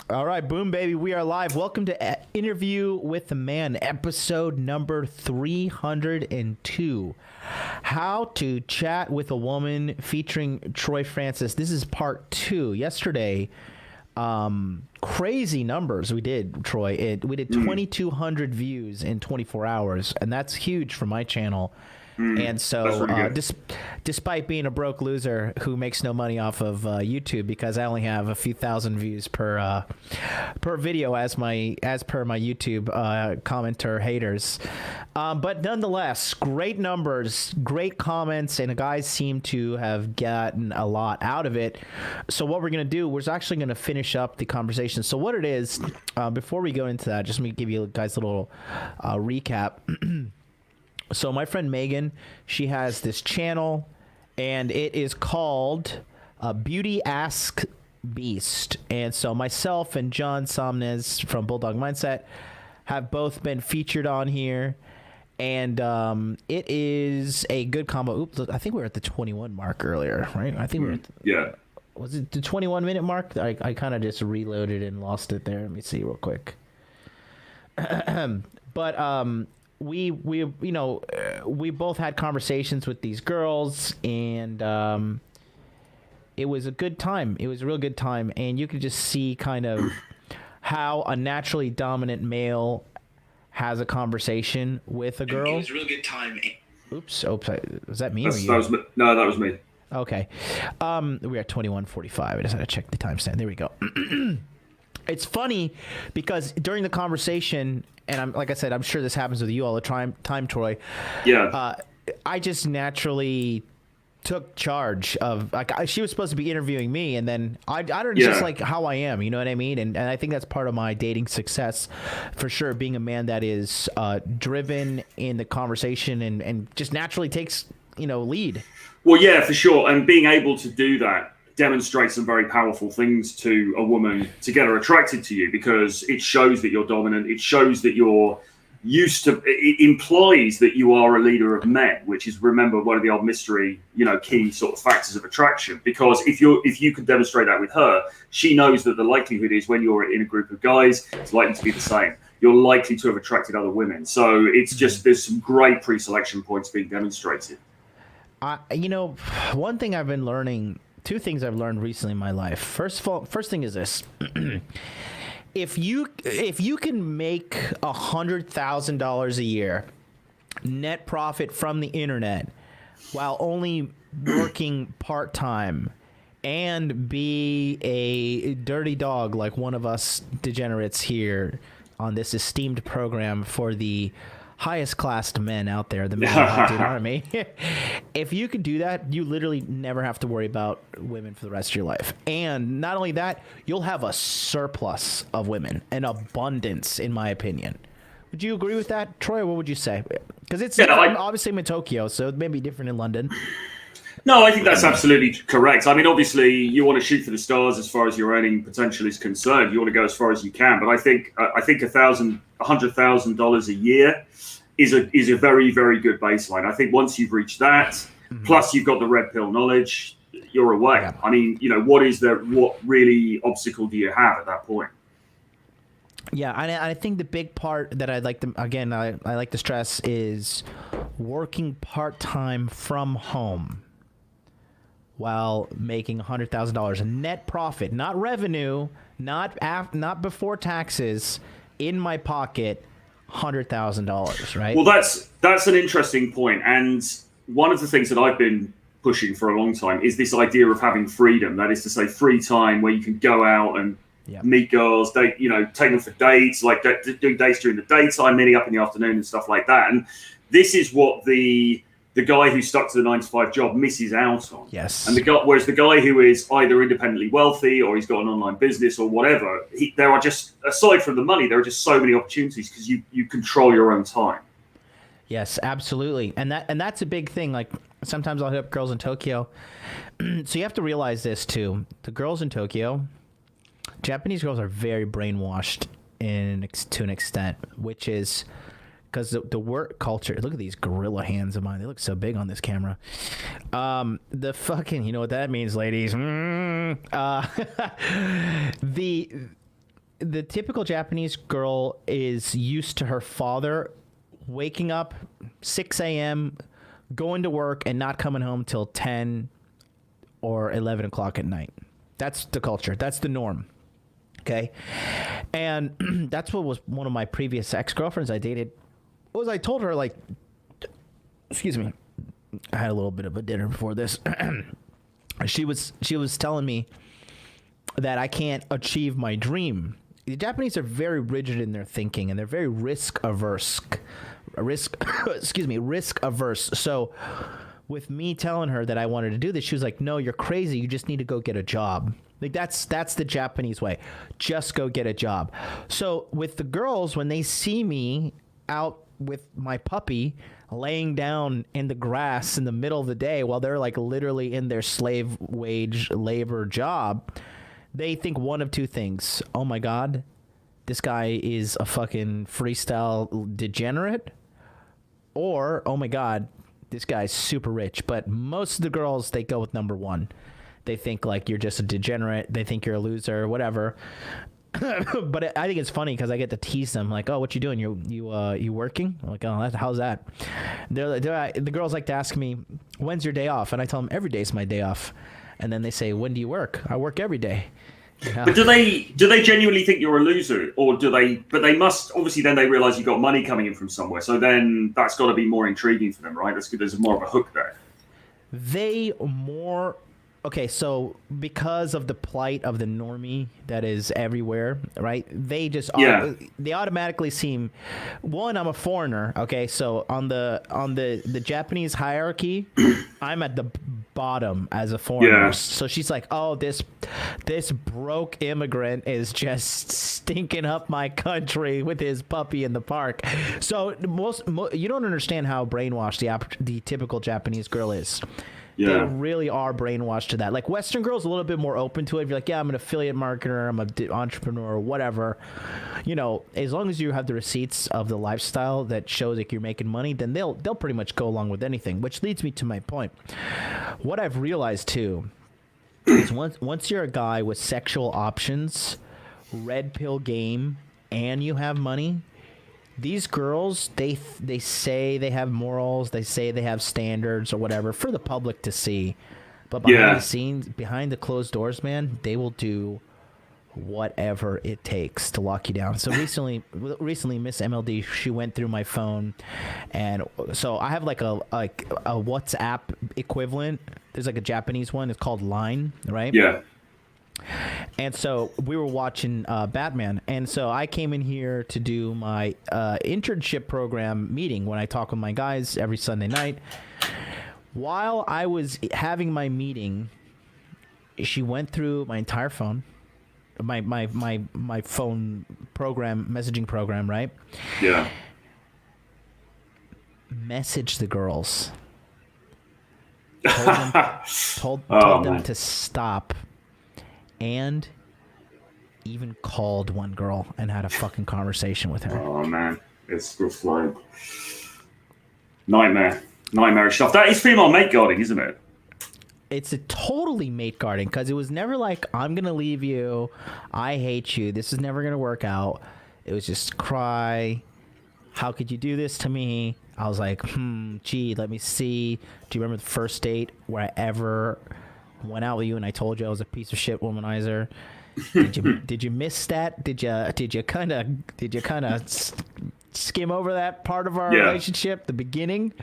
All right, boom, baby. We are live. Welcome to Interview with the Man, episode number 302. How to Chat with a Woman, featuring Troy Francis. This is part 2. Yesterday, crazy numbers we did, Troy. We did 2,200 views in 24 hours, and that's huge for my channel. And so, despite being a broke loser who makes no money off of YouTube, because I only have a few thousand views per video as per my YouTube commenter haters, but nonetheless, great numbers, great comments, and the guys seem to have gotten a lot out of it. So what we're gonna do, we're actually gonna finish up the conversation. So what it is, before we go into that, just let me give you guys a little recap. So my friend Megan, she has this channel, and it is called Beauty Ask Beast. And so myself and John Somnes from Bulldog Mindset have both been featured on here. And it is a good combo. Oops, I think we were at the 21 mark earlier, right? I think we were at the, was it the 21-minute mark? I kind of just reloaded and lost it there. Let me see real quick. But we both had conversations with these girls, and it was a good time. It was a real good time, and you could just see kind of how a naturally dominant male has a conversation with a girl. It was a real good time. Oops, was that me? That was me. No, that was me. Okay. We're at 21:45. I just had to check the timestamp. There we go. It's funny because during the conversation, and like I said, I'm sure this happens with you all the time, Troy. Yeah. I just naturally took charge of, like, she was supposed to be interviewing me, and then I don't know, just like how I am, you know what I mean? And I think that's part of my dating success, for sure, being a man that is driven in the conversation and just naturally takes, lead. Well, yeah, for sure. And being able to do that demonstrates some very powerful things to a woman to get her attracted to you, because it shows that you're dominant. It shows that you're used to, it implies that you are a leader of men, which is, remember, one of the old mystery, key sort of factors of attraction. Because if you can demonstrate that with her, she knows that the likelihood is when you're in a group of guys, it's likely to be the same. You're likely to have attracted other women. So it's just, there's some great pre-selection points being demonstrated. One thing I've been learning, two things I've learned recently in my life. First thing is this. If you can make $100,000 a year net profit from the internet while only working part-time and be a dirty dog like one of us degenerates here on this esteemed program for the highest classed men out there, the men of the army. If you can do that, you literally never have to worry about women for the rest of your life. And not only that, you'll have a surplus of women, an abundance, in my opinion. Would you agree with that, Troy? Or what would you say? Because it's obviously I'm in Tokyo, so it may be different in London. No, I think that's absolutely correct. I mean, obviously, you want to shoot for the stars as far as your earning potential is concerned. You want to go as far as you can. But I think $100,000 a year is a very, very good baseline. I think once you've reached that, plus you've got the red pill knowledge, you're away. Yeah. I mean, what really obstacle do you have at that point? Yeah, I think the big part that I like to stress is working part-time from home while making $100,000 in net profit, not revenue, not before taxes, in my pocket. $100,000, right? Well, that's an interesting point. And one of the things that I've been pushing for a long time is this idea of having freedom. That is to say, free time where you can go out and meet girls, take them for dates, like doing dates during the daytime, meeting up in the afternoon and stuff like that. And this is what the guy who's stuck to the 9-to-5 job misses out on. Yes. And whereas the guy who is either independently wealthy or he's got an online business or whatever, there are just, aside from the money, there are just so many opportunities because you control your own time. Yes, absolutely. And that's a big thing. Like, sometimes I'll hit up girls in Tokyo. So you have to realize this too. The girls in Tokyo, Japanese girls are very brainwashed to an extent, which is because the work culture. Look at these gorilla hands of mine. They look so big on this camera. The fucking, you know what that means, ladies. the typical Japanese girl is used to her father waking up 6 a.m., going to work, and not coming home till 10 or 11 o'clock at night. That's the culture. That's the norm. Okay. And that's what was one of my previous ex-girlfriends I dated. Was I told her, like, excuse me, I had a little bit of a dinner before this. She was telling me that I can't achieve my dream. The Japanese are very rigid in their thinking, and they're very risk averse. Risk averse. So with me telling her that I wanted to do this, she was like, "No, you're crazy. You just need to go get a job." Like that's the Japanese way. Just go get a job. So with the girls, when they see me out with my puppy laying down in the grass in the middle of the day while they're like literally in their slave wage labor job, they think one of two things. Oh my God, this guy is a fucking freestyle degenerate. Or, oh my God, this guy's super rich. But most of the girls, they go with number one. They think like you're just a degenerate. They think you're a loser, whatever. But I think it's funny because I get to tease them like, "Oh, what you doing? You working?" I'm like, "Oh, how's that?" The girls like to ask me, "When's your day off?" And I tell them every day's my day off. And then they say, "When do you work?" "I work every day." Yeah. But do they genuinely think you're a loser, or do they? But they must obviously. Then they realize you got money coming in from somewhere. So then that's got to be more intriguing for them, right? That's good. There's more of a hook there. Okay, so because of the plight of the normie that is everywhere, right? They just they automatically seem, one, I'm a foreigner, okay? So on the Japanese hierarchy, I'm at the bottom as a foreigner. Yeah. So she's like, "Oh, this broke immigrant is just stinking up my country with his puppy in the park." So you don't understand how brainwashed the typical Japanese girl is. Yeah. They really are brainwashed to that. Like Western girls, a little bit more open to it. If you're like, "Yeah, I'm an affiliate marketer, I'm an entrepreneur, whatever," you know, as long as you have the receipts of the lifestyle that shows like you're making money, then they'll pretty much go along with anything. Which leads me to my point. What I've realized too is once you're a guy with sexual options, red pill game, and you have money, these girls, they say they have morals, they say they have standards or whatever for the public to see. But behind the scenes, behind the closed doors, man, they will do whatever it takes to lock you down. So recently Miss MLD, she went through my phone, and so I have like a WhatsApp equivalent. There's like a Japanese one. It's called Line, right? Yeah. And so we were watching Batman, and so I came in here to do my internship program meeting when I talk with my guys every Sunday night. While I was having my meeting, she went through my entire phone, my phone program, messaging program, right? Yeah. Messaged the girls. Told them to stop. And even called one girl and had a fucking conversation with her. Oh man, it's just like nightmarish stuff. That is female mate guarding, isn't it? It's a totally mate guarding, because it was never like, "I'm gonna leave you, I hate you, this is never gonna work out." It was just cry. "How could you do this to me?" I was like, gee, let me see. Do you remember the first date where I ever went out with you and I told you I was a piece of shit womanizer? Did you miss that? Did you kind of skim over that part of our relationship, the beginning?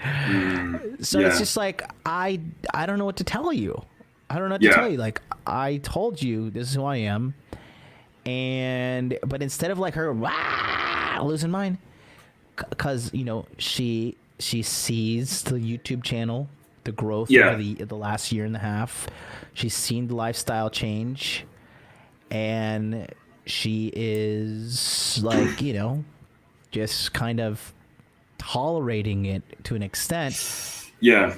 So it's just like I don't know what to tell you. I don't know what to tell you. Like, I told you this is who I am, but instead of like her losing mine, because you know she sees the YouTube channel, the growth over the last year and a half. She's seen the lifestyle change, and she is like, you know, just kind of tolerating it to an extent. Yeah.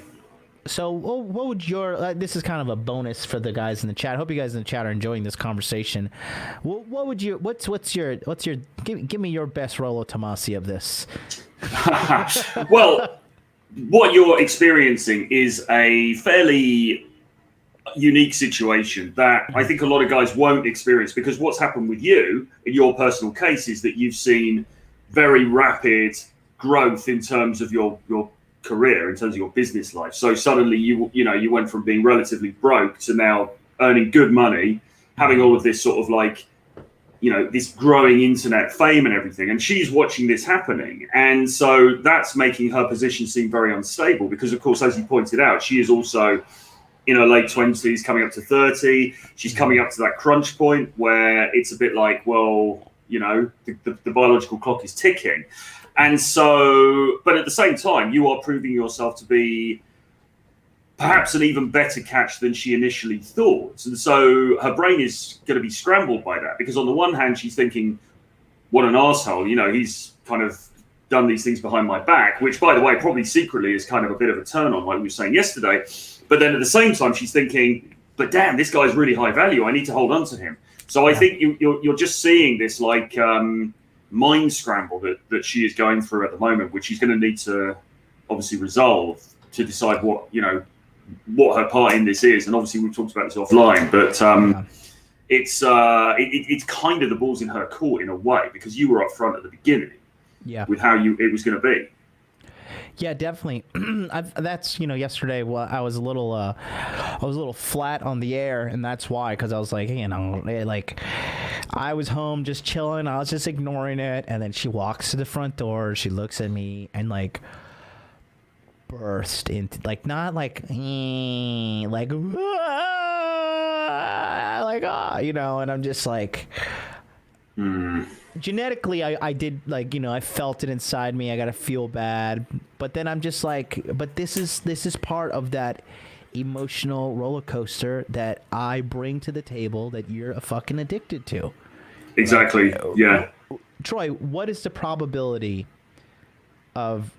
So what would your this is kind of a bonus for the guys in the chat. I hope you guys in the chat are enjoying this conversation. What would you what's your give me your best Rollo Tomasi of this? Well, what you're experiencing is a fairly unique situation that I think a lot of guys won't experience, because what's happened with you in your personal case is that you've seen very rapid growth in terms of your career, in terms of your business life. So suddenly you went from being relatively broke to now earning good money, having all of this sort of like, this growing internet fame and everything. And she's watching this happening. And so that's making her position seem very unstable, because of course, as you pointed out, she is also in her late 20s, coming up to 30. She's coming up to that crunch point where it's a bit like, well, the biological clock is ticking. And so, but at the same time, you are proving yourself to be perhaps an even better catch than she initially thought. And so her brain is going to be scrambled by that, because on the one hand, she's thinking, what an arsehole, he's kind of done these things behind my back, which, by the way, probably secretly is kind of a bit of a turn on, like we were saying yesterday. But then at the same time, she's thinking, but damn, this guy's really high value. I need to hold on to him. So I think you're just seeing this like mind scramble that she is going through at the moment, which she's going to need to obviously resolve to decide what her part in this is. And obviously we've talked about this offline, but it's kind of the ball's in her court in a way, because you were up front at the beginning with how it was going to be. Yeah, definitely. That's yesterday. Well, I was a little flat on the air, and that's why, because I was like, like I was home just chilling. I was just ignoring it, and then she walks to the front door. She looks at me and like burst into like not like like and I'm just like. Genetically, I did like I felt it inside me. I gotta feel bad, but then I'm just like, but this is part of that emotional roller coaster that I bring to the table that you're fucking addicted to. Exactly. Yeah. Troy, what is the probability of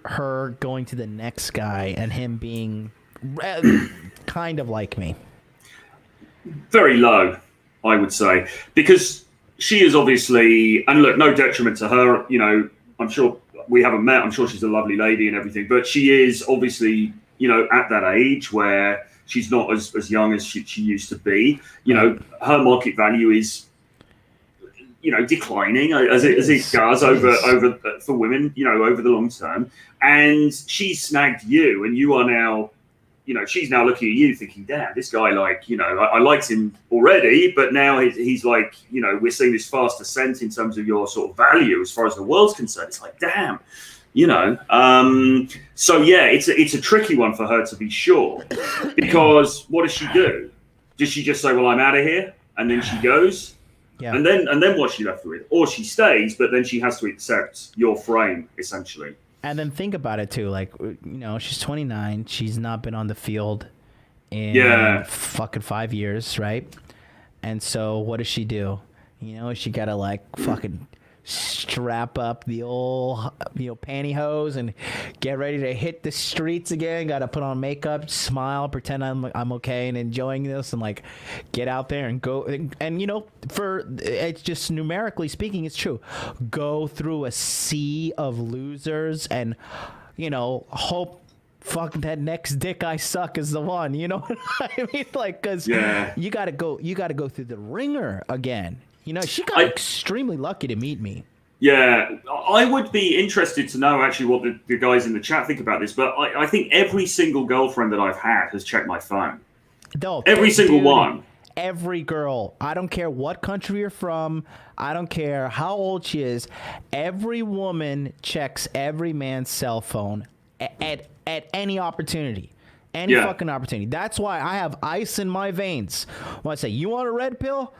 her going to the next guy and him being kind of like me? Very low, I would say, because she is obviously, and look, no detriment to her, I'm sure we haven't met. I'm sure she's a lovely lady and everything, but she is obviously, at that age where she's not as young as she used to be. Her market value is, declining as it does over for women, over the long term. And she snagged you, and you are now, she's now looking at you thinking, damn, this guy, like, I liked him already, but now he's like, we're seeing this fast ascent in terms of your sort of value as far as the world's concerned. It's like, damn, so yeah, it's a tricky one for her to be sure, because what does she do? Does she just say, well, I'm out of here, and then she goes? Yeah. And then what's she left with? Or she stays, but then she has to accept your frame, essentially. And then think about it too, like, she's 29. She's not been on the field in fucking 5 years, right? And so what does she do? She gotta like fucking strap up the old pantyhose and get ready to hit the streets again. Gotta put on makeup, smile, pretend I'm okay and enjoying this, and like get out there and go and for it's just numerically speaking, it's true. Go through a sea of losers and hope fucking that next dick I suck is the one. You know what I mean? Like, because you gotta go through the ringer again. She got extremely lucky to meet me. Yeah, I would be interested to know actually what the guys in the chat think about this, but I think every single girlfriend that I've had has checked my phone. No, every single one. Every girl. I don't care what country you're from. I don't care how old she is. Every woman checks every man's cell phone at any opportunity. Any fucking opportunity. That's why I have ice in my veins. When I say, you want a red pill?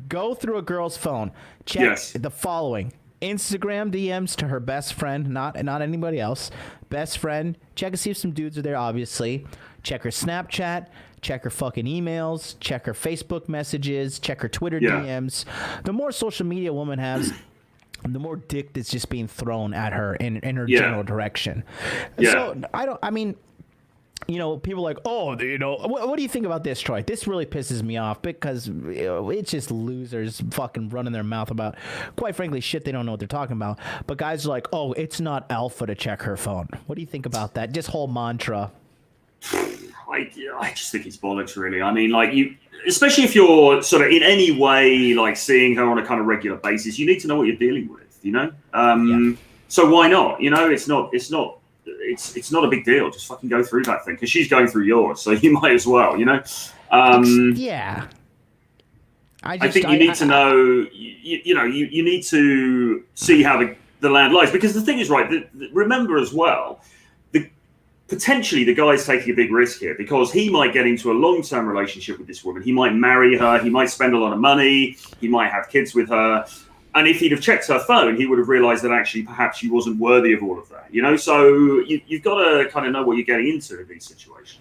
Go through a girl's phone. Check the following. Instagram DMs to her best friend, not anybody else. Best friend. Check and see if some dudes are there, obviously. Check her Snapchat. Check her fucking emails. Check her Facebook messages. Check her Twitter DMs. The more social media a woman has, the more dick that's just being thrown at her in her general direction. So, people are like, what do you think about this, Troy? This really pisses me off because it's just losers fucking running their mouth about, quite frankly, shit they don't know what they're talking about. But guys are like, it's not alpha to check her phone. What do you think about that? Just whole mantra. I just think it's bollocks, really. I mean, like, you, especially if you're sort of in any way like seeing her on a kind of regular basis, you need to know what you're dealing with, you know. So why not? You know, it's not a big deal. Just fucking go through that thing because she's going through yours, so you might as well, you know. Yeah. I think you need to know. You need to see how the land lies, because the thing is, right. Remember as well, potentially the guy's taking a big risk here because he might get into a long-term relationship with this woman. He might marry her. He might spend a lot of money. He might have kids with her. And if he'd have checked her phone, he would have realized that actually perhaps she wasn't worthy of all of that. You know, so you've got to kind of know what you're getting into in these situations.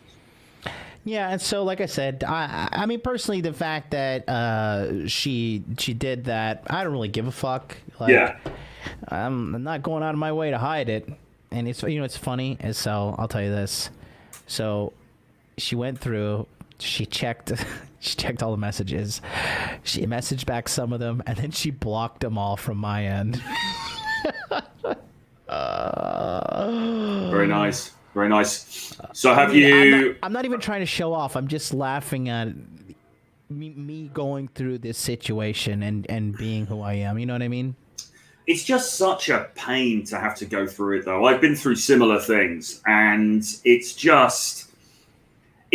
Yeah, and so like I said, I mean personally, the fact that she did that, I don't really give a fuck. Like, yeah, I'm not going out of my way to hide it. And it's, you know, it's funny, and so I'll tell you this. So she went through, she checked all the messages. She messaged back some of them, and then she blocked them all from my end. Very nice. Very nice. So have you... I'm not even trying to show off. I'm just laughing at me going through this situation and being who I am. You know what I mean? It's just such a pain to have to go through it, though. I've been through similar things, and it's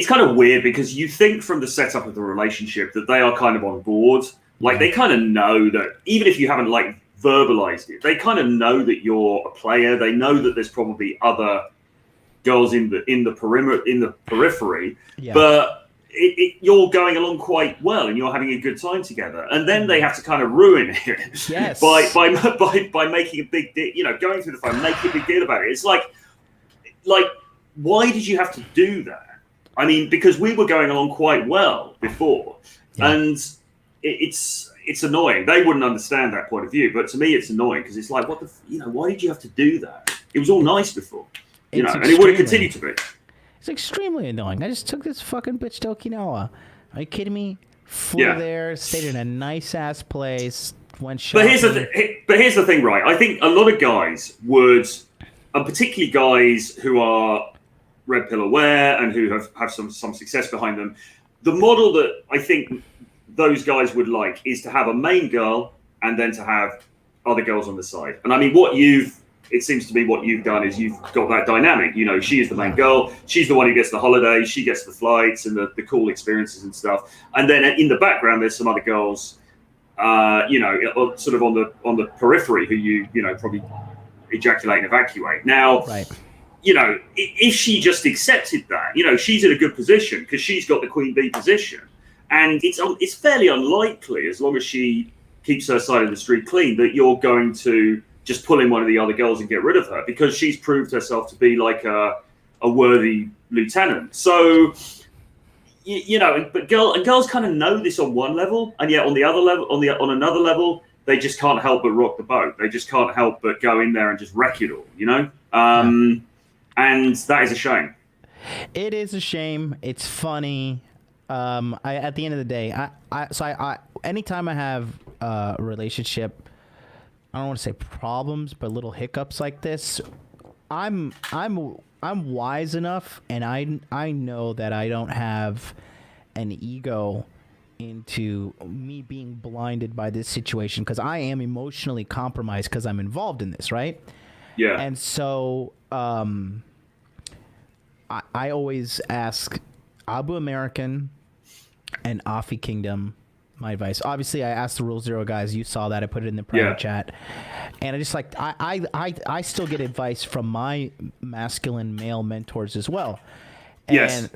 kind of weird because you think from the setup of the relationship that they are kind of on board. Like, they kind of know that, even if you haven't, like, verbalized it, they kind of know that you're a player. They know that there's probably other girls in the periphery, but you're going along quite well and you're having a good time together, and then they have to kind of ruin it by making a big deal, you know, going through the phone, making a big deal about it. It's like why did you have to do that? I mean, because we were going along quite well before, and it's annoying. They wouldn't understand that point of view, but to me it's annoying because it's like, why did you have to do that? It was all nice before, you know, and it would have continued to be. It's extremely annoying. I just took this fucking bitch to Okinawa. Are you kidding me? Flew there, stayed in a nice ass place, went shopping. But here's the thing, right? I think a lot of guys would, and particularly guys who are red pill aware and who have some success behind them, the model that I think those guys would like is to have a main girl and then to have other girls on the side. And I mean, it seems to me what you've done is you've got that dynamic. You know, she is the main girl. She's the one who gets the holiday. She gets the flights and the cool experiences and stuff. And then in the background, there's some other girls, you know, sort of on the periphery who you know, probably ejaculate and evacuate. Now, you know, if she just accepted that, you know, she's in a good position because she's got the queen bee position. And it's fairly unlikely, as long as she keeps her side of the street clean, that you're going to just pull in one of the other girls and get rid of her, because she's proved herself to be like a worthy lieutenant. So, you know, but girls kind of know this on one level, and yet on another level, they just can't help but rock the boat. They just can't help but go in there and just wreck it all, you know? And that is a shame. It is a shame. It's funny. At the end of the day, I anytime I have a relationship, I don't want to say problems, but little hiccups like this, I'm wise enough, and I know that I don't have an ego into me being blinded by this situation, because I am emotionally compromised because I'm involved in this, right? Yeah. And so I always ask Abu American and Afi Kingdom my advice. Obviously, I asked the Rule Zero guys. You saw that. I put it in the private chat. And I just like, I still get advice from my masculine male mentors as well. And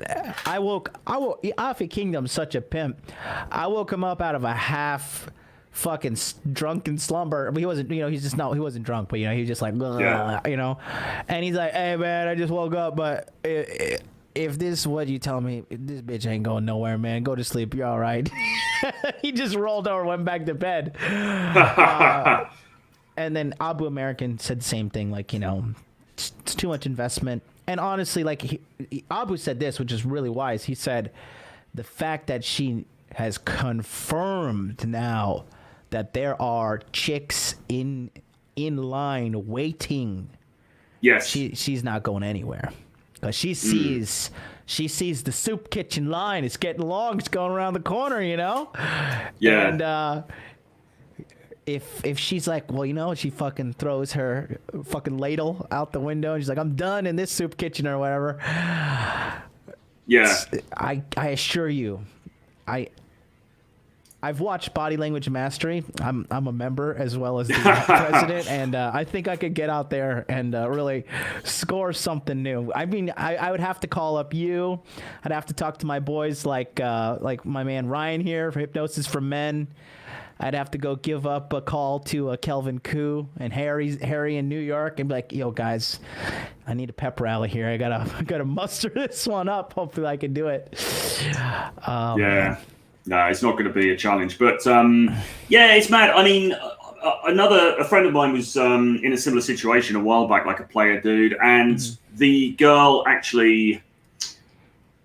I woke Afi Kingdom's such a pimp. I woke him up out of a half fucking drunken slumber. He wasn't, you know, he's just not, he wasn't drunk, but, you know, he was just like, you know, and he's like, hey man, I just woke up, but if this is what you tell me, this bitch ain't going nowhere, man. Go to sleep. You're all right. He just rolled over, went back to bed. And then Abu American said the same thing. Like, you know, it's too much investment. And honestly, like Abu said this, which is really wise. He said the fact that she has confirmed now that there are chicks in line waiting. Yes. She's not going anywhere. Because she sees she sees the soup kitchen line. It's getting long. It's going around the corner, you know? Yeah. And if she's like, well, you know, she fucking throws her fucking ladle out the window and she's like, I'm done in this soup kitchen or whatever. Yeah. I assure you, I've watched Body Language Mastery. I'm a member as well as the president, and I think I could get out there and really score something new. I mean, I would have to call up you. I'd have to talk to my boys like my man Ryan here for Hypnosis for Men. I'd have to go give up a call to Kelvin Koo and Harry in New York and be like, yo, guys, I need a pep rally here. I gotta muster this one up. Hopefully I can do it. Yeah. Man. No, it's not going to be a challenge. But yeah, it's mad. I mean, a friend of mine was in a similar situation a while back, like a player dude. And the girl actually...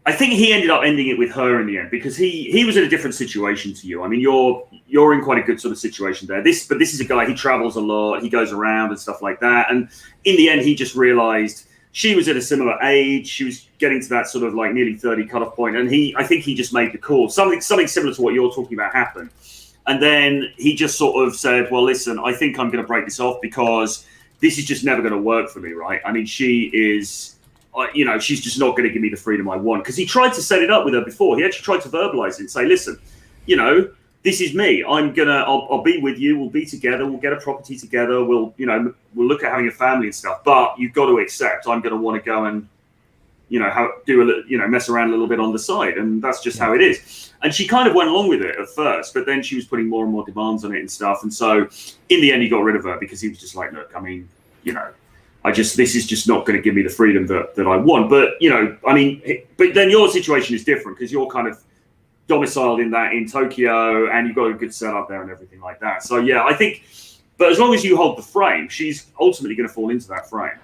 I think he ended up ending it with her in the end because he was in a different situation to you. I mean, you're in quite a good sort of situation there. But this is a guy, he travels a lot, he goes around and stuff like that. And in the end, he just realized she was at a similar age. She was getting to that sort of like nearly 30 cutoff point. And I think he just made the call. Something similar to what you're talking about happened. And then he just sort of said, well, listen, I think I'm going to break this off because this is just never going to work for me, right? I mean, she is... you know, she's just not going to give me the freedom I want. Because he tried to set it up with her before. He actually tried to verbalize it and say, listen, you know, this is me. I'll be with you. We'll be together. We'll get a property together. We'll look at having a family and stuff. But you've got to accept I'm going to want to go and, you know, mess around a little bit on the side. And that's just how it is. And she kind of went along with it at first, but then she was putting more and more demands on it and stuff. And so in the end, he got rid of her because he was just like, look, I mean, you know, this is just not going to give me the freedom that I want. But, you know, I mean, but then your situation is different because you're kind of domiciled in Tokyo and you've got a good setup there and everything like that. So, yeah, I think, but as long as you hold the frame, she's ultimately going to fall into that frame.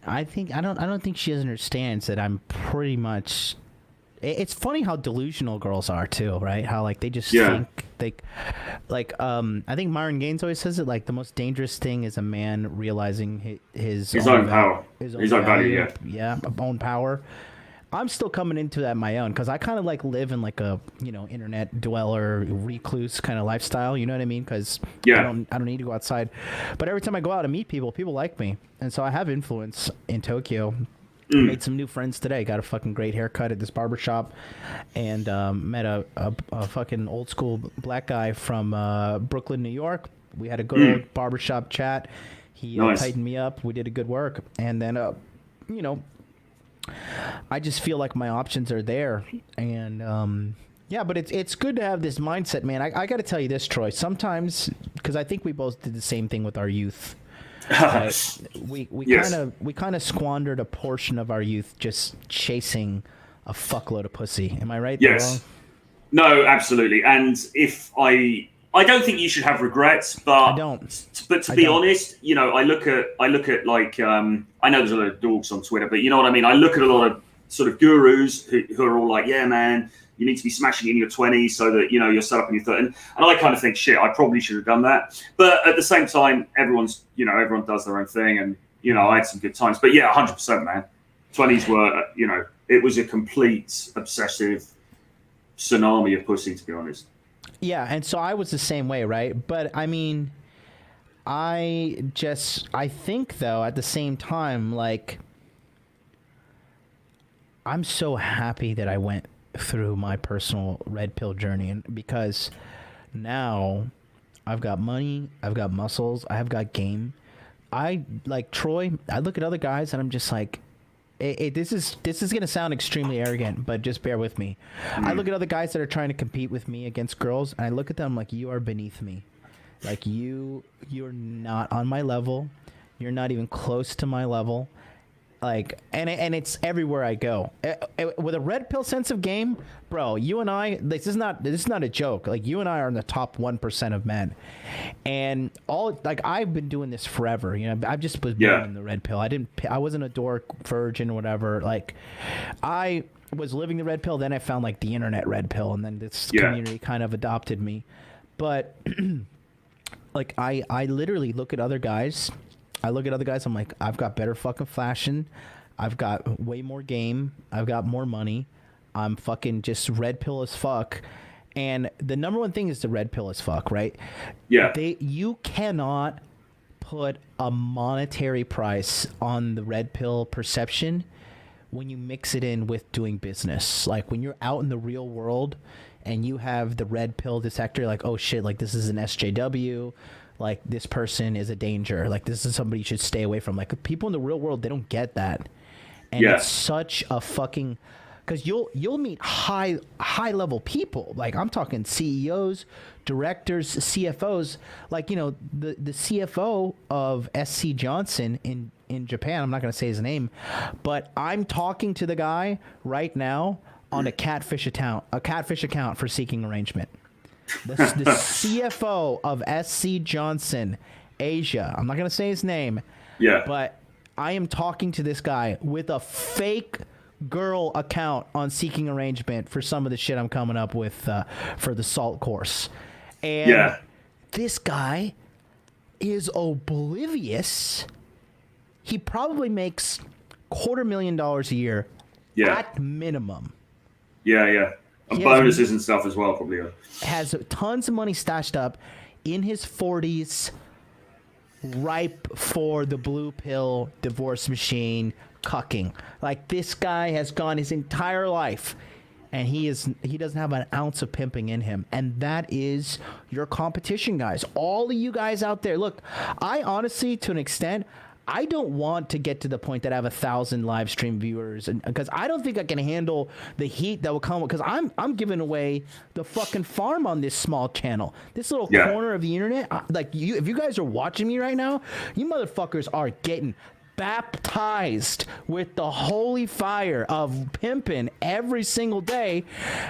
I don't think she understands that I'm pretty much... It's funny how delusional girls are too, right? How like they just think I think Myron Gaines always says it, like the most dangerous thing is a man realizing his own power, his own value, own power. I'm still coming into that my own because I kind of like live in like a internet dweller recluse kind of lifestyle. You know what I mean? Because I don't need to go outside, but every time I go out and meet people like me, and so I have influence in Tokyo. Made some new friends today. Got a fucking great haircut at this barbershop, and met a fucking old school black guy from Brooklyn, New York. We had a good old barbershop chat. He tightened me up. We did a good work, and then I just feel like my options are there, and but it's good to have this mindset, man. I got to tell you this, Troy. Sometimes, because I think we both did the same thing with our youth. We kind of squandered a portion of our youth just chasing a fuckload of pussy. Am I right? Yes. No, absolutely. And if I don't think you should have regrets, but I don't. But to be honest, I look at like I know there's a lot of dogs on Twitter, but you know what I mean. I look at a lot of sort of gurus who are all like, yeah, man, you need to be smashing in your 20s so that, you're set up in your 30s. And I kind of think, shit, I probably should have done that. But at the same time, everyone does their own thing. And, I had some good times. But yeah, 100%, man. 20s were, it was a complete obsessive tsunami of pussy, to be honest. Yeah. And so I was the same way, right? But I mean, I think, though, at the same time, like, I'm so happy that I went through my personal red pill journey, and because now I've got money, I've got muscles, I have got game. I like Troy. I look at other guys and I'm just like, this is gonna sound extremely arrogant, but just bear with me. I look at other guys that are trying to compete with me against girls, and I look at them like, you are beneath me. Like you're not on my level. You're not even close to my level. Like, and it's everywhere I go. With a red pill sense of game, bro, you and I, this is not a joke. Like, you and I are in the top 1% of men. And I've been doing this forever. I've just was born in the red pill. I wasn't a dork, virgin, whatever. Like, I was living the red pill, then I found like the internet red pill, and then this community kind of adopted me. But like, I literally look at other guys. I'm like, I've got better fucking flashing. I've got way more game. I've got more money. I'm fucking just red pill as fuck. And the number one thing is the red pill as fuck, right? Yeah. You cannot put a monetary price on the red pill perception when you mix it in with doing business. Like when you're out in the real world and you have the red pill detector, like, oh shit, like this is an SJW, like this person is a danger, like this is somebody you should stay away from. Like people in the real world, they don't get that. And it's such a fucking, because you'll meet high level people. Like I'm talking CEOs, directors, CFOs. Like, you know, the CFO of SC Johnson in Japan, I'm not going to say his name, but I'm talking to the guy right now on a catfish account for seeking arrangement. The CFO of SC Johnson Asia, I'm not going to say his name, but I am talking to this guy with a fake girl account on seeking arrangement for some of the shit I'm coming up with for the SALT course. And this guy is oblivious. He probably makes $250,000 a year at minimum. And bonuses and stuff as well, probably. Has tons of money stashed up in his 40s, ripe for the blue pill divorce machine cucking. Like this guy has gone his entire life and he doesn't have an ounce of pimping in him. And that is your competition, guys. All of you guys out there, look, I honestly, to an extent, I don't want to get to the point that I have 1,000 live stream viewers, and because I don't think I can handle the heat that will come. Because I'm giving away the fucking farm on this small channel, this little corner of the internet. Like if you guys are watching me right now, you motherfuckers are getting baptized with the holy fire of pimping every single day,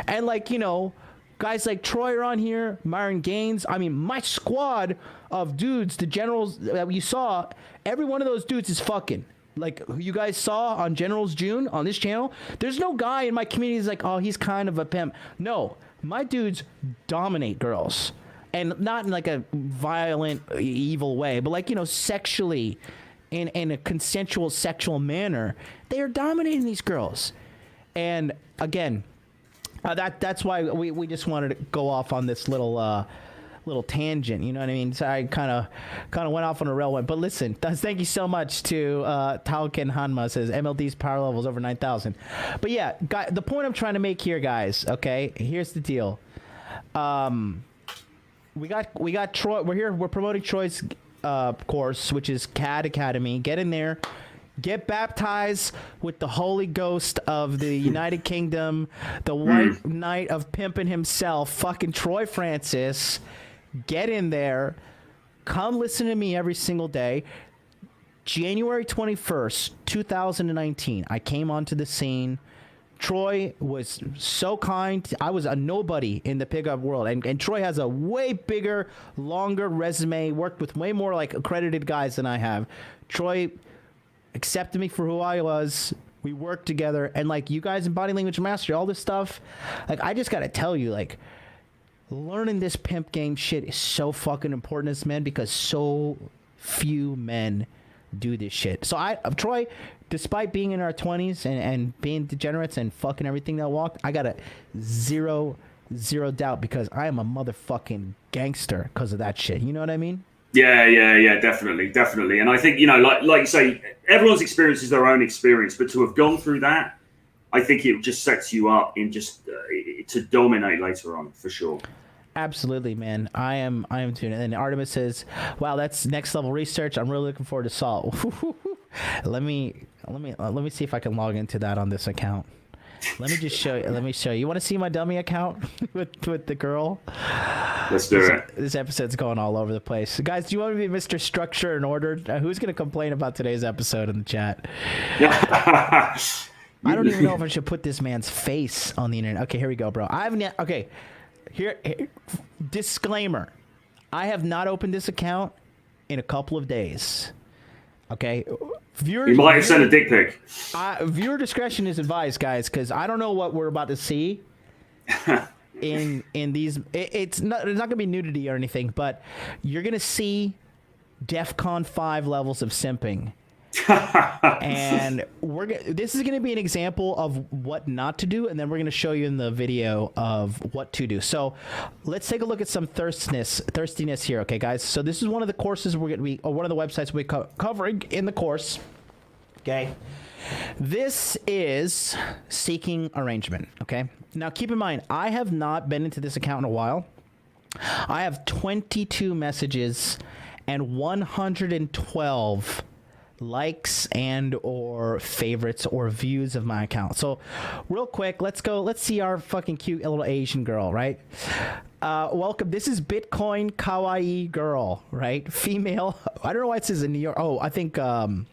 and like, you know, guys like Troy are on here, Myron Gaines. I mean, my squad of dudes, the generals that you saw, every one of those dudes is fucking. Like, who you guys saw on Generals June on this channel, there's no guy in my community who's like, oh, he's kind of a pimp. No, my dudes dominate girls. And not in like a violent, evil way, but like, you know, sexually, in a consensual sexual manner. They are dominating these girls. And again, that's why we just wanted to go off on this little tangent, you know what I mean? So I kind of went off on a railway. But listen, thank you so much to Tauken Hanma, says MLD's power level is over 9,000. But yeah, the point I'm trying to make here, guys, okay, here's the deal. We got Troy. We're promoting Troy's course, which is CAD Academy. Get in there. Get baptized with the Holy Ghost of the United Kingdom, the White Knight of pimping himself, fucking Troy Francis. Get in there. Come listen to me every single day. January 21st, 2019, I came onto the scene. Troy was so kind. I was a nobody in the pickup world. And Troy has a way bigger, longer resume, worked with way more like accredited guys than I have. Troy accepted me for who I was. We worked together, and like you guys in Body Language Mastery, all this stuff, like I just gotta tell you, like learning this pimp game shit is so fucking important as men, because so few men do this shit. So Troy, despite being in our 20s and being degenerates and fucking everything that walked, I got a zero doubt, because I am a motherfucking gangster because of that shit. You know what I mean? Yeah, definitely. And I think, you know, like you say, everyone's experience is their own experience, but to have gone through that, I think it just sets you up in just to dominate later on, for sure. Absolutely, man. I am tuning in. And Artemis says, wow, that's next level research. I'm really looking forward to SALT. Let me see if I can log into that on this account. Let me just show you. Let me show you. You want to see my dummy account with the girl? Let's do it. This episode's going all over the place. Guys, do you want to be Mr. Structure and Order? Who's going to complain about today's episode in the chat? I don't even know if I should put this man's face on the internet. Okay, here we go, bro. I haven't yet. Okay, here disclaimer. I have not opened this account in a couple of days. Okay, you might have sent a dick pic. Viewer discretion is advised, guys, because I don't know what we're about to see in these. It's not going to be nudity or anything, but you're going to see DEFCON 5 levels of simping, And this is going to be an example of what not to do, and then we're going to show you in the video of what to do. So let's take a look at some thirstiness here, okay, guys? So this is one of the courses we're going to be, or one of the websites we're covering in the course, okay? This is Seeking Arrangement, okay? Now, keep in mind, I have not been into this account in a while. I have 22 messages and 112 likes and or favorites or views of my account. So real quick, let's see our fucking cute little Asian girl, right? Welcome. This is Bitcoin Kawaii girl, right? Female. I don't know why it says in New York. Oh, I think we're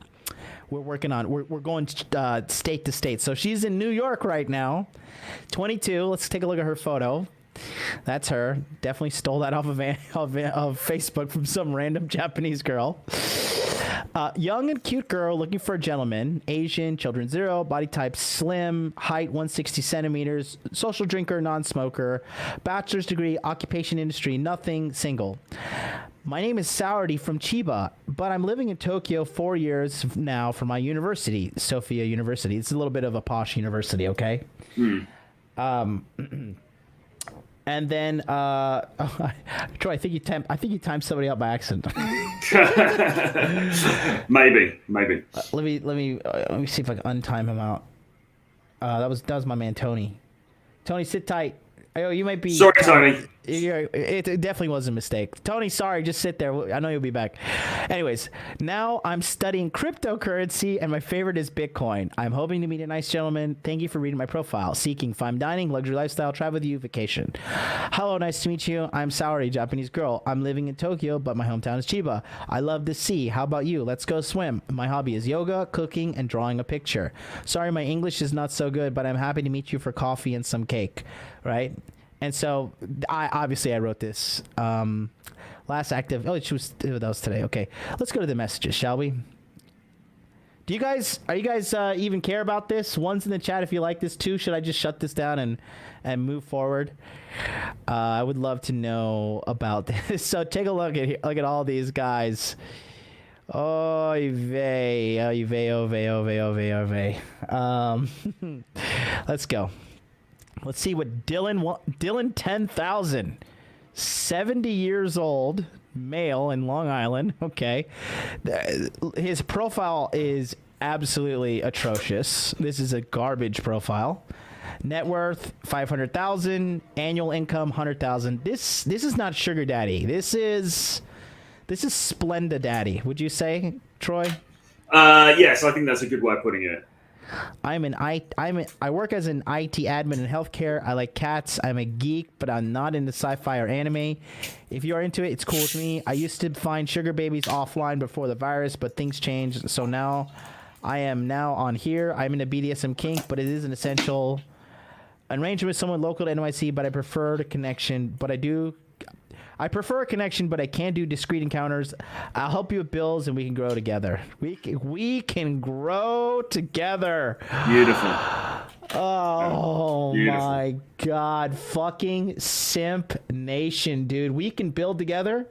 working on, we're going state to state. So she's in New York right now, 22. Let's take a look at her photo. That's her. Definitely stole that off of Facebook from some random Japanese girl. Young and cute girl looking for a gentleman. Asian, children 0, body type slim, height 160 centimeters, social drinker, non-smoker, bachelor's degree, occupation industry, nothing, single. My name is Saurity from Chiba, but I'm living in Tokyo 4 years now for my university, Sophia University. It's a little bit of a posh university, okay? And then, Troy, I think you timed somebody out by accident. Maybe. Let me see if I can untime him out. That was my man Tony. Tony, sit tight. Oh, you might be. Sorry, Tony. It definitely was a mistake. Tony, sorry, just sit there. I know you'll be back. Anyways, now I'm studying cryptocurrency, and my favorite is Bitcoin. I'm hoping to meet a nice gentleman. Thank you for reading my profile. Seeking fine dining, luxury lifestyle, travel with you, vacation. Hello, nice to meet you. I'm Saori, Japanese girl. I'm living in Tokyo, but my hometown is Chiba. I love the sea. How about you? Let's go swim. My hobby is yoga, cooking, and drawing a picture. Sorry, my English is not so good, but I'm happy to meet you for coffee and some cake, right? And so, I wrote this. Last active. Oh, that was today. Okay, let's go to the messages, shall we? Are you guys even care about this? One's in the chat if you like this too. Should I just shut this down and move forward? I would love to know about this. So take a look at all these guys. Oy vey. Let's go. Let's see what Dylan 10,000, 70 years old, male in Long Island. Okay. His profile is absolutely atrocious. This is a garbage profile. Net worth 500,000, annual income 100,000. This is not sugar daddy. This is Splenda daddy. Would you say, Troy? Yes, I think that's a good way of putting it. I work as an IT admin in healthcare. I like cats. I'm a geek, but I'm not into sci-fi or anime. If you are into it, it's cool with me. I used to find sugar babies offline before the virus, but things changed. So now I am on here. I'm in a BDSM kink, but it is an essential arrangement with someone local to NYC, but I prefer a connection, I can't do discrete encounters. I'll help you with bills, and we can grow together. We can grow together. Beautiful. Oh, Beautiful. My God. Fucking simp nation, dude. We can build together?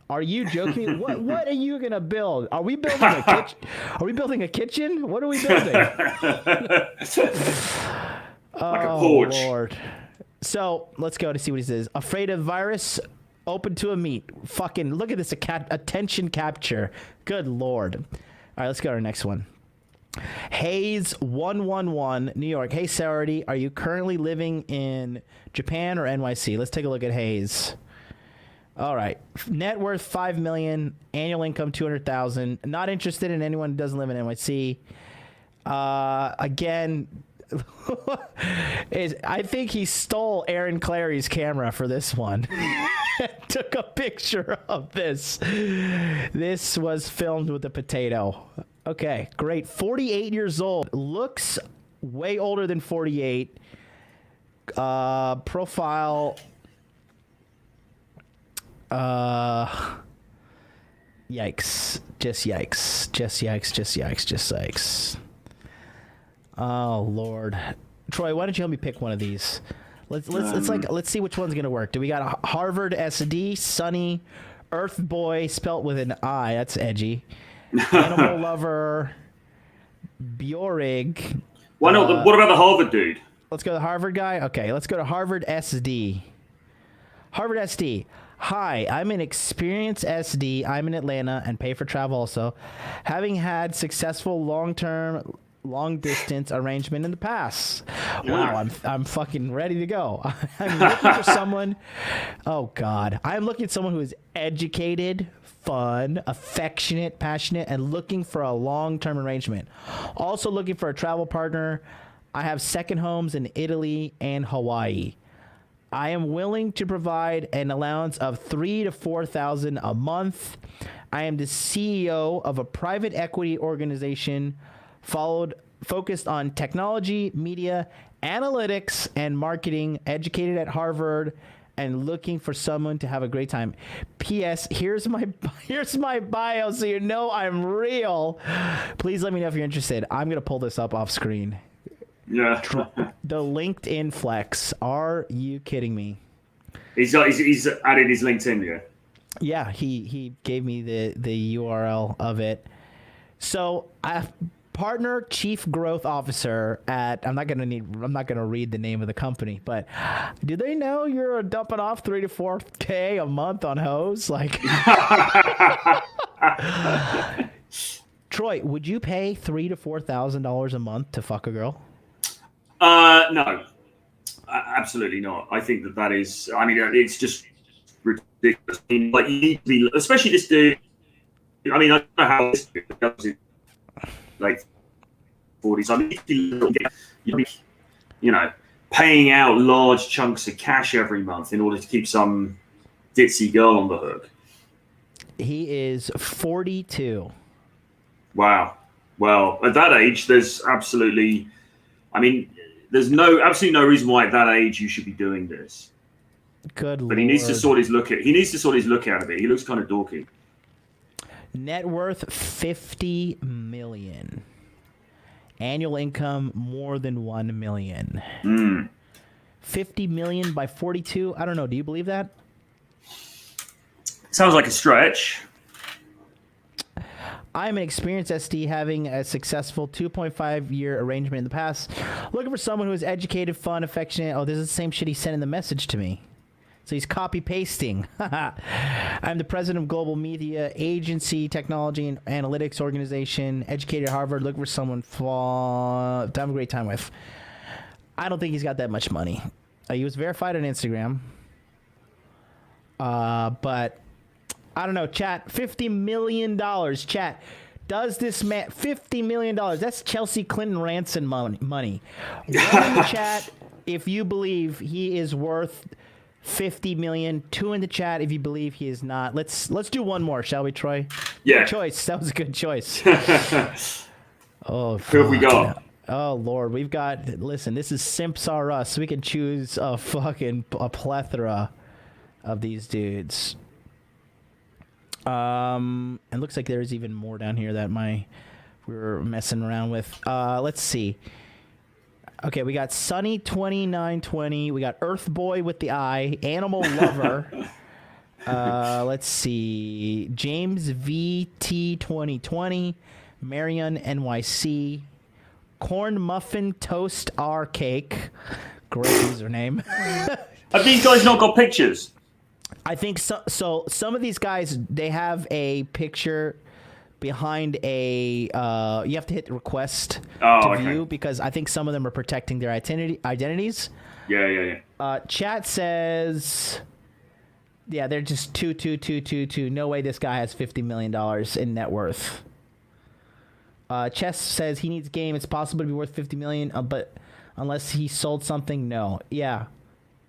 Are you joking? What are you going to build? Are we building a kitchen? Are we building a kitchen? What are we building? Like a porch. Lord. So, let's go to see what he says. Afraid of virus? Open to a meet. Fucking look at this attention capture. Good Lord. All right, let's go to our next one. Hayes 111 New York. Hey Saurity, are you currently living in Japan or NYC? Let's take a look at Hayes. All right. Net worth 5 million, annual income 200,000. Not interested in anyone who doesn't live in NYC. Again, I think he stole Aaron Clary's camera for this one. Took a picture of this. This was filmed with a potato. Okay, great. 48 years old. Looks way older than 48. Profile. Yikes. Just yikes. Oh Lord, Troy, why don't you help me pick one of these? Let's see which one's gonna work. Do we got a Harvard SD, Sunny, Earth Boy spelt with an I? That's edgy. animal lover, Bjorig. Why not? What about the Harvard dude? Let's go to the Harvard guy. Okay, let's go to Harvard SD. Harvard SD. Hi, I'm an experienced SD. I'm in Atlanta and pay for travel also. Having had successful long-term, long-distance arrangement in the past. Yeah. Wow, I'm fucking ready to go. I'm looking for someone. Oh God, I'm looking at someone who is educated, fun, affectionate, passionate, and looking for a long-term arrangement. Also looking for a travel partner. I have second homes in Italy and Hawaii. I am willing to provide an allowance of $3,000 to $4,000 a month. I am the CEO of a private equity organization focused on technology, media, analytics, and marketing, educated at Harvard, and looking for someone to have a great time. P.S. Here's my bio so you know I'm real. Please let me know if you're interested. I'm going to pull this up off screen. Yeah. The LinkedIn flex. Are you kidding me? He's added his LinkedIn, yeah. Yeah, he gave me the URL of it. So I partner chief growth officer at I'm not gonna read the name of the company, but do they know you're dumping off $3,000 to $4,000 a month on hoes? Like Troy, would you pay $3,000 to $4,000 a month to fuck a girl? No, absolutely not. I think that is. I mean, it's just ridiculous. I mean, like you need to be, especially this dude. I mean, I don't know how this dude does it. Like 40s. I mean, you know, paying out large chunks of cash every month in order to keep some ditzy girl on the hook. He is 42. Wow. Well, at that age, there's absolutely. I mean, there's absolutely no reason why at that age you should be doing this. Good Lord. But he needs to sort his look out of it. He looks kind of dorky. Net worth $50 million. Annual income more than $1 million. 50 million by 42. I don't know. Do you believe that? Sounds like a stretch. I'm an experienced SD having a successful 2.5-year arrangement in the past. Looking for someone who is educated, fun, affectionate. Oh, this is the same shit he sent in the message to me. So he's copy-pasting. I'm the president of Global Media Agency, Technology and Analytics Organization, educated at Harvard, looking for someone to have a great time with. I don't think he's got that much money. He was verified on Instagram. But I don't know, chat. $50 million, chat. Does this man $50 million? That's Chelsea Clinton ransom money. One in the chat if you believe he is worth $50 million. Two in the chat if you believe he is not. Let's do one more, shall we, Troy? Yeah. Good choice. That was a good choice. Oh, who have we got? Oh Lord, we've got. Listen, this is Simps Are Us. We can choose a plethora of these dudes. It looks like there's even more down here that we're messing around with. Let's see. Okay, we got Sunny 2920. We got Earth Boy with the eye. Animal Lover. Let's see. James VT 2020. Marion NYC. Corn Muffin Toast R Cake. Great username. Have these guys not got pictures? I think so. So some of these guys, they have a picture behind a. You have to hit request to view because I think some of them are protecting their identities. Yeah. Chat says, yeah, they're just two. No way this guy has $50 million in net worth. Chess says he needs game. It's possible to be worth $50 million, but unless he sold something, no. Yeah.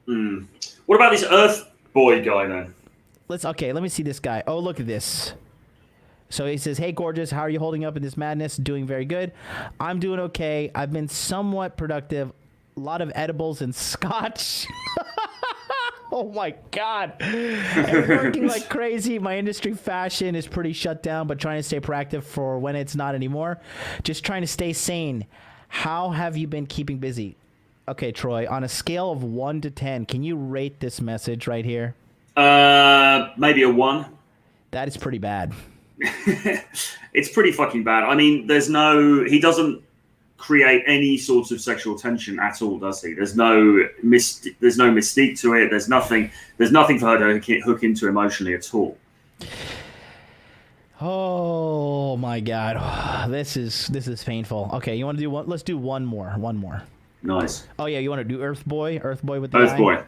What about this Earth Boy guy then? Let me see this guy. Oh, look at this. So he says, hey, gorgeous, how are you holding up in this madness? Doing very good. I'm doing okay. I've been somewhat productive. A lot of edibles and scotch. Oh, my God. And working like crazy. My industry fashion is pretty shut down, but trying to stay proactive for when it's not anymore. Just trying to stay sane. How have you been keeping busy? Okay, Troy, on a scale of 1 to 10, can you rate this message right here? Maybe a 1. That is pretty bad. It's pretty fucking bad. I mean, he doesn't create any sort of sexual tension at all, does he? There's no mystique to it. There's nothing for her to hook into emotionally at all. Oh my God, this is painful. Okay, you want to do one? Let's do one more. Nice. Oh yeah, you want to do Earth Boy with the Earth eye? Boy.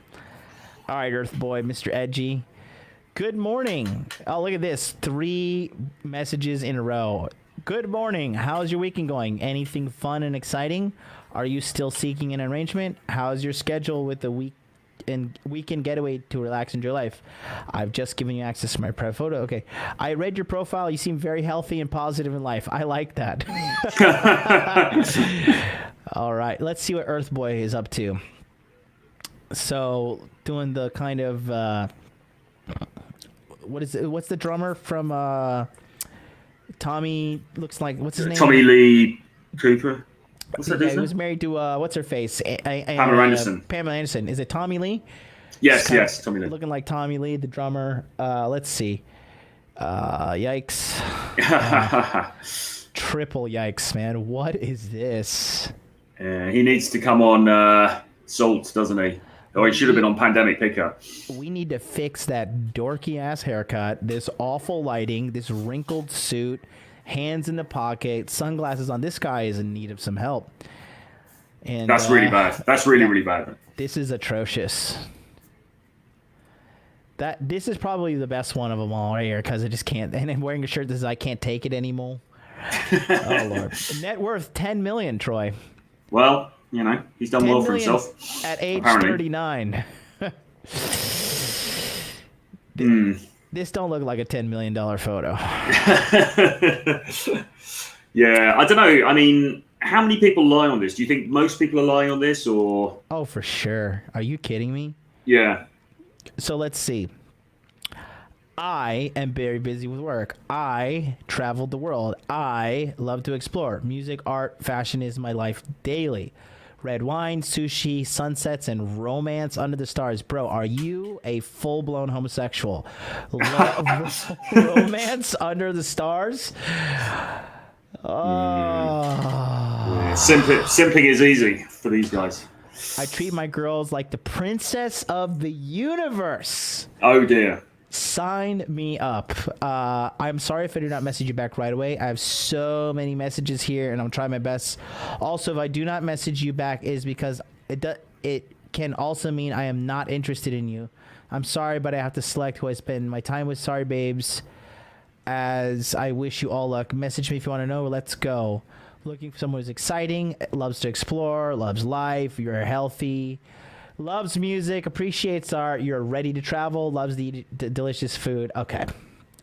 All right, Earth Boy, Mr. Edgy. Good morning. Oh, look at this. 3 messages in a row. Good morning. How's your weekend going? Anything fun and exciting? Are you still seeking an arrangement? How's your schedule with the weekend getaway to relax and enjoy life? I've just given you access to my private photo. Okay. I read your profile. You seem very healthy and positive in life. I like that. All right. Let's see what Earth Boy is up to. So, doing the kind of... what's the drummer from Tommy looks like, what's his name? Tommy Lee Cooper. What's that? He was married to what's her face? Pamela Anderson. Pamela Anderson. Is it Tommy Lee? Yes, Tommy Lee. Looking like Tommy Lee, the drummer. Let's see. Yikes. Triple yikes, man. What is this? He needs to come on Salt, doesn't he? Or he should have been on Pandemic Pickup. We need to fix that dorky ass haircut, this awful lighting, this wrinkled suit, hands in the pocket, sunglasses on. This guy is in need of some help. And that's really bad. That's really bad. This is atrocious. This is probably the best one of them all right here, because I just can't. And I'm wearing a shirt that says I can't take it anymore. Oh Lord. Net worth $10 million, Troy. Well, he's done well for himself. At age apparently. 39. This don't look like a $10 million photo. Yeah, I don't know. I mean, how many people lie on this? Do you think most people are lying on this, or? Oh, for sure. Are you kidding me? Yeah. So let's see. I am very busy with work. I traveled the world. I love to explore. Music, art, fashion is my life daily. Red wine, sushi, sunsets, and romance under the stars. Bro, are you a full-blown homosexual? Romance under the stars? Oh. Simping is easy for these guys. I treat my girls like the princess of the universe. Oh, dear. Sign me up. I'm sorry if I do not message you back right away. I have so many messages here, and I'm trying my best. Also, if I do not message you back, it is because it can also mean I am not interested in you. I'm sorry, but I have to select who I spend my time with. Sorry, babes. As I wish you all luck. Message me if you want to know. Let's go. Looking for someone who's exciting, loves to explore, loves life, you're healthy, loves music, appreciates art, you're ready to travel, loves to eat delicious food. Okay.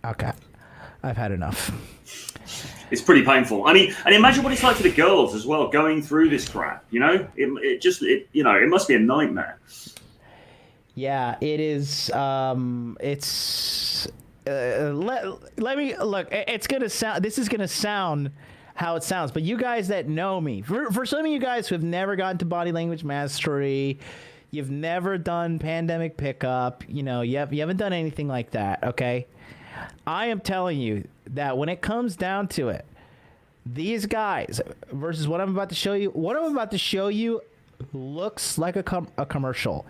I've had enough. It's pretty painful. I mean, and imagine what it's like for the girls as well, going through this crap. It must be a nightmare. Yeah, it is. Let me look. It's gonna sound. This is gonna sound how it sounds, but you guys that know me, for some of you guys who have never gotten to body language mastery, you've never done pandemic pickup, you haven't done anything like that, okay? I am telling you that when it comes down to it, these guys versus what I'm about to show you, looks like a commercial.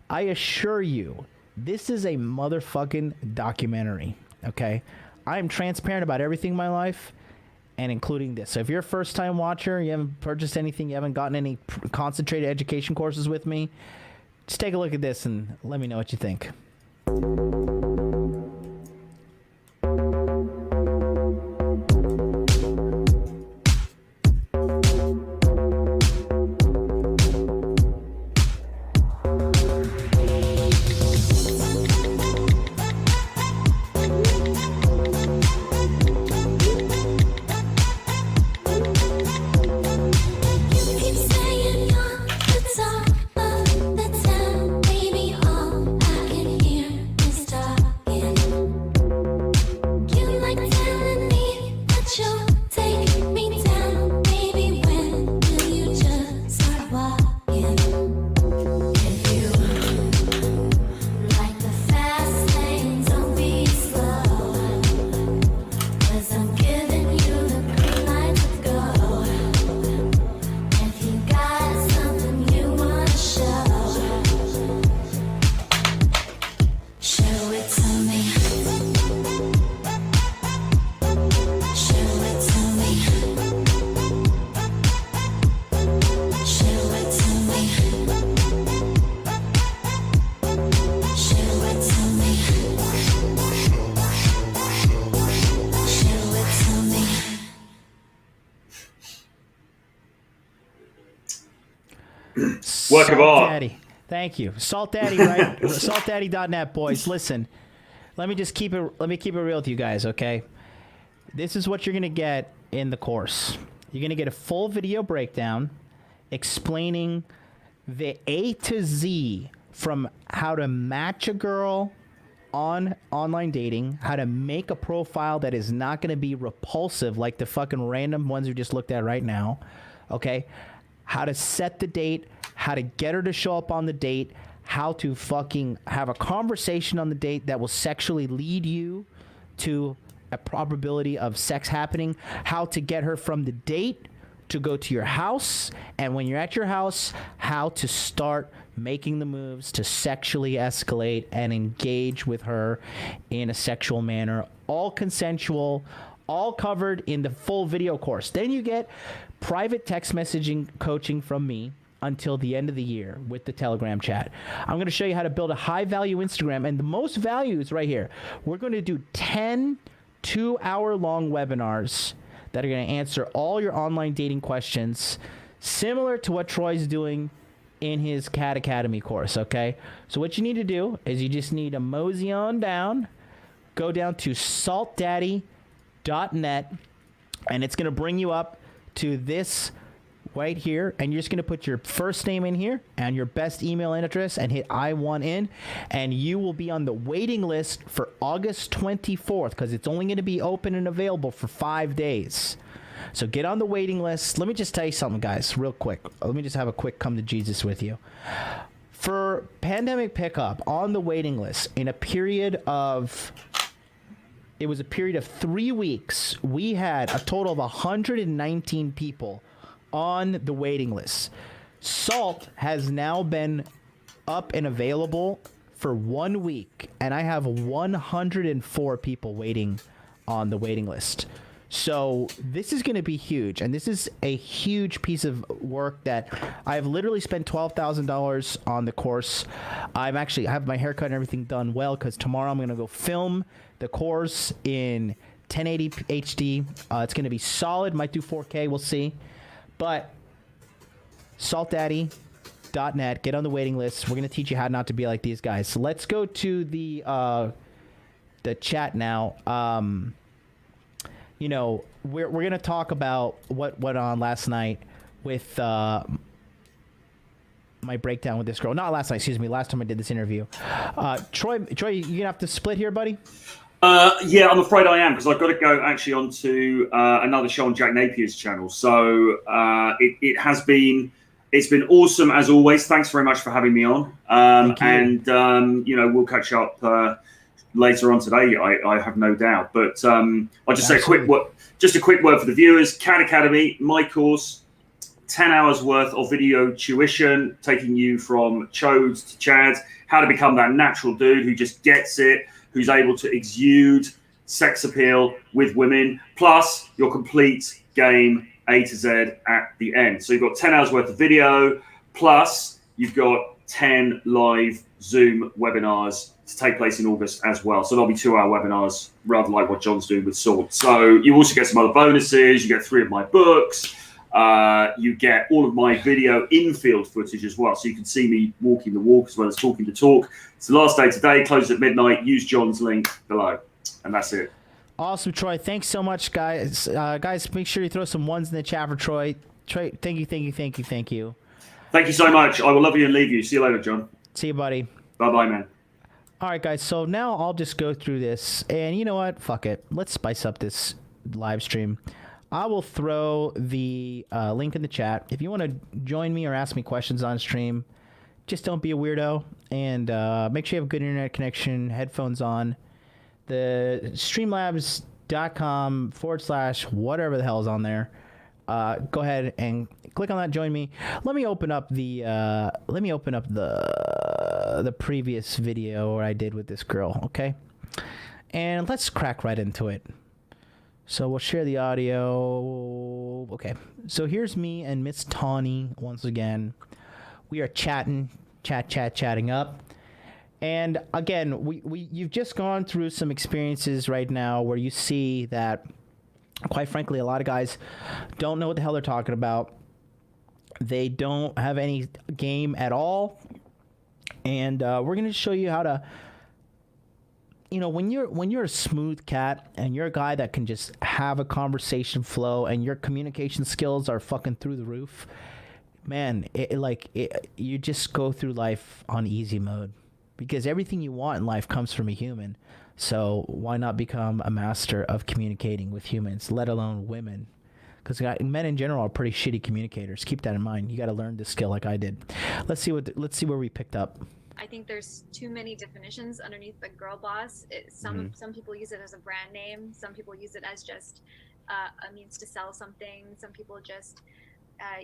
I assure you, this is a motherfucking documentary, okay? I am transparent about everything in my life, and including this. So if you're a first-time watcher, you haven't purchased anything, you haven't gotten any concentrated education courses with me, just take a look at this and let me know what you think. Stop. Work of art. Daddy. Thank you. Salt Daddy, right? saltdaddy.net, boys. Listen, let me keep it real with you guys, okay? This is what you're going to get in the course. You're going to get a full video breakdown explaining the A to Z from how to match a girl on online dating, how to make a profile that is not going to be repulsive like the fucking random ones we just looked at right now, okay? How to set the date, how to get her to show up on the date, how to fucking have a conversation on the date that will sexually lead you to a probability of sex happening, how to get her from the date to go to your house, and when you're at your house, how to start making the moves to sexually escalate and engage with her in a sexual manner, all consensual, all covered in the full video course. Then you get private text messaging coaching from me until the end of the year with the Telegram chat. I'm going to show you how to build a high-value Instagram, and the most value is right here. We're going to do 10 2-hour-long webinars that are going to answer all your online dating questions, similar to what Troy's doing in his Cat Academy course, okay? So what you need to do is you just need to mosey on down, go down to saltdaddy.net, and it's going to bring you up to this right here, and you're just going to put your first name in here and your best email address and hit I want in, and you will be on the waiting list for August 24th because it's only going to be open and available for 5 days. So get on the waiting list. Let me just tell you something, guys, real quick. Let me just have a quick come to Jesus with you. For pandemic pickup on the waiting list in a period of... It was a period of 3 weeks. We had a total of 119 people on the waiting list. Salt has now been up and available for 1 week, and I have 104 people waiting on the waiting list. So this is going to be huge, and this is a huge piece of work that I've literally spent $12,000 on the course. I have my haircut and everything done well because tomorrow I'm going to go film the course in 1080 HD. It's going to be solid. Might do 4K. We'll see. But saltdaddy.net, get on the waiting list. We're going to teach you how not to be like these guys. So let's go to the chat now. You know, we're going to talk about what went on last night with my breakdown with this girl. Not last night, excuse me. Last time I did this interview. Troy, you going to have to split here, buddy? Yeah, I'm afraid I am, because I've got to go actually onto another show on Jack Napier's channel. So it's been awesome as always. Thanks very much for having me on. You know, we'll catch up later on today. I have no doubt. But I'll just say a quick word for the viewers. Cat Academy, my course, 10 hours worth of video tuition, taking you from Chodes to Chads, how to become that natural dude who just gets it, who's able to exude sex appeal with women, plus your complete game A to Z at the end. So you've got 10 hours worth of video, plus you've got 10 live Zoom webinars to take place in August as well. So there'll be 2-hour webinars, rather like what John's doing with Salt. So you also get some other bonuses. You get 3 of my books. You get all of my video in-field footage as well. So you can see me walking the walk as well as talking the talk. It's the last day today, closes at midnight. Use John's link below. And that's it. Awesome, Troy. Thanks so much, guys. Guys, make sure you throw some ones in the chat for Troy. Troy, thank you. Thank you so much. I will love you and leave you. See you later, John. See you, buddy. Bye-bye, man. All right, guys. So now I'll just go through this. And you know what? Fuck it. Let's spice up this live stream. I will throw the link in the chat. If you want to join me or ask me questions on stream, just don't be a weirdo. And make sure you have a good internet connection, headphones on. The streamlabs.com/whatever the hell is on there. Go ahead and click on that. Join me. Let me open up the previous video where I did with this girl. Okay, and let's crack right into it. So we'll share the audio. Okay, so here's me and Miss Tawny once again. We are chatting up. And again, you've just gone through some experiences right now where you see that, quite frankly, a lot of guys don't know what the hell they're talking about. They don't have any game at all. And we're going to show you how to, when you're a smooth cat and you're a guy that can just have a conversation flow and your communication skills are fucking through the roof, man, you just go through life on easy mode, because everything you want in life comes from a human. So why not become a master of communicating with humans, let alone women? Because men in general are pretty shitty communicators. Keep that in mind. You got to learn this skill like I did. Let's see where we picked up. I think there's too many definitions underneath the girl boss. Some people use it as a brand name. Some people use it as just a means to sell something. Some people just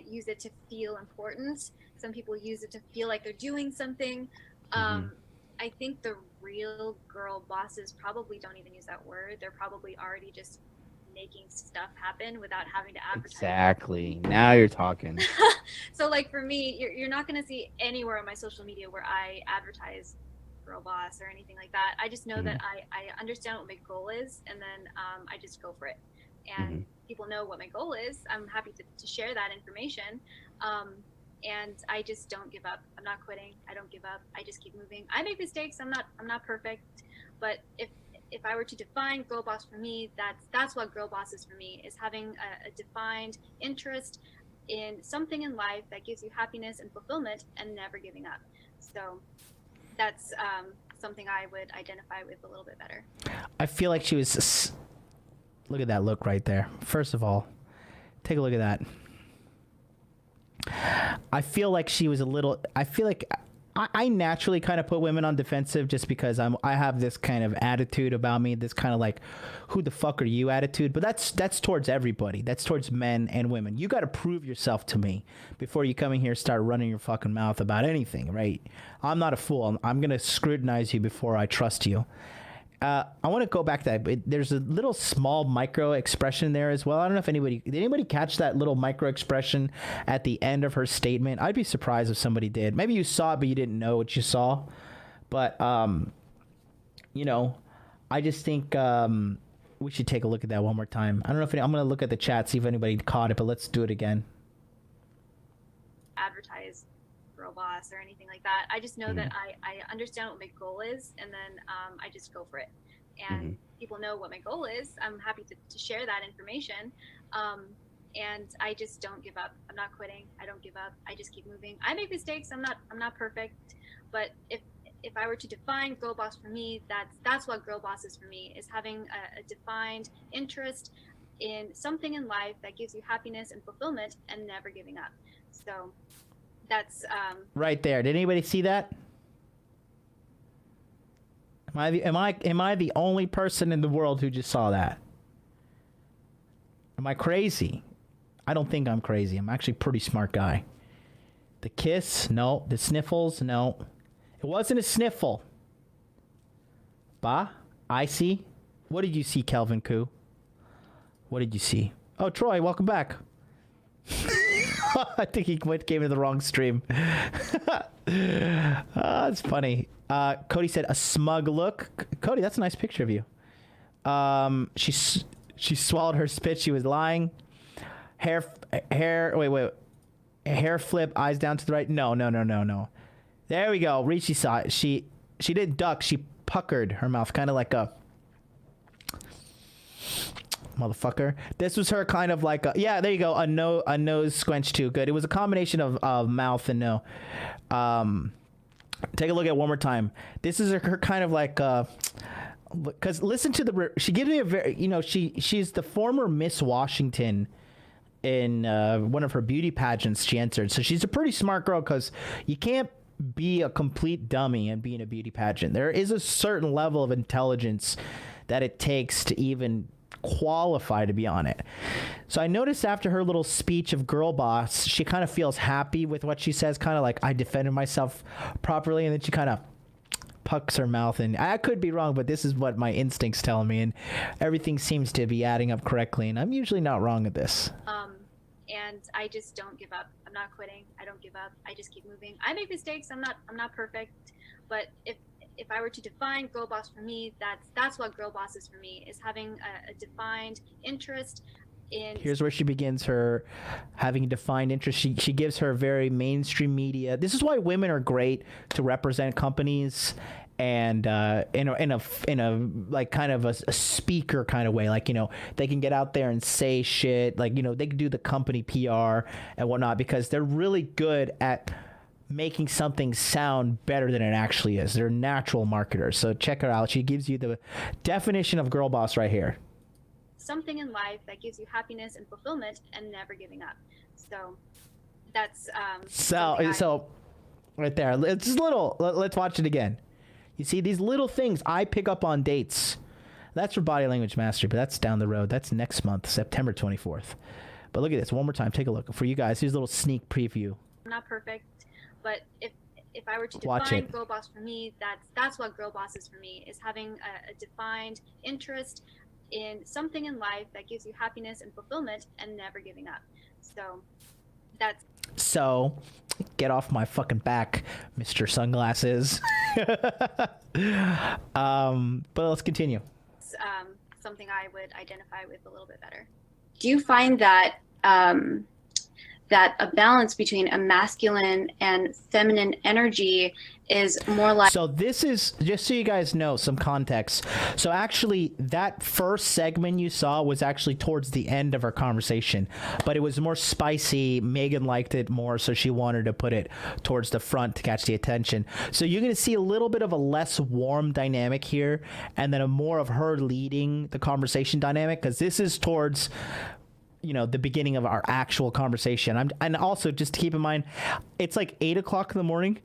use it to feel important. Some people use it to feel like they're doing something. I think the real girl bosses probably don't even use that word. They're probably already just making stuff happen without having to advertise. Exactly. Now you're talking. So like for me, you're not going to see anywhere on my social media where I advertise girl boss or anything like that. I just know that I understand what my goal is, and then I just go for it. And people know what my goal is. I'm happy to share that information. And I just don't give up. I'm not quitting. I don't give up. I just keep moving. I make mistakes. I'm not perfect, but if I were to define girl boss for me, that's what girl boss is for me, is having a defined interest in something in life that gives you happiness and fulfillment and never giving up. So that's something I would identify with a little bit better. I feel like she was. Look at that look right there. First of all, take a look at that. I feel like she was a little. I feel like I naturally kind of put women on defensive just because I have this kind of attitude about me, this kind of like, who the fuck are you attitude. But that's towards everybody. That's towards men and women. You got to prove yourself to me before you come in here and start running your fucking mouth about anything, right? I'm not a fool. I'm going to scrutinize you before I trust you. I want to go back to that, but there's a little small micro expression there as well. I don't know if did anybody catch that little micro expression at the end of her statement? I'd be surprised if somebody did. Maybe you saw it, but you didn't know what you saw. But, I just think we should take a look at that one more time. I don't know if I'm going to look at the chat, see if anybody caught it, but let's do it again. Advertise girl boss or anything like that. I just know that I understand what my goal is, and then I just go for it. And people know what my goal is. I'm happy to share that information. And I just don't give up. I'm not quitting. I don't give up. I just keep moving. I make mistakes. I'm not perfect, but if I were to define girl boss for me, that's what girl boss is for me, is having a defined interest in something in life that gives you happiness and fulfillment and never giving up. So that's right there. Did anybody see that? Am I the only person in the world who just saw that? Am I crazy? I don't think I'm crazy. I'm actually a pretty smart guy. The kiss, no. The sniffles, no. It wasn't a sniffle. Bah, I see. What did you see, Kelvin Koo? What did you see? Oh, Troy, welcome back. I think he came into the wrong stream. It's funny. Cody said, a smug look. Cody, that's a nice picture of you. She swallowed her spit. She was lying. Hair, wait. Hair flip, eyes down to the right. No. There we go. Richie saw it. She didn't duck. She puckered her mouth, kind of like a motherfucker. This was her kind of like yeah, there you go. A nose squench too. Good. It was a combination of mouth and no. Take a look at it one more time. This is her kind of like because listen to she gives me a very, she's the former Miss Washington in one of her beauty pageants she entered. So she's a pretty smart girl, because you can't be a complete dummy and be in a beauty pageant. There is a certain level of intelligence that it takes to even qualify to be on it. So I noticed after her little speech of girl boss, she kind of feels happy with what she says, kind of like, I defended myself properly, and then she kind of pucks her mouth, and I could be wrong, but this is what my instincts tell me, and everything seems to be adding up correctly, and I'm usually not wrong at this. And I just don't give up. I'm not quitting. I don't give up. I just keep moving. I make mistakes. I'm not perfect, but if I were to define girl boss for me, that's what girl boss is for me, is having a defined interest in Here's where she begins her having defined interest. She gives her very mainstream media. This is why women are great to represent companies, and in a like kind of a speaker kind of way. Like, they can get out there and say shit. Like, they can do the company PR and whatnot, because they're really good at making something sound better than it actually is. They're natural marketers. So check her out. She gives you the definition of girl boss right here. something in life that gives you happiness and fulfillment and never giving up. So that's so right there. It's just little. Let's watch it again. You see these little things I pick up on dates. That's for body language mastery, but that's down the road. That's next month, September 24th. But look at this one more time. Take a look for you guys. Here's a little sneak preview. I'm not perfect, but if I were to Watch define it. girl boss for me, that's what girl boss is for me, is having a defined interest in something in life that gives you happiness and fulfillment and never giving up. So that's So get off my fucking back, Mr. Sunglasses. But let's continue. Something I would identify with a little bit better. Do you find that that a balance between a masculine and feminine energy is more like... So this is, just so you guys know, some context. So actually, that first segment you saw was actually towards the end of our conversation, but it was more spicy. Megan liked it more, so she wanted to put it towards the front to catch the attention. So you're going to see a little bit of a less warm dynamic here, and then a more of her leading the conversation dynamic, because this is towards... the beginning of our actual conversation. And also, just to keep in mind, it's like 8 o'clock in the morning.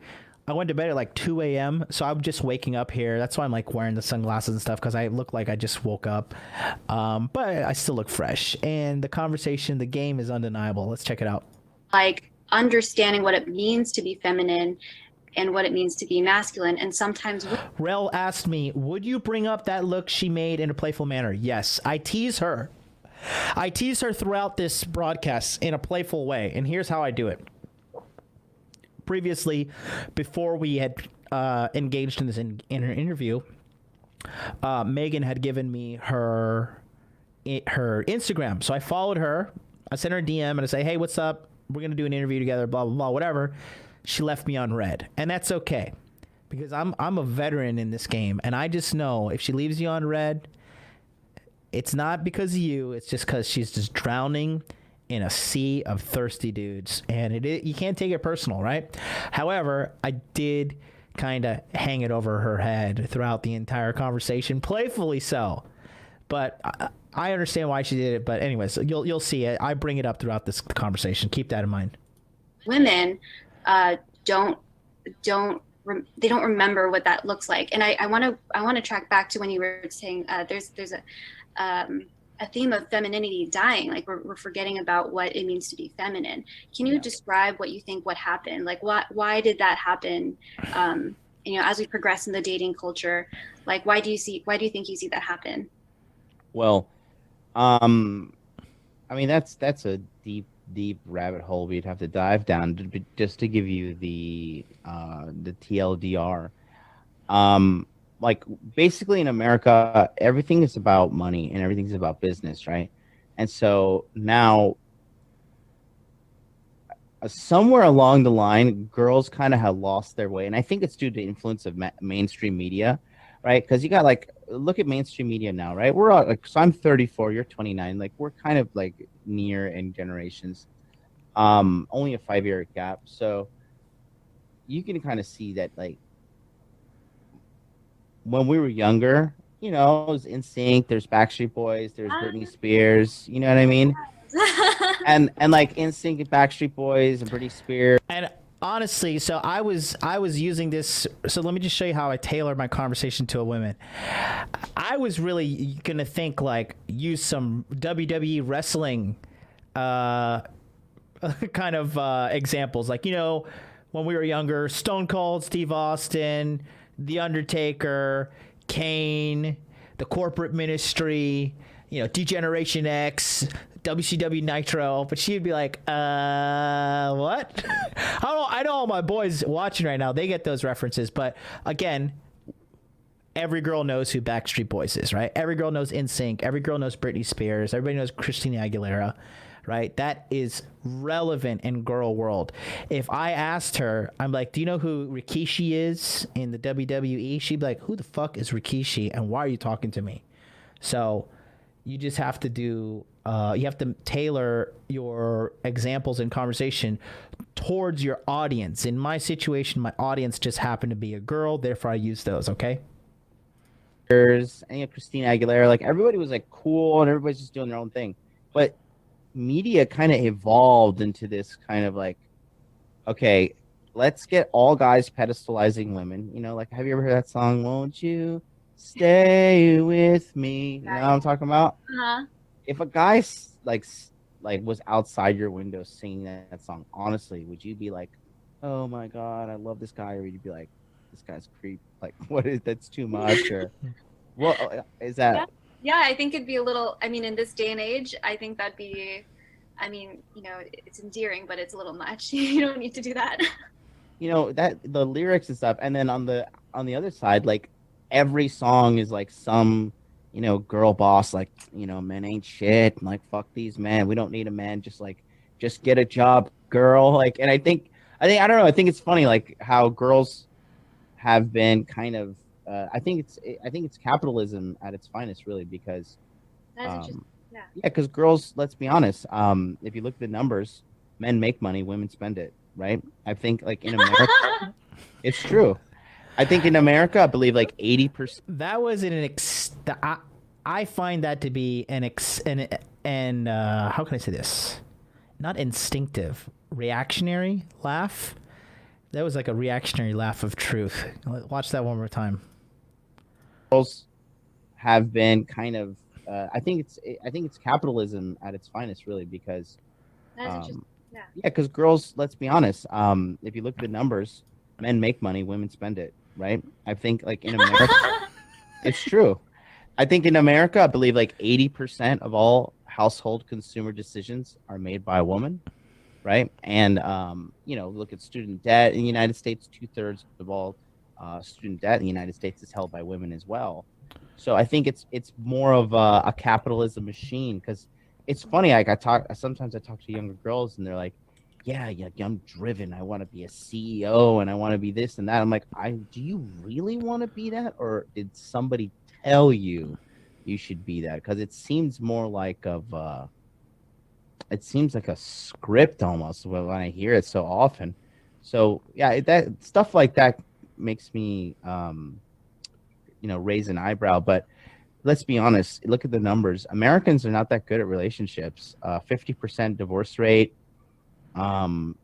I went to bed at like 2 a.m. So I'm just waking up here. That's why I'm like wearing the sunglasses and stuff, because I look like I just woke up. But I still look fresh. And the conversation, the game is undeniable. Let's check it out. like understanding what it means to be feminine and what it means to be masculine. And sometimes Rel asked me, would you bring up that look she made in a playful manner? Yes. I tease her throughout this broadcast in a playful way, and here's how I do it. Previously, before we had engaged in this interview, Megan had given me her Instagram, so I followed her. I sent her a DM and I say, "Hey, what's up? We're gonna do an interview together." Blah blah blah, whatever. She left me on red, and that's okay, because I'm a veteran in this game, and I just know if she leaves you on red, it's not because of you. It's just because she's just drowning in a sea of thirsty dudes. And you can't take it personal, right? However, I did kind of hang it over her head throughout the entire conversation, playfully so. But I understand why she did it. But anyways, you'll see it. I bring it up throughout this conversation. Keep that in mind. women don't remember what that looks like. And I want to track back to when you were saying there's a theme of femininity dying. Like we're forgetting about what it means to be feminine. Can you describe what happened? Like why did that happen? As we progress in the dating culture, like why do you think you see that happen? Well, I mean that's a deep rabbit hole we'd have to dive down just to give you the TLDR. Like basically in America, everything is about money and everything's about business, right? And so now, somewhere along the line, girls kind of have lost their way, and I think it's due to the influence of mainstream media, right? Because you got look at mainstream media now, right? We're all so I'm 34, you're 29, like we're kind of like near in generations, only a 5-year gap, so you can kind of see that when we were younger, it was NSYNC, there's Backstreet Boys, there's Britney Spears, you know what I mean? and like NSYNC and Backstreet Boys and Britney Spears. And honestly, so I was using this. So let me just show you how I tailor my conversation to a woman. I was really gonna use some WWE wrestling kind of examples, when we were younger, Stone Cold, Steve Austin, The Undertaker, Kane, the Corporate Ministry, D-Generation X, WCW Nitro. But she'd be like, what? I know all my boys watching right now, they get those references. But again, every girl knows who Backstreet Boys is, right? Every girl knows NSYNC. Every girl knows Britney Spears. Everybody knows Christina Aguilera, right? That is relevant in girl world. If I asked her, I'm like, do you know who Rikishi is in the WWE? She'd be like, who the fuck is Rikishi and why are you talking to me? So you just have to do, you have to tailor your examples and conversation towards your audience. In my situation, my audience just happened to be a girl, therefore I use those, okay? And Christina Aguilera, like everybody was like cool and everybody's just doing their own thing. But media kind of evolved into this kind of like, okay, let's get all guys pedestalizing women. You know, like, have you ever heard that song, Won't You Stay With Me? You know what I'm talking about? Uh-huh. If a guy like was outside your window singing that song, honestly, would you be like, oh my God, I love this guy? Or would you be like, this guy's creep? Like, what is, that's too much? Or what is that? Yeah, I think it'd be a little, I mean, in this day and age, I think that'd be, I mean, you know, it's endearing, but it's a little much. You don't need to do that. You know, that the lyrics and stuff. And then on the other side, like every song is like some, you know, girl boss, like, you know, men ain't shit. Like, fuck these men. We don't need a man. Just get a job, girl. Like, and I don't know. I think it's funny, like how girls have been kind of, I think it's capitalism at its finest, really, because because girls, let's be honest, if you look at the numbers, men make money, women spend it, right? I think like in America, it's true. I think in America, I believe like 80%. That was I find that to be an how can I say this? Not instinctive, reactionary laugh. That was like a reactionary laugh of truth. Watch that one more time. Girls have been kind of, I think it's capitalism at its finest, really, because because girls, let's be honest, if you look at the numbers, men make money, women spend it, right? I think like in America, it's true. I think in America, I believe like 80% of all household consumer decisions are made by a woman, right? And you know, look at student debt in the United States. 2/3 of all student debt in the United States is held by women as well. So I think it's more of a capitalism machine, because it's funny. Like sometimes I talk to younger girls and they're like, yeah, I'm driven. I want to be a CEO and I want to be this and that. I'm like, do you really want to be that, or did somebody tell you should be that? Because it seems more like it seems like a script almost when I hear it so often. So yeah, that stuff like that makes me raise an eyebrow. But let's be honest, look at the numbers. Americans are not that good at relationships. 50% divorce rate. I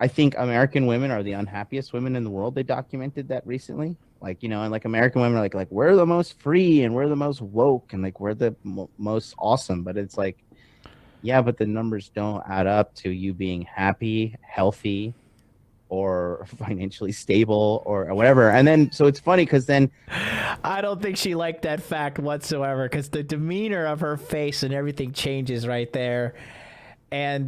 think American women are the unhappiest women in the world. They documented that recently. Like, you know, and like American women are like we're the most free and we're the most woke and like we're the most awesome. But it's like, yeah, but the numbers don't add up to you being happy, healthy, or financially stable or whatever. And then, so it's funny because then I don't think she liked that fact whatsoever, because the demeanor of her face and everything changes right there. And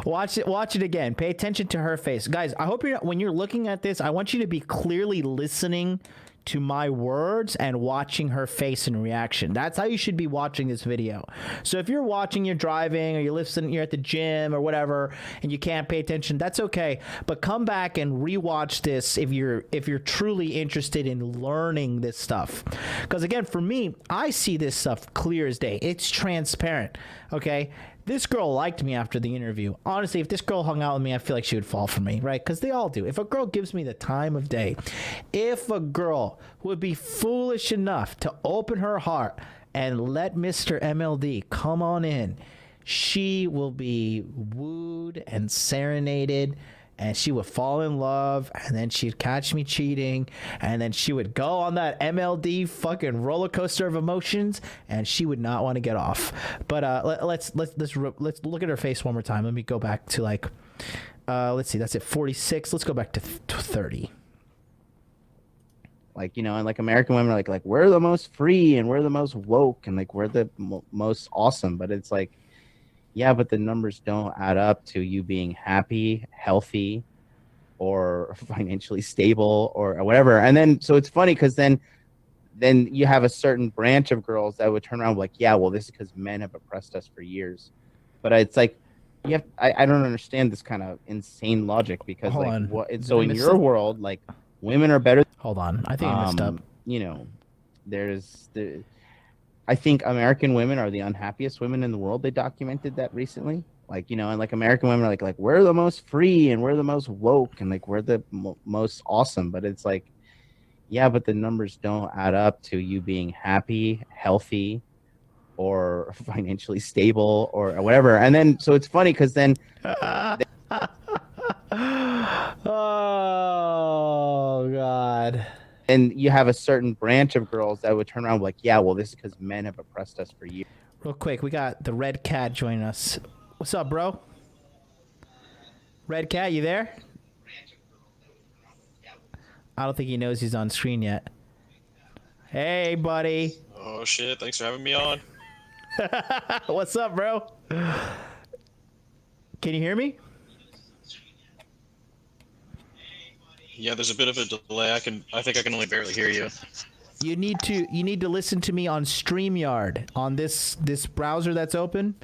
watch it again. Pay attention to her face, guys. I hope when you're looking at this, I want you to be clearly listening to my words and watching her face and reaction. That's how you should be watching this video. So if you're watching, you're driving, or you're listening, you're at the gym or whatever, and you can't pay attention, that's okay. But come back and rewatch this if you're truly interested in learning this stuff. Because again, for me, I see this stuff clear as day. It's transparent. Okay. This girl liked me after the interview. Honestly, if this girl hung out with me, I feel like she would fall for me, right? Because they all do. If a girl gives me the time of day, if a girl would be foolish enough to open her heart and let Mr. MLD come on in, she will be wooed and serenaded, and she would fall in love, and then she'd catch me cheating, and then she would go on that MLD fucking roller coaster of emotions, and she would not want to get off. But let's look at her face one more time. Let me go back to like, let's see, that's at 46. Let's go back to 30. Like, you know, and like American women are like we're the most free and we're the most woke and like we're the most awesome. But it's like, yeah, but the numbers don't add up to you being happy, healthy, or financially stable or whatever. And then so it's funny because then you have a certain branch of girls that would turn around like, yeah, well, this is because men have oppressed us for years. But it's like I don't understand this kind of insane logic because Hold like on. what so in your world, like women are better. Hold on. I think I messed up. You know, I think American women are the unhappiest women in the world. They documented that recently. Like, you know, and like American women are like we're the most free and we're the most woke and like we're the most awesome. But it's like, yeah, but the numbers don't add up to you being happy, healthy, or financially stable or whatever. And then so it's funny because then oh God. And you have a certain branch of girls that would turn around like, yeah, well, this is because men have oppressed us for years. Real quick, we got the Red Cat joining us. What's up, bro? Red Cat, you there? I don't think he knows he's on screen yet. Hey, buddy. Oh shit! Thanks for having me on. What's up, bro? Can you hear me? Yeah, there's a bit of a delay. I think I can only barely hear you. You need to listen to me on StreamYard on this browser that's open.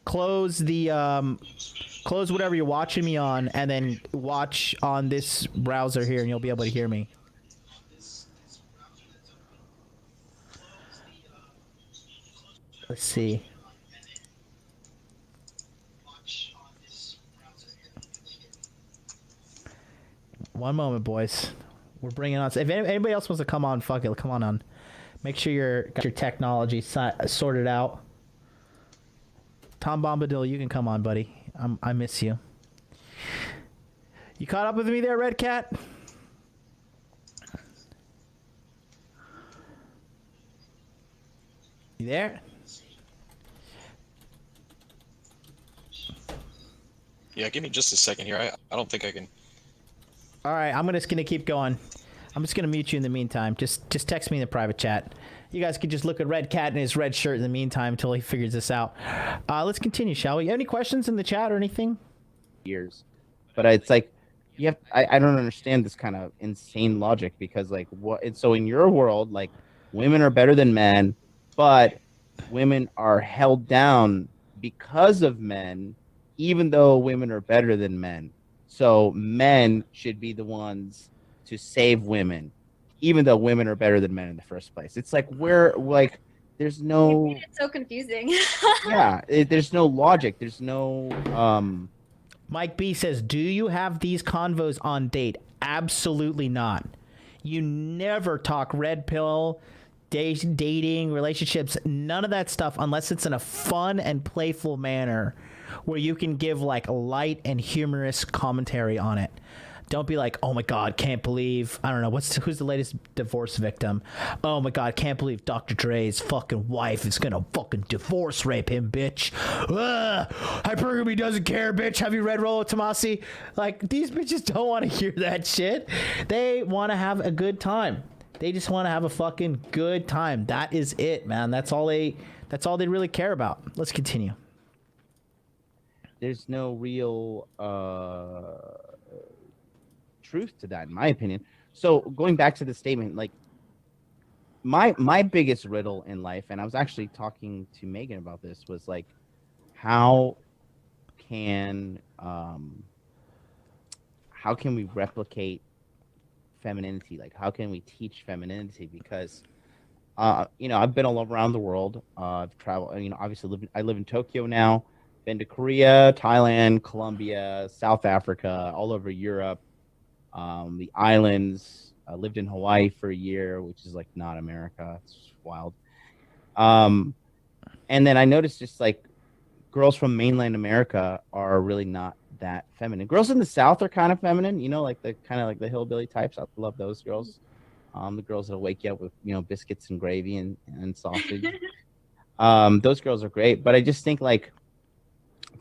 Close whatever you're watching me on, and then watch on this browser here, and you'll be able to hear me. Let's see. One moment, boys. We're bringing on. If anybody else wants to come on, fuck it, come on. Make sure you got your technology sorted out. Tom Bombadil, you can come on, buddy. I miss you. You caught up with me there, Red Cat? You there? Yeah, give me just a second here. I don't think I can. All right, I'm just gonna keep going. I'm just gonna mute you in the meantime. Just text me in the private chat. You guys can just look at Red Cat in his red shirt in the meantime until he figures this out. Let's continue, shall we? Any questions in the chat or anything? Years, but it's like I don't understand this kind of insane logic because like what? So in your world, like women are better than men, but women are held down because of men, even though women are better than men. So men should be the ones to save women, even though women are better than men in the first place. It's like there's no. It's so confusing. Yeah, there's no logic. There's no. Mike B says, "Do you have these convos on date?" Absolutely not. You never talk red pill, dating, relationships, none of that stuff unless it's in a fun and playful manner where you can give like a light and humorous commentary on it. Don't be like, oh my God, can't believe, I don't know, who's the latest divorce victim? Oh my God, can't believe Dr. Dre's fucking wife is gonna fucking divorce rape him, bitch. Hypergamy doesn't care, bitch. Have you read Rollo Tomasi? Like, these bitches don't want to hear that shit. They want to have a good time. They just want to have a fucking good time. That is it, man. That's all they really care about. Let's continue. There's no real truth to that, in my opinion. So going back to the statement, like my biggest riddle in life, and I was actually talking to Megan about this, was like, how can we replicate femininity? Like, how can we teach femininity? Because I've been all around the world. I've traveled. Obviously, I live in Tokyo now. Been to Korea, Thailand, Colombia, South Africa, all over Europe, the islands. I lived in Hawaii for a year, which is like not America. It's wild. And then I noticed just like girls from mainland America are really not that feminine. Girls in the South are kind of feminine, like the kind of like the hillbilly types. I love those girls. The girls that'll wake you up with biscuits and gravy and sausage. Those girls are great, but I just think like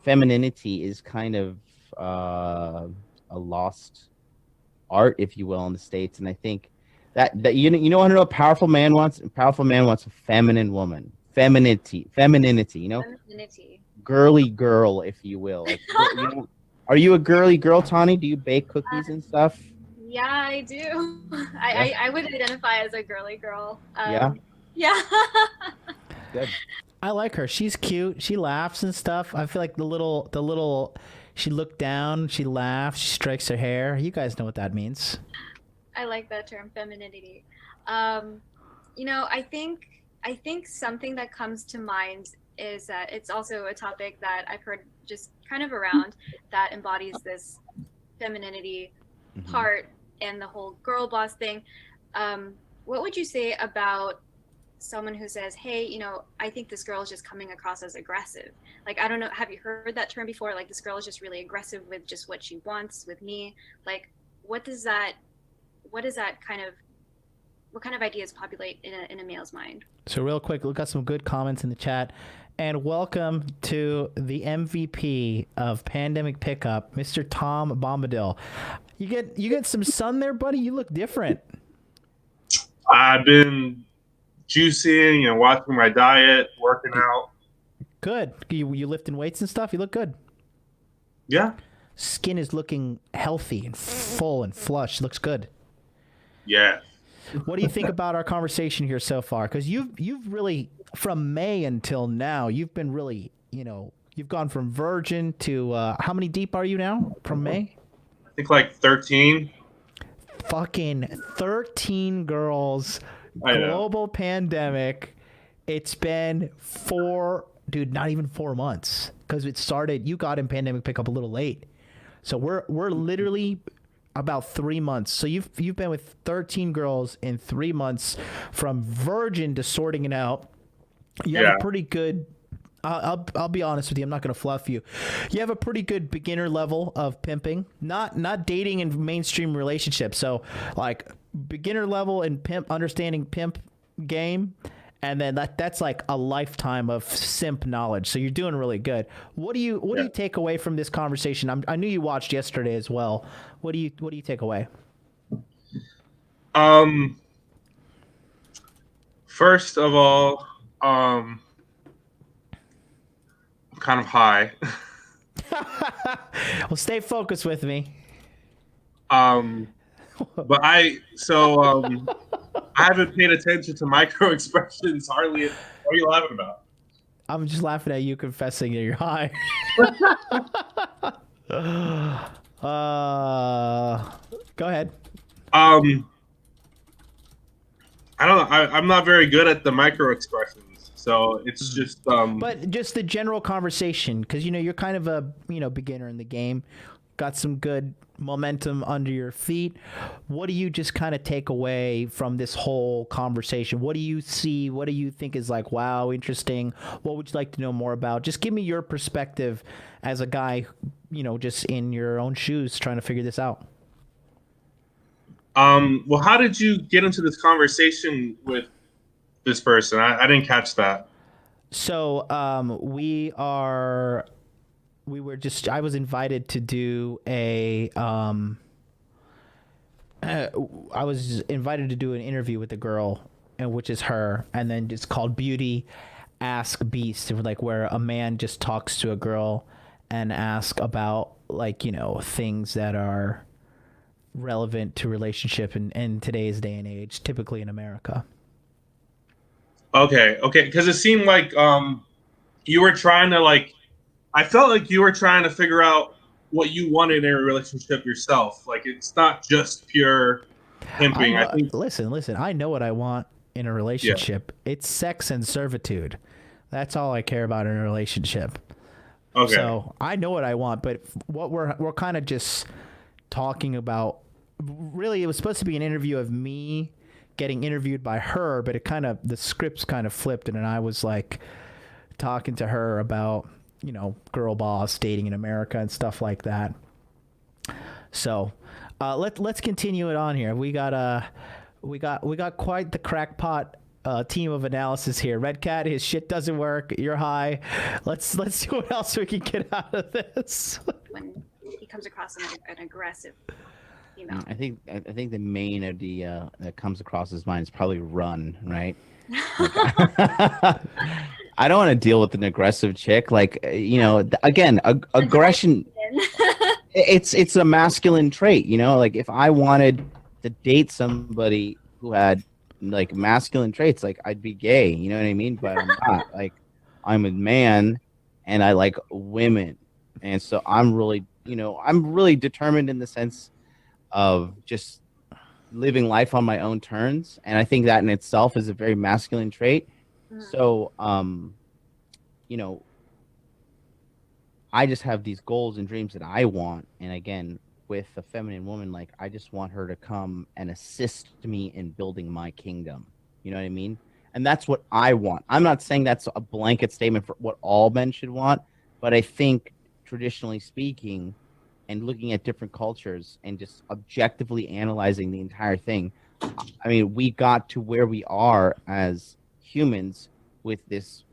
femininity is kind of a lost art, if you will, in the States. And I think that want to know a powerful man wants? A powerful man wants a feminine woman. Femininity, Femininity. girly girl, if you will. Like, Are you a girly girl, Tawny? Do you bake cookies and stuff? Yeah, I do. I would identify as a girly girl. Yeah? Yeah. Good. I like her. She's cute. She laughs and stuff. I feel like the little. She looked down. She laughs. She strikes her hair. You guys know what that means. I like that term, femininity. I think something that comes to mind is that it's also a topic that I've heard just kind of around that embodies this femininity part and the whole girl boss thing. What would you say about someone who says, hey, I think this girl is just coming across as aggressive? Like, I don't know, have you heard that term before? Like, this girl is just really aggressive with just what she wants with me. Like, what kind of ideas populate in a male's mind? So real quick, we got some good comments in the chat. And welcome to the MVP of Pandemic Pickup, Mr. Tom Bombadil. You get some sun there, buddy? You look different. I've been juicing and watching my diet, working out. Good. You lifting weights and stuff? You look good. Yeah. Skin is looking healthy and full and flush. Looks good. Yeah. What do you think about our conversation here so far? Because you've really, from May until now, you've been really, you've gone from virgin to how many deep are you now from May? I think like 13. Fucking 13 girls. Global pandemic. It's been not even 4 months, because it started. You got in Pandemic Pickup a little late, so we're literally about 3 months. So you've been with 13 girls in 3 months, from virgin to sorting it out. You have a pretty good. I'll be honest with you. I'm not going to fluff you. You have a pretty good beginner level of pimping, not dating in mainstream relationships. So like beginner level in understanding pimp game. And then that's like a lifetime of simp knowledge. So you're doing really good. What do you take away from this conversation? I knew you watched yesterday as well. What do you take away? First of all, I'm kind of high. Well, stay focused with me. But I haven't paid attention to micro expressions hardly. What are you laughing about? I'm just laughing at you confessing that you're high. Go ahead. I don't know. I'm not very good at the micro expressions, so it's just. But just the general conversation, because you're kind of a beginner in the game, got some good momentum under your feet. What do you just kind of take away from this whole conversation? What do you see? What do you think is like, wow, interesting? What would you like to know more about? Just give me your perspective as a guy, just in your own shoes trying to figure this out. Well, how did you get into this conversation with this person? I didn't catch that. So I was invited to do an interview with a girl, which is her, and then it's called Beauty Ask Beast, like where a man just talks to a girl and ask about things that are relevant to relationship in today's day and age, typically in America. Okay, because it seemed like you were trying to I felt like you were trying to figure out what you wanted in a relationship yourself. Like, it's not just pure pimping. I think. Listen. I know what I want in a relationship. Yeah. It's sex and servitude. That's all I care about in a relationship. Okay. So I know what I want, but what we're kind of just talking about. Really, it was supposed to be an interview of me getting interviewed by her, but the scripts kind of flipped, and I was like talking to her about girl boss, dating in America and stuff like that. So let's continue it on here. We got quite the crackpot team of analysis here. Red Cat, his shit doesn't work. You're high. Let's see what else we can get out of this. When he comes across an aggressive female. I think the main idea that comes across his mind is probably run, right? I don't want to deal with an aggressive chick. Again, aggression. it's a masculine trait, you know. Like if I wanted to date somebody who had like masculine traits, like I'd be gay, you know what I mean? But I'm not. Like I'm a man, and I like women, and so I'm really, you know, I'm really determined in the sense of just living life on my own terms, and I think that in itself is a very masculine trait. So, you know, I just have these goals and dreams that I want, and again, with a feminine woman, like I just want her to come and assist me in building my kingdom. You know what I mean? And that's what I want. I'm not saying that's a blanket statement for what all men should want, but I think traditionally speaking, and looking at different cultures and just objectively analyzing the entire thing, I mean, we got to where we are as humans with this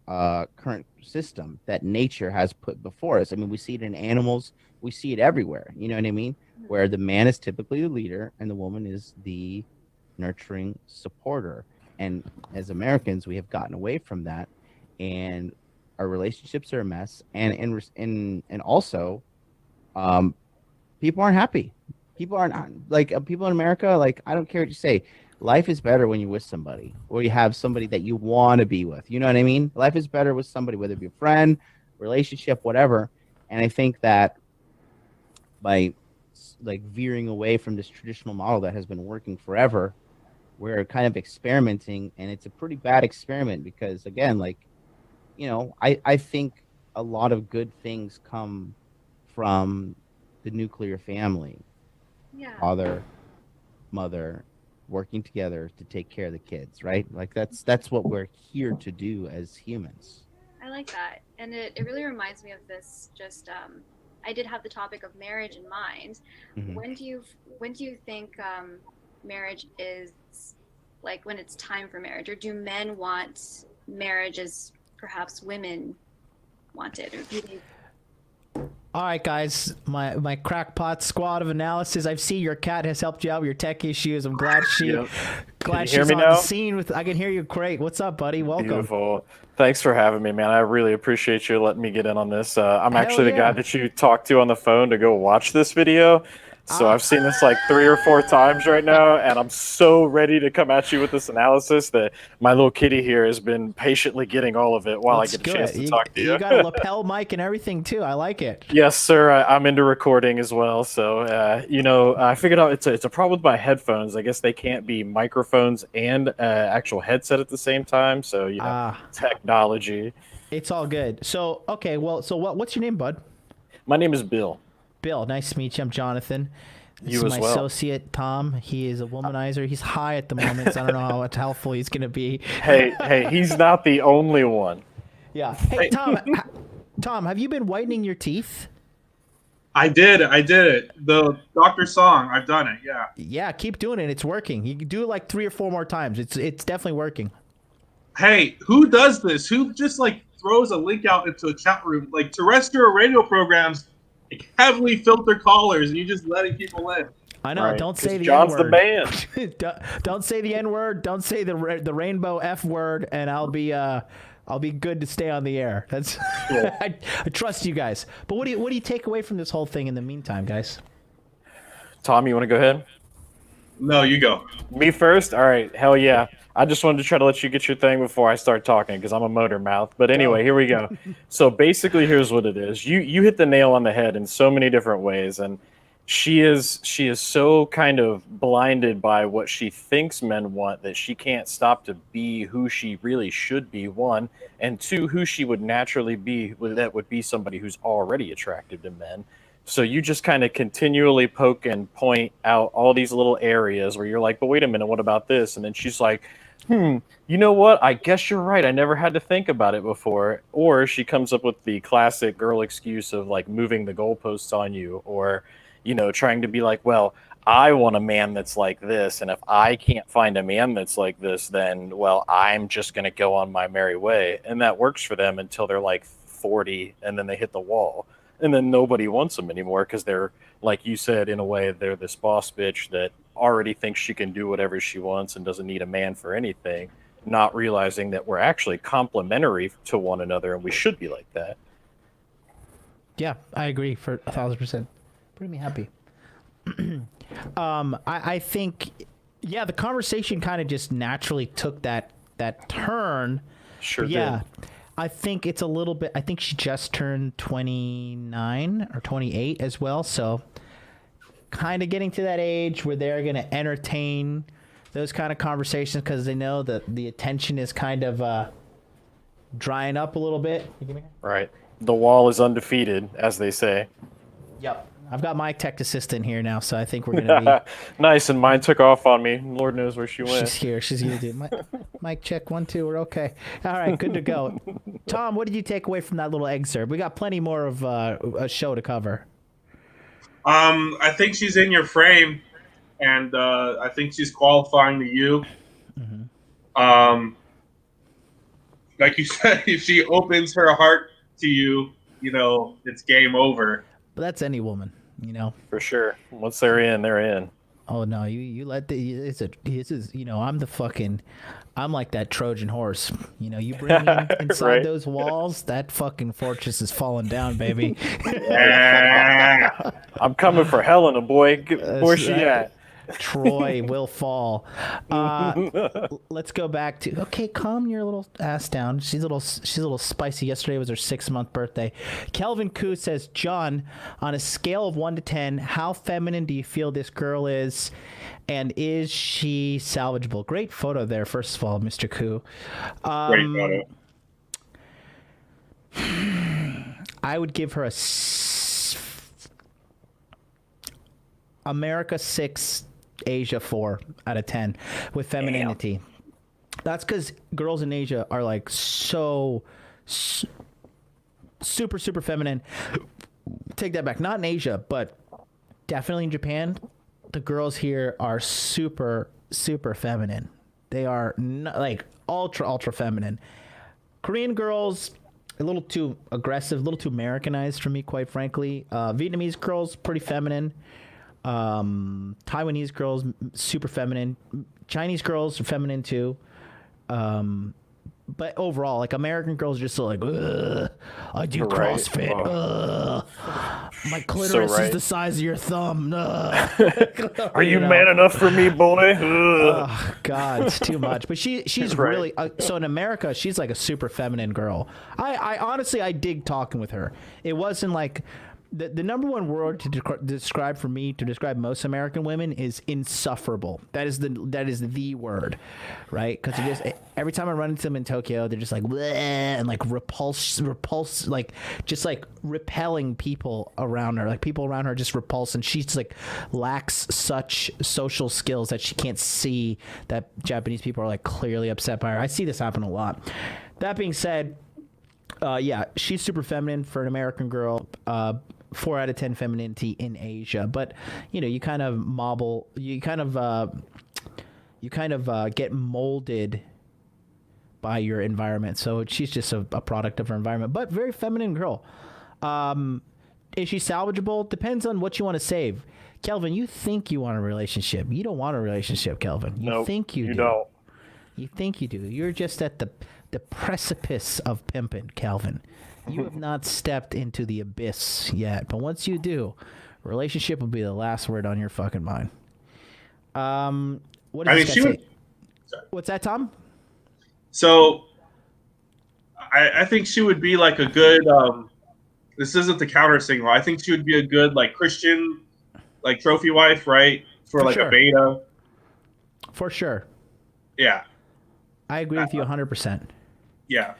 current system that nature has put before us. I mean, we see it in animals, we see it everywhere. You know what I mean? Where the man is typically the leader and the woman is the nurturing supporter. And as Americans, we have gotten away from that, and our relationships are a mess. And also, people aren't happy. People aren't like people in America. Like I don't care what you say. Life is better when you're with somebody, or you have somebody that you want to be with. You know what I mean? Life is better with somebody, whether it be a friend, relationship, whatever. And I think that by like veering away from this traditional model that has been working forever, we're kind of experimenting, and it's a pretty bad experiment because again, like, you know, I think a lot of good things come from the nuclear family. Yeah. Father, mother, working together to take care of the kids, right? Like that's what we're here to do as humans. I like that. And it really reminds me of this just I did have the topic of marriage in mind. Mhm. When do you think marriage is like when it's time for marriage, or do men want marriage as perhaps women want it, or do you think? All right, guys, my crackpot squad of analysis. I see your cat has helped you out with your tech issues. I'm glad Yep. Can you she's hear me on now? the scene with. I can hear you great. What's up, buddy? Welcome. Beautiful. Thanks for having me, man. I really appreciate you letting me get in on this. I'm Hell actually the guy yeah. that you talked to on the phone to go watch this video. So I've seen this like 3 or 4 times right now, and I'm so ready to come at you with this analysis that my little kitty here has been patiently getting all of it while That's I get a chance good. to talk to you. You got a lapel mic and everything too. I like it. Yes, sir. I'm into recording as well. So, you know, I figured out it's a problem with my headphones. I guess they can't be microphones and actual headset at the same time. So, you know, technology. It's all good. So, okay. Well, so what's your name, bud? My name is Bill. Bill, nice to meet you. I'm Jonathan. This You is as my well. associate, Tom. He is a womanizer. He's high at the moment, so I don't know how helpful he's going to be. Hey, he's not the only one. Yeah. Hey, Tom, Tom, have you been whitening your teeth? I did it. The Dr. Song, I've done it, yeah. Yeah, keep doing it. It's working. You can do it like 3 or 4 more times. It's definitely working. Hey, who does this? Who just like throws a link out into a chat room? Like terrestrial radio programs like, heavily filter callers, and you just letting people in. I know. Right, Don't say the John's N-word. the man. Don't say the N-word. Don't say the rainbow F word, and I'll be good to stay on the air. That's Cool. I trust you guys. But what do you take away from this whole thing in the meantime, guys? Tom, you want to go ahead? No, you go. Me first? All right. Hell yeah. I just wanted to try to let you get your thing before I start talking because I'm a motor mouth. But anyway, here we go. So basically, here's what it is. You hit the nail on the head in so many different ways, and she is so kind of blinded by what she thinks men want that she can't stop to be who she really should be, 1, and 2, who she would naturally be that would be somebody who's already attractive to men. So you just kind of continually poke and point out all these little areas where you're like, but wait a minute, what about this? And then she's like, you know what? I guess you're right. I never had to think about it before. Or she comes up with the classic girl excuse of like moving the goalposts on you, or, you know, trying to be like, well, I want a man that's like this. And if I can't find a man that's like this, then, well, I'm just going to go on my merry way. And that works for them until they're like 40 and then they hit the wall. And then nobody wants them anymore because they're, like you said, in a way, they're this boss bitch that already thinks she can do whatever she wants and doesn't need a man for anything, not realizing that we're actually complementary to one another and we should be like that. Yeah, I agree for 1,000%. Bring me happy. I think, yeah, the conversation kind of just naturally took that turn. Sure Yeah. did. I think it's a little bit, I think she just turned 29 or 28 as well. So kind of getting to that age where they're going to entertain those kind of conversations because they know that the attention is kind of drying up a little bit. Right. The wall is undefeated, as they say. Yep. I've got my tech assistant here now, so I think we're going to be... Nice, and mine took off on me. Lord knows where she went. She's here. She's going to do mic check 1, 2. We're okay. All right, good to go. Tom, what did you take away from that little excerpt? We got plenty more of a show to cover. I think she's in your frame, and I think she's qualifying to you. Mm-hmm. Like you said, if she opens her heart to you, you know, it's game over. But that's any woman, you know. For sure. Once they're in, they're in. Oh no, you let this is you know, I'm like that Trojan horse. You know, you bring me inside Right. those walls, that fucking fortress is falling down, baby. I'm coming for Helena, boy. Where's she at? Troy will fall. Let's go back to calm your little ass down. She's a little spicy. Yesterday was her 6-month birthday. Kelvin Koo says, John, on a scale of 1 to 10, how feminine do you feel this girl is, and is she salvageable? Great photo there, first of all, Mr. Koo. Great photo. I would give her America 6, Asia 4 out of 10 with femininity. Damn. That's because girls in Asia are like super feminine. Take that back. Not in Asia, but definitely in Japan. The girls here are super feminine. They are like ultra feminine. Korean girls, a little too aggressive, a little too Americanized for me, quite frankly. Vietnamese girls, pretty feminine. Taiwanese girls, super feminine. Chinese girls are feminine too. But overall, like American girls are just so like, I do CrossFit. My clitoris is the size of your thumb. Are you man enough for me, boy? Oh, God, it's too much. But she's right. Really so in America, she's like a super feminine girl. I honestly, I dig talking with her. It wasn't like the number one word to describe most American women is insufferable. That is the word, right? Because just every time I run into them in Tokyo, they're just like bleh, and like repulse, like just like repelling people around her. Like people around her just repulse, and she's like lacks such social skills that she can't see that Japanese people are like clearly upset by her. I see this happen a lot. That being said, yeah, she's super feminine for an American girl. 4 out of 10 femininity in Asia, but you know, you kind of get molded by your environment. So she's just a product of her environment, but very feminine girl. Is she salvageable? Depends on what you want to save. Kelvin, you think you want a relationship. You don't want a relationship, Kelvin. You think you do. Don't. You think you do. You're just at the precipice of pimping, Kelvin. You have not stepped into the abyss yet, but once you do, relationship will be the last word on your fucking mind. What does this guy say? What's that, Tom? So, I think she would be like a good. This isn't the counter signal. I think she would be a good like Christian, like trophy wife, right? For like sure. A beta. For sure. Yeah. I agree with you 100%. Yeah.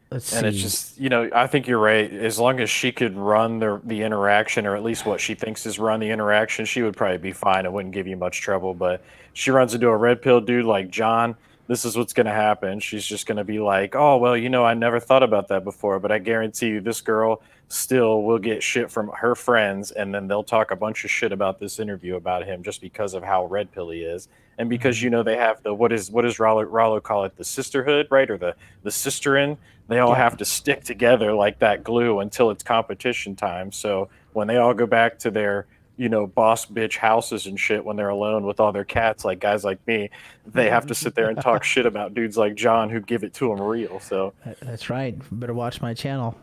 Let's see. And it's just, you know, I think you're right. As long as she could run the interaction, or at least what she thinks is run the interaction, she would probably be fine. It wouldn't give you much trouble. But she runs into a red pill dude like John, this is what's going to happen. She's just going to be like, oh, well, you know, I never thought about that before, but I guarantee you this girl still will get shit from her friends, and then they'll talk a bunch of shit about this interview about him just because of how red pill he is. And because, you know, they have the, what does Rollo call it? The sisterhood, right? Or the sisterin. They all have to stick together like that glue until it's competition time. So when they all go back to their, you know, boss bitch houses and shit, when they're alone with all their cats, like guys like me, they have to sit there and talk shit about dudes like John who give it to them real. So that's right. Better watch my channel.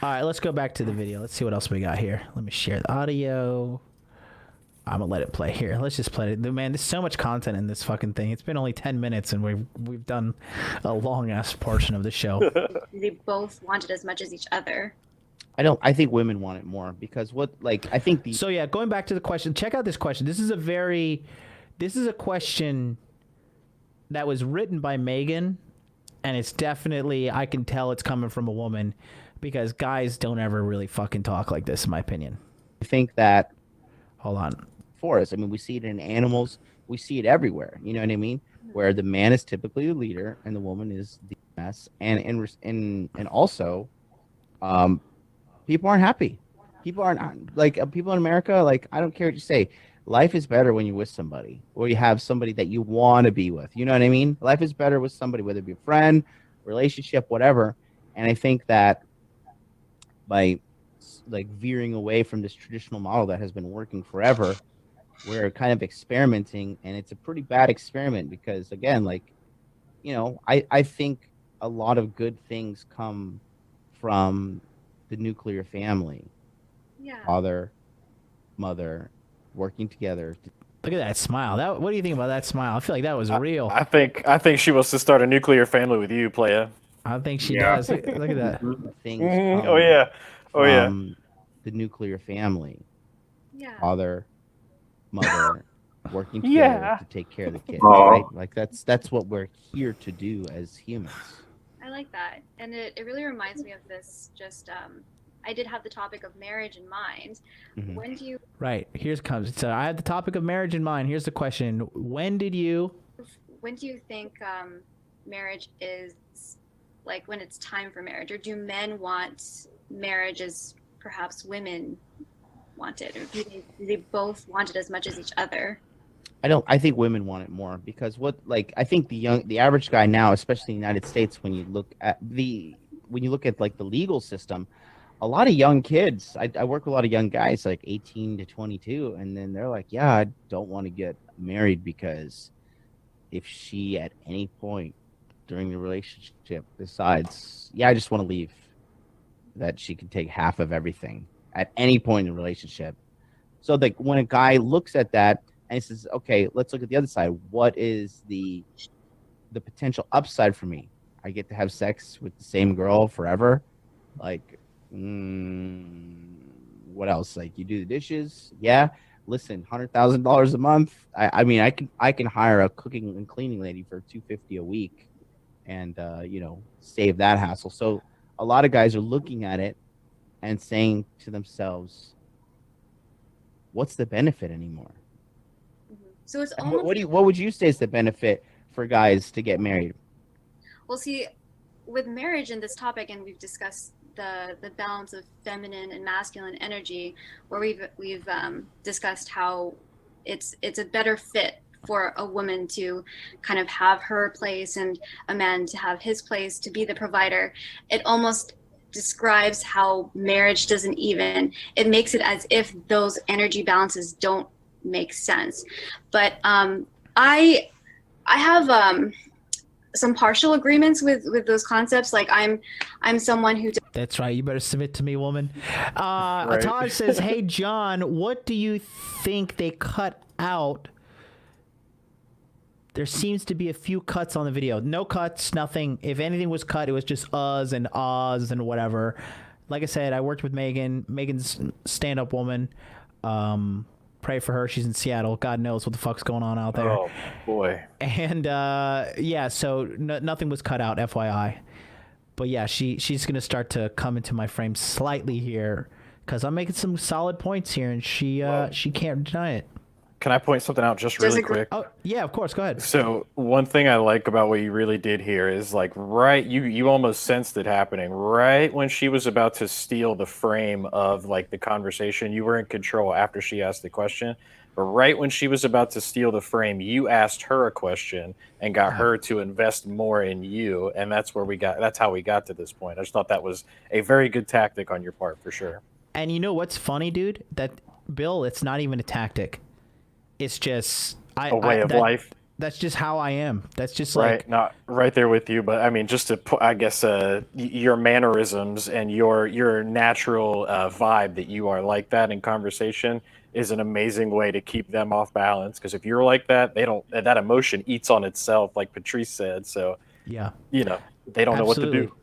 All right, let's go back to the video. Let's see what else we got here. Let me share the audio. I'm gonna let it play here. Let's just play it. Man, there's so much content in this fucking thing. It's been only 10 minutes, and we've done a long ass portion of the show. They both want it as much as each other. I think women want it more because I think the. So yeah, going back to the question. Check out this question. This is a question that was written by Megan, and it's definitely, I can tell it's coming from a woman, because guys don't ever really fucking talk like this, in my opinion. I think that. Hold on. For us, I mean, we see it in animals. We see it everywhere. You know what I mean? Where the man is typically the leader and the woman is the mess, and also, people aren't happy. People aren't people in America. Like, I don't care what you say. Life is better when you're with somebody, or you have somebody that you want to be with. You know what I mean? Life is better with somebody, whether it be a friend, relationship, whatever. And I think that by veering away from this traditional model that has been working forever, we're kind of experimenting, and it's a pretty bad experiment because, again, I think a lot of good things come from the nuclear family. Yeah. Father, mother, working together. Look at that smile. What do you think about that smile? I feel like that was real. I think she wants to start a nuclear family with you, playa. I think she does. Look at that. Things Oh yeah. from the nuclear family. Yeah. Father, mother, working together to take care of the kids. Aw. Right? Like that's what we're here to do as humans. I like that. And it really reminds me of this I did have the topic of marriage in mind. Mhm. When do you Right. Here's comes. So I had the topic of marriage in mind. Here's the question. When do you think marriage is when it's time for marriage, or do men want marriage as perhaps women want it, or do they both want it as much as each other? I think women want it more because I think the average guy now, especially in the United States, when you look at the legal system, a lot of young kids, I work with a lot of young guys like 18 to 22, and then they're like, yeah, I don't want to get married because if she at any point during the relationship decides, yeah, I just want to leave, that she can take half of everything at any point in the relationship. So when a guy looks at that and he says, okay, let's look at the other side. What is the potential upside for me? I get to have sex with the same girl forever. What else? You do the dishes. Yeah. Listen, $100,000 a month. I mean, I can hire a cooking and cleaning lady for $250 a week and, save that hassle. So a lot of guys are looking at it and saying to themselves, what's the benefit anymore? So it's And almost what would you say is the benefit for guys to get married? well, see, with marriage and this topic, and we've discussed the balance of feminine and masculine energy, where we've discussed how it's a better fit for a woman to kind of have her place and a man to have his place, to be the provider. It almost describes how marriage doesn't even, it makes it as if those energy balances don't make sense. But I have some partial agreements with those concepts. I'm someone who That's right. You better submit to me, woman. Right. Taj says, hey, John, what do you think they cut out? There seems to be a few cuts on the video. No cuts, nothing. If anything was cut, it was just uhs and ahs and whatever. Like I said, I worked with Megan. Megan's stand-up woman. Pray for her. She's in Seattle. God knows what the fuck's going on out there. Oh boy. And so nothing was cut out, FYI. But yeah, she's gonna start to come into my frame slightly here because I'm making some solid points here, and she can't deny it. Can I point something out just really quick? Oh yeah, of course. Go ahead. So one thing I like about what you really did here is you almost sensed it happening right when she was about to steal the frame of the conversation. You were in control after she asked the question, but right when she was about to steal the frame, you asked her a question and got her to invest more in you, and that's how we got to this point. I just thought that was a very good tactic on your part for sure. And you know what's funny, dude? That Bill, it's not even a tactic. It's just A way of life. that's just how I am. That's just Right, like not right there with you, but I mean, just to I guess your mannerisms and your natural vibe that you are like that in conversation is an amazing way to keep them off balance. Because if you're like that, they don't that emotion eats on itself, like Patrice said. So yeah, they don't know what to absolutely. do.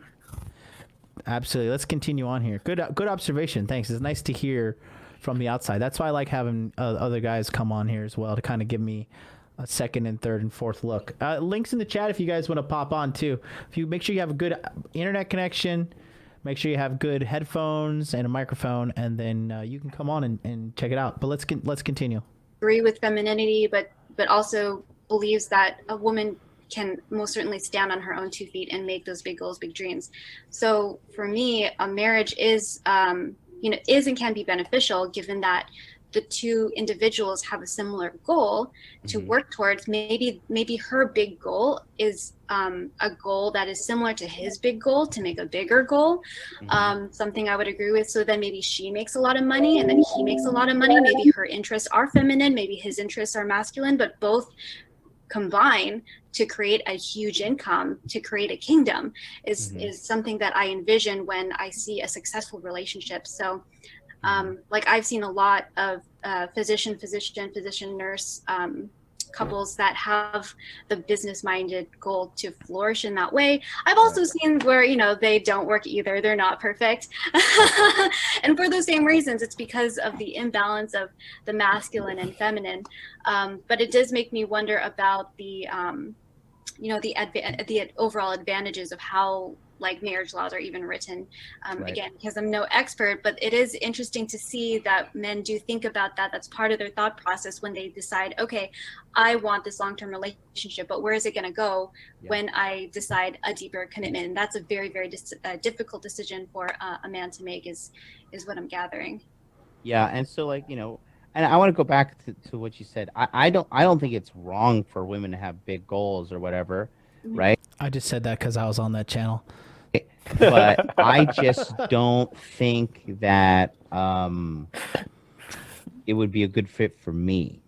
Absolutely. Let's continue on here. Good observation. Thanks. It's nice to hear from the outside. That's why I like having other guys come on here as well to kind of give me a second and third and fourth look. Links in the chat if you guys want to pop on too. If you make sure you have a good internet connection, make sure you have good headphones and a microphone, and then you can come on and check it out. But let's continue. Agree with femininity, but also believes that a woman can most certainly stand on her own 2 feet and make those big goals, big dreams. So for me, a marriage is and can be beneficial, given that the two individuals have a similar goal to work towards. Maybe her big goal is a goal that is similar to his big goal, to make a bigger goal. Something I would agree with. So then maybe she makes a lot of money and then he makes a lot of money. Maybe her interests are feminine, maybe his interests are masculine, but both combine to create a huge income, to create a kingdom is something that I envision when I see a successful relationship. So like I've seen a lot of physician nurse couples that have the business-minded goal to flourish in that way. I've also seen where they don't work either. They're not perfect. And for those same reasons, it's because of the imbalance of the masculine and feminine. But it does make me wonder about the overall advantages of how marriage laws are even written. Again, because I'm no expert, but it is interesting to see that men do think about that. That's part of their thought process when they decide, okay, I want this long-term relationship, but where is it going to go when I decide a deeper commitment? And that's a very, very difficult decision for a man to make is what I'm gathering. Yeah. And so and I want to go back to what you said. I don't think it's wrong for women to have big goals or whatever. Right. I just said that because I was on that channel. But I just don't think that it would be a good fit for me.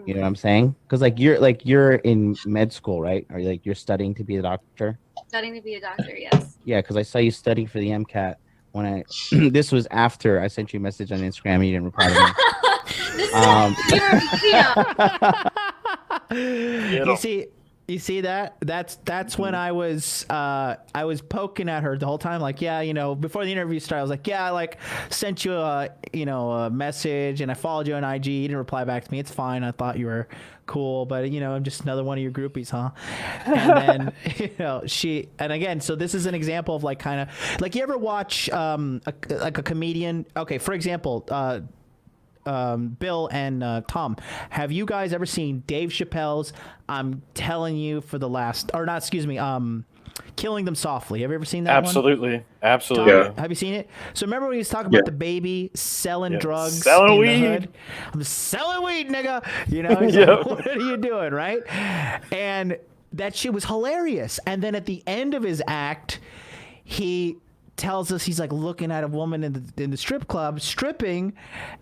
You know what I'm saying? Because you're in med school, right? Or you're studying to be a doctor? Studying to be a doctor, yes. Yeah, because I saw you studying for the MCAT when this was after I sent you a message on Instagram and you didn't reply to me. You see that? That's when I was poking at her the whole time. Before the interview started, I was like, sent you a message and I followed you on IG. You didn't reply back to me. It's fine. I thought you were cool, but I'm just another one of your groupies, huh? And then again, so this is an example of you ever watch a comedian? Okay, for example, Bill and Tom, have you guys ever seen Dave Chappelle's I'm telling you for the last, or not, excuse me, Killing Them Softly? Have you ever seen that Absolutely. one? Absolutely. Tom, have you seen it? So remember when he was talking about the baby selling drugs? Selling in weed. The hood? I'm selling weed, nigga. He's like, what are you doing, right? And that shit was hilarious. And then at the end of his act, he tells us he's looking at a woman in the strip club stripping,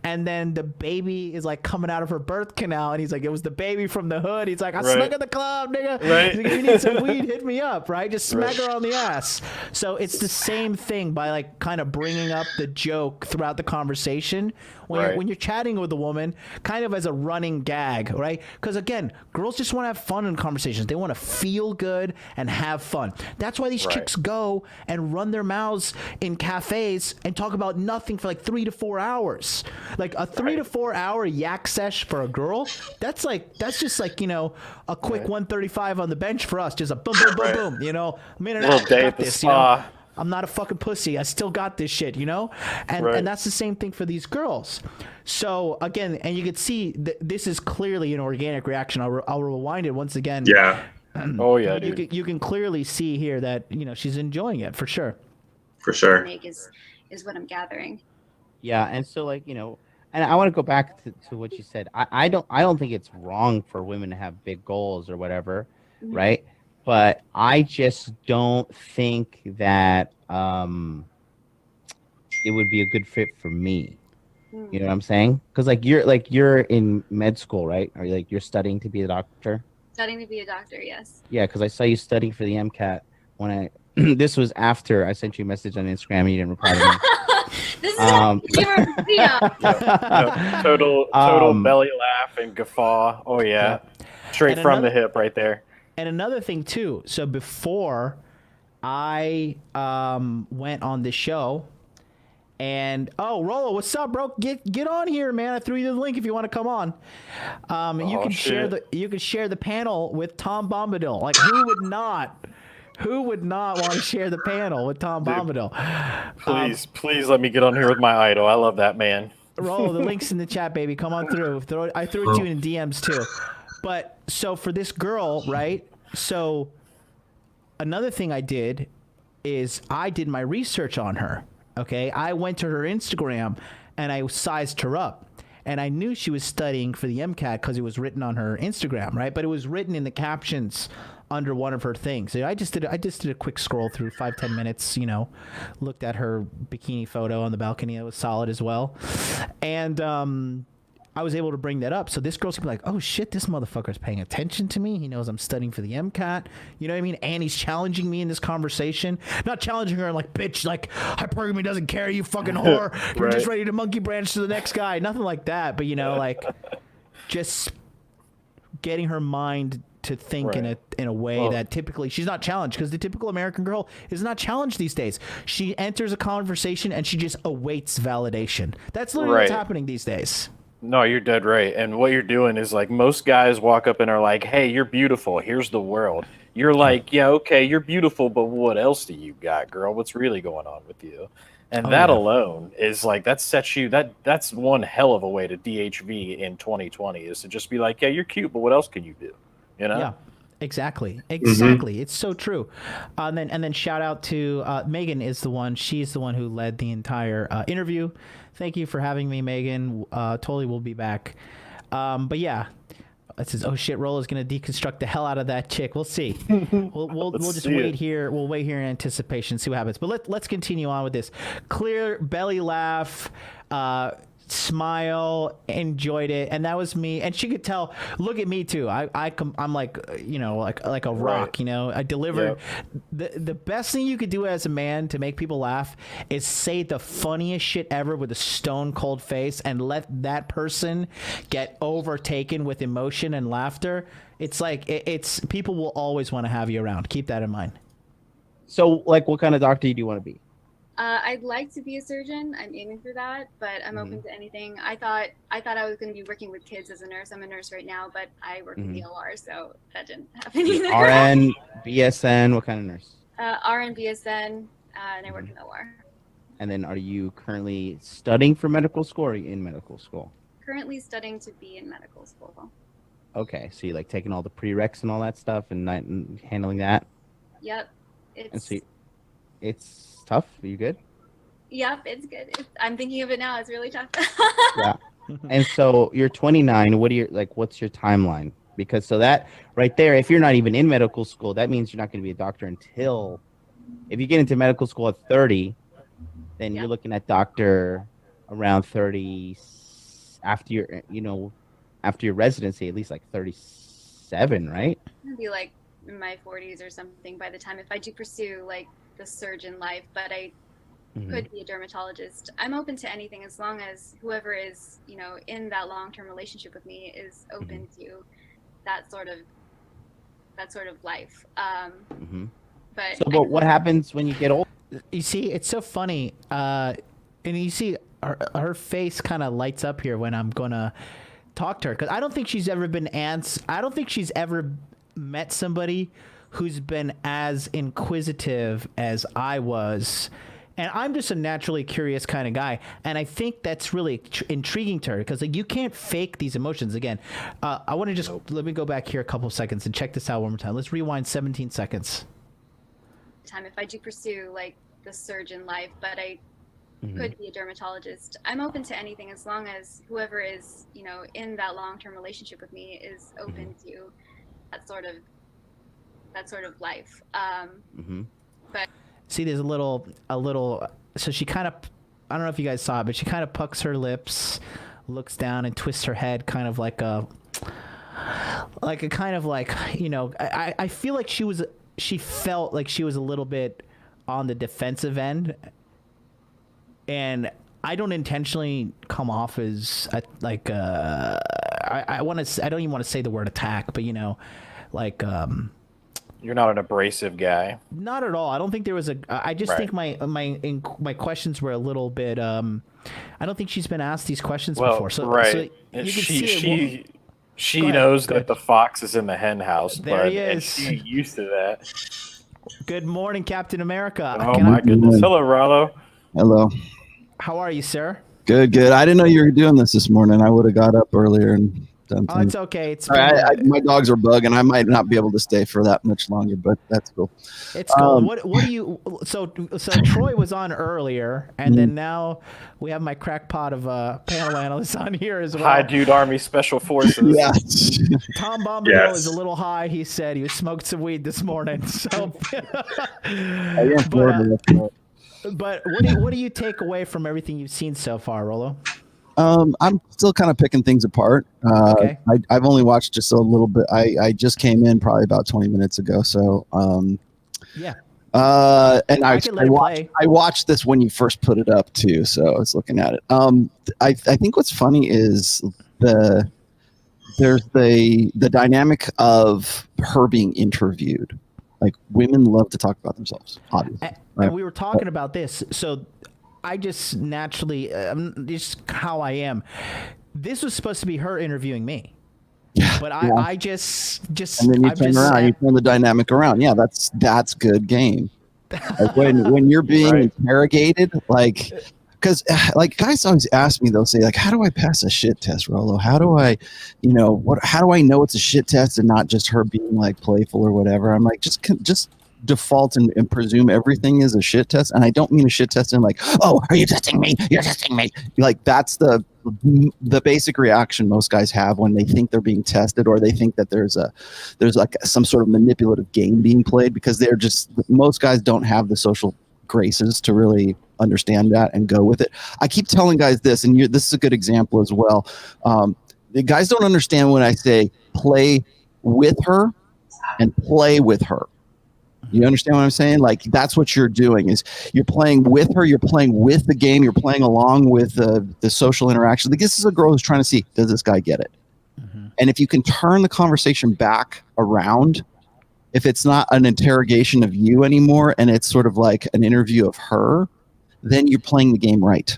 and then the baby is coming out of her birth canal, and he's like, it was the baby from the hood. He's like, I snuck at the club, nigga. Right. He's like, if you need some weed, hit me up, right? Just smack her on the ass. So it's the same thing by kind of bringing up the joke throughout the conversation when you're chatting with a woman, kind of as a running gag, right? Because again, girls just want to have fun in conversations. They want to feel good and have fun. That's why these chicks go and run their mouths in cafes and talk about nothing for 3 to 4 hours. A 3 to 4 hour yak sesh for a girl, that's just a quick 135 on the bench for us. Just a boom, boom, boom, boom. I mean, a little day at the spa. I'm not a fucking pussy. I still got this shit, And that's the same thing for these girls. So again, and you can see this is clearly an organic reaction. I'll rewind it once again. Yeah. Oh yeah, dude. You can clearly see here that she's enjoying it for sure. For sure. Is what I'm gathering. Yeah, and so and I want to go back to what you said. I don't think it's wrong for women to have big goals or whatever, right? But I just don't think that it would be a good fit for me. You know what I'm saying? Because you're in med school, right? Or you're studying to be a doctor? Studying to be a doctor, yes. Yeah, because I saw you studying for the MCAT when I. This was after I sent you a message on Instagram and you didn't reply to me. This is Total belly laugh and guffaw. Oh yeah, straight And from the another- hip right there. And another thing too. So before I went on the show, and Rollo, what's up, bro? Get on here, man. I threw you the link if you want to come on. You can share the panel with Tom Bombadil. Like who would not? Who would not want to share the panel with Tom Bombadil? Please let me get on here with my idol. I love that man. Rollo, the link's in the chat, baby. Come on through. I threw it to you in DMs too. But so for this girl, right? So another thing I did is I did my research on her. Okay, I went to her Instagram and I sized her up, and I knew she was studying for the MCAT because it was written on her Instagram, right? But it was written in the captions under one of her things. So I just did a quick scroll through 5-10 minutes. Looked at her bikini photo on the balcony. It was solid as well, and I was able to bring that up. So this girl's gonna be like, oh shit, this motherfucker's paying attention to me. He knows I'm studying for the MCAT. You know what I mean? And he's challenging me in this conversation. Not challenging her like, bitch, like, hypergamy doesn't care, you fucking whore. You're just ready to monkey branch to the next guy. Nothing like that. But, like, just getting her mind to think in a way that typically she's not challenged, because the typical American girl is not challenged these days. She enters a conversation and she just awaits validation. That's literally what's happening these days. No, you're dead right. And what you're doing is like most guys walk up and are like, hey, you're beautiful. Here's the world. You're like, yeah, okay, you're beautiful, but what else do you got, girl? What's really going on with you? And that alone is like, that's one hell of a way to DHV in 2020, is to just be like, yeah, you're cute, but what else can you do? Yeah. Exactly. It's so true. And then shout out to Megan she's the one who led the entire interview. Thank you for having me, Megan. Totally will be back. But yeah, it says, oh shit, Rollo's gonna deconstruct the hell out of that chick. We'll see. We'll just wait here. We'll wait here in anticipation, see what happens. But let's continue on with this. Clear belly laugh, smile, enjoyed it, and that was me. And she could tell. Look at me too. I'm like, like a rock. I delivered. The best thing you could do as a man to make people laugh is say the funniest shit ever with a stone cold face, and let that person get overtaken with emotion and laughter. It's like it's people will always want to have you around. Keep that in mind. So, like, what kind of doctor do you want to be? I'd like to be a surgeon. I'm aiming for that, but I'm open to anything. I thought I was going to be working with kids as a nurse. I'm a nurse right now, but I work in the OR, so that didn't happen either. RN, BSN, what kind of nurse? RN, BSN, and I work in the OR. And then are you currently studying for medical school, or are you in medical school? Currently studying to be in medical school. Okay, so you like taking all the prereqs and all that stuff and handling that? Yep. It's tough. Are you good? Yep, it's good. I'm thinking of it now. It's really tough. Yeah. And so you're 29. What's your timeline? Because so that right there, if you're not even in medical school, that means you're not going to be a doctor until, if you get into medical school at 30, then you're looking at doctor around 30 after your residency, at least like 37, right? I'd be like in my 40s or something by the time, if I do pursue like the surgeon life, but I could be a dermatologist. I'm open to anything as long as whoever is, in that long-term relationship with me is open to that sort of life. But what happens when you get old? You see, it's so funny. And you see her face kind of lights up here when I'm gonna talk to her, because I don't think she's ever met somebody who's been as inquisitive as I was. And I'm just a naturally curious kind of guy. And I think that's really intriguing to her, because you can't fake these emotions. Again, I want to just let me go back here a couple of seconds and check this out one more time. Let's rewind 17 seconds. If I do pursue like the surgeon life, but I could be a dermatologist. I'm open to anything as long as whoever is, in that long-term relationship with me is open to that sort of life. But see, there's a little. So she kind of, I don't know if you guys saw it, but she kind of pucks her lips, looks down, and twists her head, kind of like like a kind of like, you know, I feel like she felt like she was a little bit on the defensive end, and I don't intentionally come off as like I don't even want to say the word attack, but you know, like You're not an abrasive guy. not at all. I don't think there was I just Right. think my questions were a little bit I don't think she's been asked these questions Well, before. So right. so you can see it. She Go ahead, knows go that ahead. the fox is in the hen house, There he and is. she's used to that. Good morning, Captain America. Oh my goodness! Hello, Rollo. Hello. How are you, sir? Good. I didn't know you were doing this morning. I would have got up earlier and done Oh, things. it's okay. It's been, My dogs are bugging. I might not be able to stay for that much longer, but that's cool. it's cool. What do you? So Troy was on earlier, and then now we have my crackpot of panel analysts on here as well. Hi, Dude Army Special Forces. Yes. Tom Bombadil Yes. is a little high. He said he smoked some weed this morning. So, but what do you take away from everything you've seen so far, Rolo? I'm still kind of picking things apart. Okay. I've only watched just a little bit. I just came in probably about 20 minutes ago. So, Yeah. and I can let it play. watched this when you first put it up too. So I was looking at it. I think what's funny is there's the dynamic of her being interviewed. Like women love to talk about themselves, obviously. And we were talking about this. So I just naturally, just how I am. This was supposed to be her interviewing me. But I just and then you I've turn just around, said- you turn the dynamic around. Yeah, that's good game. Like when you're being Right. interrogated, like, because like guys always ask me, they'll say like, how do I pass a shit test, Rolo? How do I, how do I know it's a shit test and not just her being like playful or whatever? I'm like, just default and presume everything is a shit test. And I don't mean a shit test in like, oh, are you testing me? You're testing me. Like that's the basic reaction most guys have when they think they're being tested, or they think that there's like some sort of manipulative game being played, because most guys don't have the social graces to really understand that and go with it. I keep telling guys this, and this is a good example as well. The guys don't understand when I say play with her and play with her. You understand what I'm saying? Like that's what you're doing, is you're playing with her, you're playing with the game, you're playing along with the social interaction. Like this is a girl who's trying to see, does this guy get it? Mm-hmm. And if you can turn the conversation back around, if it's not an interrogation of you anymore and it's sort of like an interview of her, then you're playing the game right,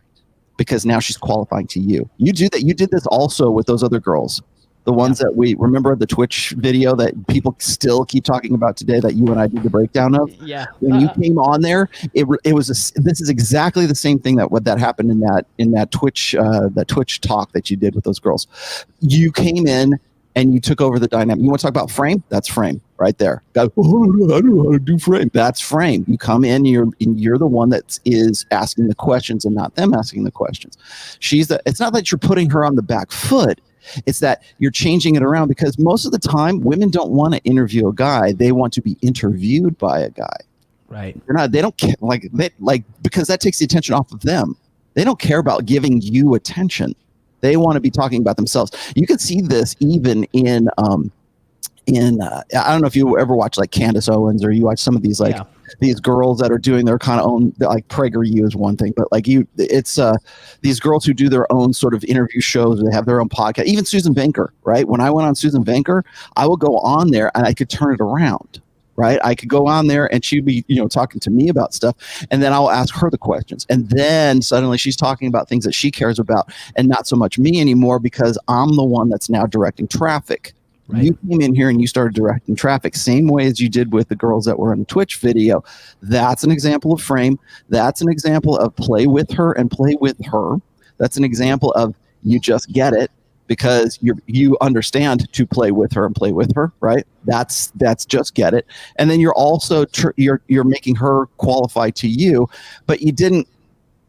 because now she's qualifying to you. You do that. You did this also with those other girls. The ones that we remember, the Twitch video that people still keep talking about today, that you and I did the breakdown of. Yeah. When you came on there, it was this is exactly the same thing that happened in that Twitch talk that you did with those girls. You came in and you took over the dynamic. You want to talk about frame? That's frame right there. Go, oh, I don't know how to do frame. That's frame. You come in, you're the one that is asking the questions and not them asking the questions. It's not that you're putting her on the back foot. It's that you're changing it around, because most of the time women don't want to interview a guy. They want to be interviewed by a guy. Right. They don't care, because that takes the attention off of them. They don't care about giving you attention. They want to be talking about themselves. You can see this even in I don't know if you ever watch like Candace Owens, or you watch some of these these girls that are doing their kind of own, like PragerU is one thing, but like it's these girls who do their own sort of interview shows. They have their own podcast. Even Susan Venker, right? When I went on Susan Venker, I would go on there and I could turn it around, right? I could go on there and she'd be, talking to me about stuff, and then I'll ask her the questions. And then suddenly she's talking about things that she cares about and not so much me anymore, because I'm the one that's now directing traffic. Right. You came in here and you started directing traffic, same way as you did with the girls that were in the Twitch video. That's an example of frame. That's an example of play with her and play with her. That's an example of you just get it because you understand to play with her and play with her, right? That's just get it. And then you're also you're making her qualify to you, but you didn't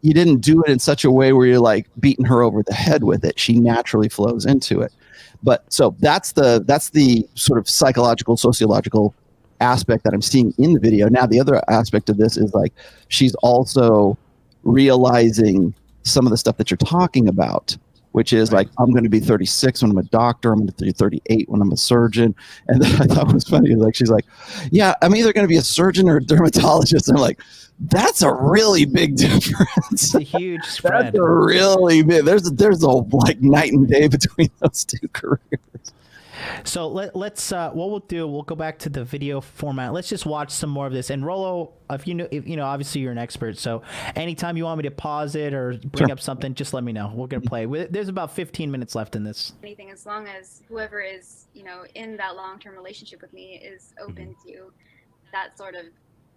do it in such a way where you're like beating her over the head with it. She naturally flows into it. But so that's the sort of psychological, sociological aspect that I'm seeing in the video. Now, the other aspect of this is like she's also realizing some of the stuff that you're talking about, which is like, I'm going to be 36 when I'm a doctor. I'm going to be 38 when I'm a surgeon. And then I thought it was funny. Like, she's like, yeah, I'm either going to be a surgeon or a dermatologist. And I'm like, that's a really big difference. It's a huge spread. That's a really big. There's a like night and day between those two careers. So let's what we'll go back to the video format. Let's just watch some more of this. And Rollo, if you know, obviously you're an expert. So anytime you want me to pause it or bring up something, just let me know. We're gonna play. There's about 15 minutes left in this. Anything, as long as whoever is, in that long-term relationship with me is open to that sort of.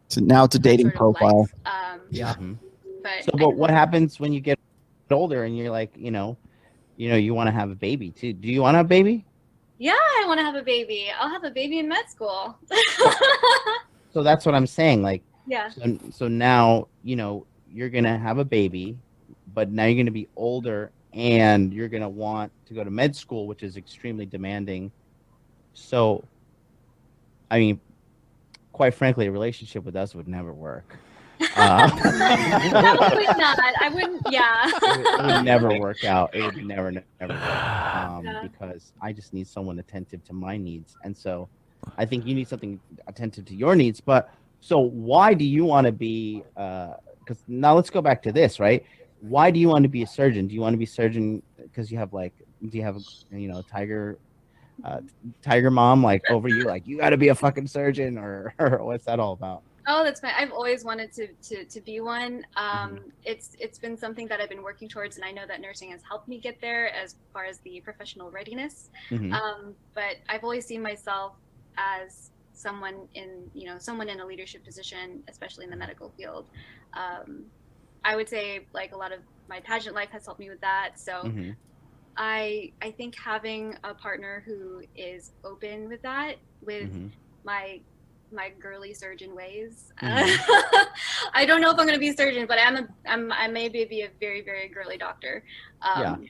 So now it's a dating profile. Yeah. But what happens when you get older and you're like, you want to have a baby too? Do you want to have a baby? Yeah, I want to have a baby. I'll have a baby in med school. So that's what I'm saying. Like, yeah. So now, you're going to have a baby, but now you're going to be older and you're going to want to go to med school, which is extremely demanding. So, I mean, quite frankly, a relationship with us would never work. Probably not. I wouldn't. Yeah. It would never work out. It would never work. Because I just need someone attentive to my needs, and so I think you need something attentive to your needs. But so why do you want to be? Because now let's go back to this, right? Why do you want to be a surgeon? Do you want to be a surgeon because you have tiger mom like over you, like you got to be a fucking surgeon, or what's that all about? Oh, that's fine. I've always wanted to be one. It's been something that I've been working towards, and I know that nursing has helped me get there as far as the professional readiness. But I've always seen myself as someone in a leadership position, especially in the medical field. I would say like a lot of my pageant life has helped me with that. So I think having a partner who is open with that, with my girly surgeon ways. I don't know if I'm going to be a surgeon, but I may be a very, very girly doctor. I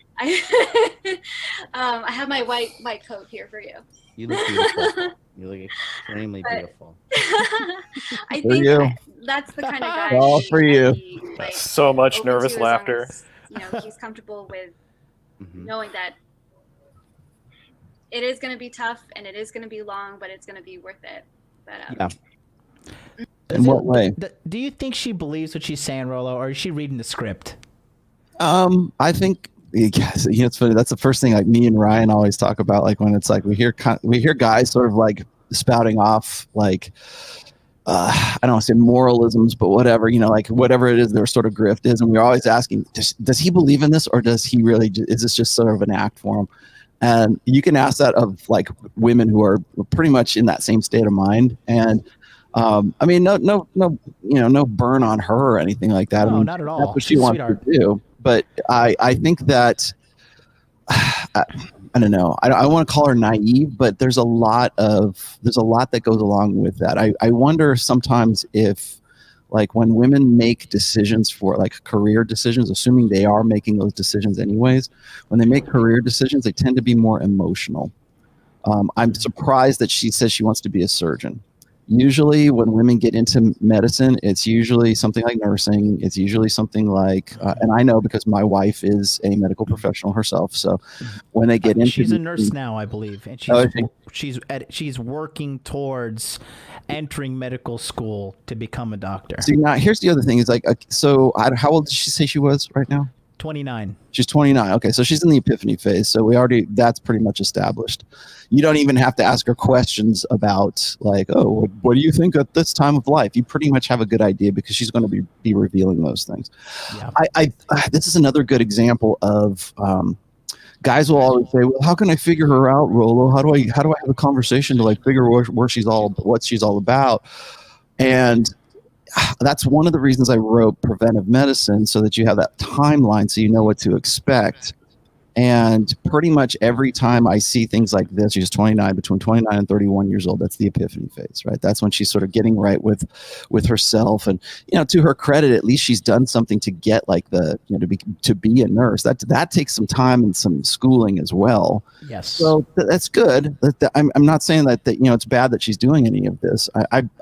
have my white coat here for you. You look beautiful. You look extremely beautiful. I think that's the kind of guy. All for you. So much nervous laughter. As, he's comfortable with knowing that it is going to be tough and it is going to be long, but it's going to be worth it. But, in what way? Do you think she believes what she's saying, Rollo, or is she reading the script? I think it's funny. That's the first thing like me and Ryan always talk about. Like when it's like we hear guys sort of like spouting off like I don't want to say moralisms, but whatever, like whatever it is their sort of grift is, and we're always asking, does he believe in this, or does he really? Is this just sort of an act for him? And you can ask that of like women who are pretty much in that same state of mind. And I mean, no burn on her or anything like that. No, I mean, not at all. That's what she wants to do. But I think that I don't know. I want to call her naive, but there's a lot that goes along with that. I wonder sometimes if, like, when women make decisions for like career decisions, assuming they are making those decisions anyways, when they make career decisions, they tend to be more emotional. I'm surprised that she says she wants to be a surgeon. Usually when women get into medicine, it's usually something like nursing. It's usually something like, and I know because my wife is a medical professional herself. So when they get into, she's a nurse now, I believe, and she's working towards entering medical school to become a doctor. See, now here's the other thing: is like, so how old did she say she was right now? 29. She's 29. Okay, so she's in the epiphany phase. So that's pretty much established. You don't even have to ask her questions about like, oh, what do you think at this time of life? You pretty much have a good idea because she's going to be revealing those things. Yeah. This is another good example of guys will always say, well, how can I figure her out, Rollo? How do I have a conversation to like figure what she's all about? And that's one of the reasons I wrote preventive medicine, so that you have that timeline so you know what to expect. And pretty much every time I see things like this, she's 29, between 29 and 31 years old. That's the epiphany phase, right? That's when she's sort of getting right with herself. And, to her credit, at least she's done something to get like to be a nurse. That takes some time and some schooling as well. Yes. So that's good. I'm not saying that it's bad that she's doing any of this.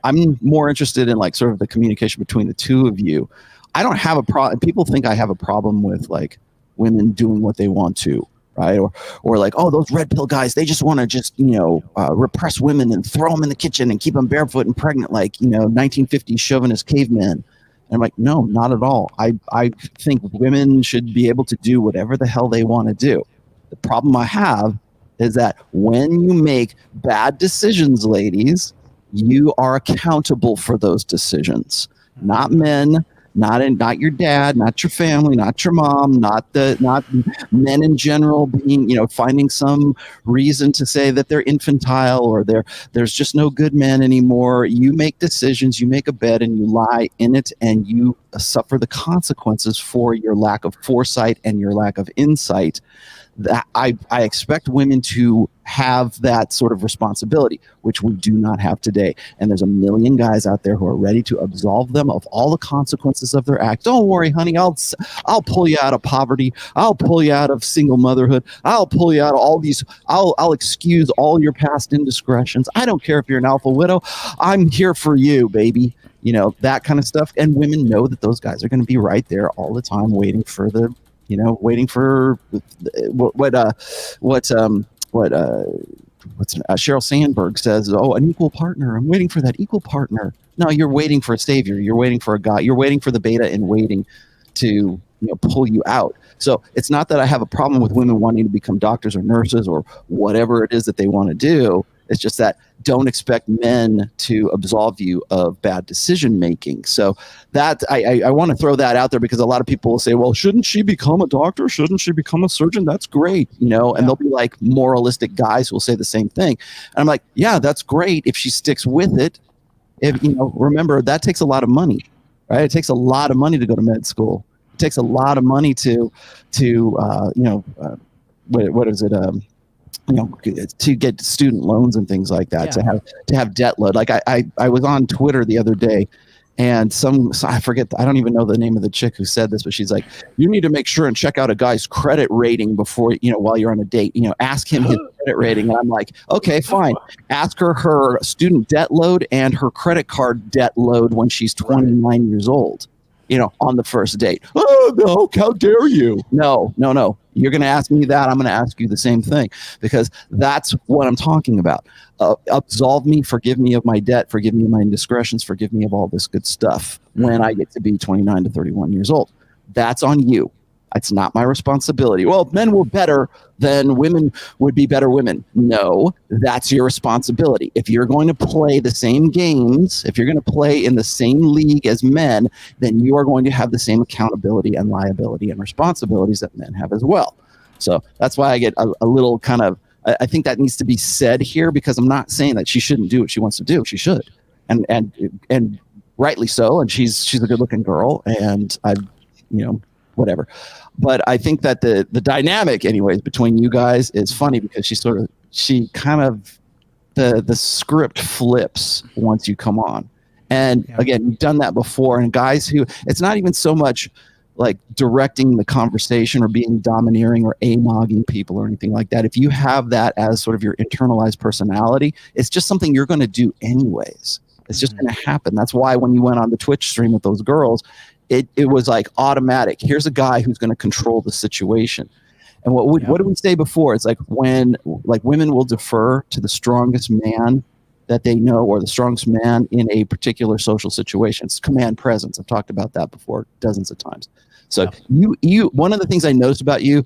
I'm more interested in like sort of the communication between the two of you. I don't have a problem. People think I have a problem with like women doing what they want to, right? Or like, oh, those red pill guys, they just want to just, repress women and throw them in the kitchen and keep them barefoot and pregnant, like, 1950s chauvinist cavemen. And I'm like, no, not at all. I think women should be able to do whatever the hell they want to do. The problem I have is that when you make bad decisions, ladies, you are accountable for those decisions. Not men, not your dad, not your family, not your mom, not men in general being, finding some reason to say that they're infantile or there's just no good men anymore. You make decisions, you make a bed and you lie in it, and you suffer the consequences for your lack of foresight and your lack of insight. That I expect women to have that sort of responsibility, which we do not have today. And there's a million guys out there who are ready to absolve them of all the consequences of their act. Don't worry, honey, I'll pull you out of poverty. I'll pull you out of single motherhood. I'll pull you out of all these. I'll excuse all your past indiscretions. I don't care if you're an alpha widow. I'm here for you, baby. That kind of stuff. And women know that those guys are going to be right there all the time, waiting for Sheryl Sandberg says, oh, an equal partner. I'm waiting for that equal partner. No, you're waiting for a savior. You're waiting for a guy. You're waiting for the beta in waiting to pull you out. So it's not that I have a problem with women wanting to become doctors or nurses or whatever it is that they want to do. It's just that don't expect men to absolve you of bad decision making. So that I want to throw that out there, because a lot of people will say, well, shouldn't she become a doctor? Shouldn't she become a surgeon? That's great. And they'll be like moralistic guys who will say the same thing. And I'm like, yeah, that's great if she sticks with it. If remember, that takes a lot of money, right? It takes a lot of money to go to med school. It takes a lot of money to to get student loans and things like that, to have debt load. Like I was on Twitter the other day, and I forget, I don't even know the name of the chick who said this, but she's like, you need to make sure and check out a guy's credit rating before, while you're on a date, ask him his credit rating. And I'm like, okay, fine. Ask her student debt load and her credit card debt load when she's 29 years old. On the first date. Oh, no, how dare you? No. You're going to ask me that. I'm going to ask you the same thing, because that's what I'm talking about. Absolve me, forgive me of my debt, forgive me of my indiscretions, forgive me of all this good stuff when I get to be 29 to 31 years old. That's on you. It's not my responsibility. Well, if men were better, then women would be better women. No, that's your responsibility. If you're going to play the same games, if you're going to play in the same league as men, then you are going to have the same accountability and liability and responsibilities that men have as well. So that's why I get a little kind of, I think that needs to be said here, because I'm not saying that she shouldn't do what she wants to do. She should. And rightly so. And she's a good looking girl, and whatever. But I think that the dynamic anyways between you guys is funny, because she kind of the script flips once you come on. And again, you've done that before, and guys who, it's not even so much like directing the conversation or being domineering or amogging people or anything like that. If you have that as sort of your internalized personality, it's just something you're going to do anyways. It's just going to happen. That's why when you went on the Twitch stream with those girls, it was like automatic. Here's a guy who's going to control the situation. And what did we say before? It's like when women will defer to the strongest man that they know, or the strongest man in a particular social situation. It's command presence. I've talked about that before dozens of times. So you one of the things I noticed about you,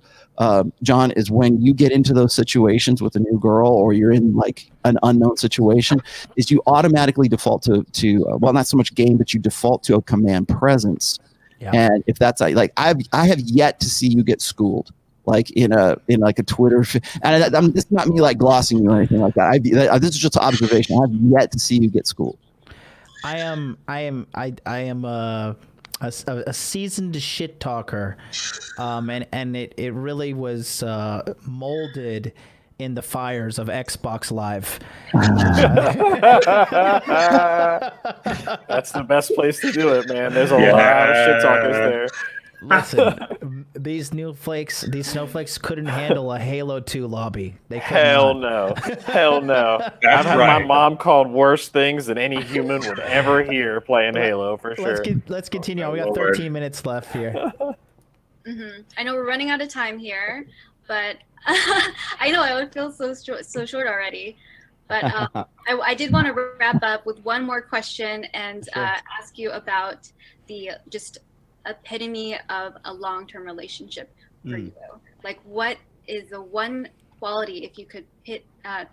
John, is when you get into those situations with a new girl, or you're in like an unknown situation, is you automatically default to well, not so much game, but you default to a command presence. Yeah. And if that's like, I have yet to see you get schooled, like in like a Twitter, and this is not me like glossing you or anything like that. This is just an observation. I've yet to see you get schooled. I am a seasoned shit talker, and it really was molded in the fires of Xbox Live. That's the best place to do it, man. There's a lot of shit talkers there. Listen, these snowflakes couldn't handle a Halo 2 lobby. They Hell no. I've had my mom called worse things than any human would ever hear playing Halo, for sure. Let's continue on. We got 13 minutes left here. I know we're running out of time here, but I know I would feel so short already. But I did want to wrap up with one more question and ask you about the just epitome of a long-term relationship for you. Like, what is the one quality, if you could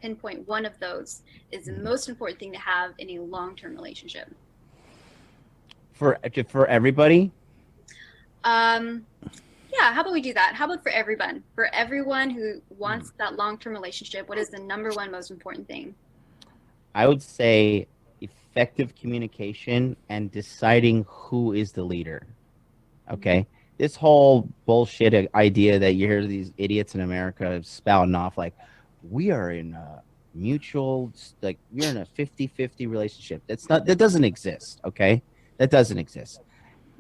pinpoint one of those, is the most important thing to have in a long-term relationship? For everybody? Yeah, how about we do that? How about for everyone? For everyone who wants that long-term relationship, what is the number one most important thing? I would say effective communication and deciding who is the leader. Okay? This whole bullshit idea that you hear these idiots in America spouting off like, we are in a mutual, like, we're in a 50-50 relationship. That doesn't exist, okay? That doesn't exist.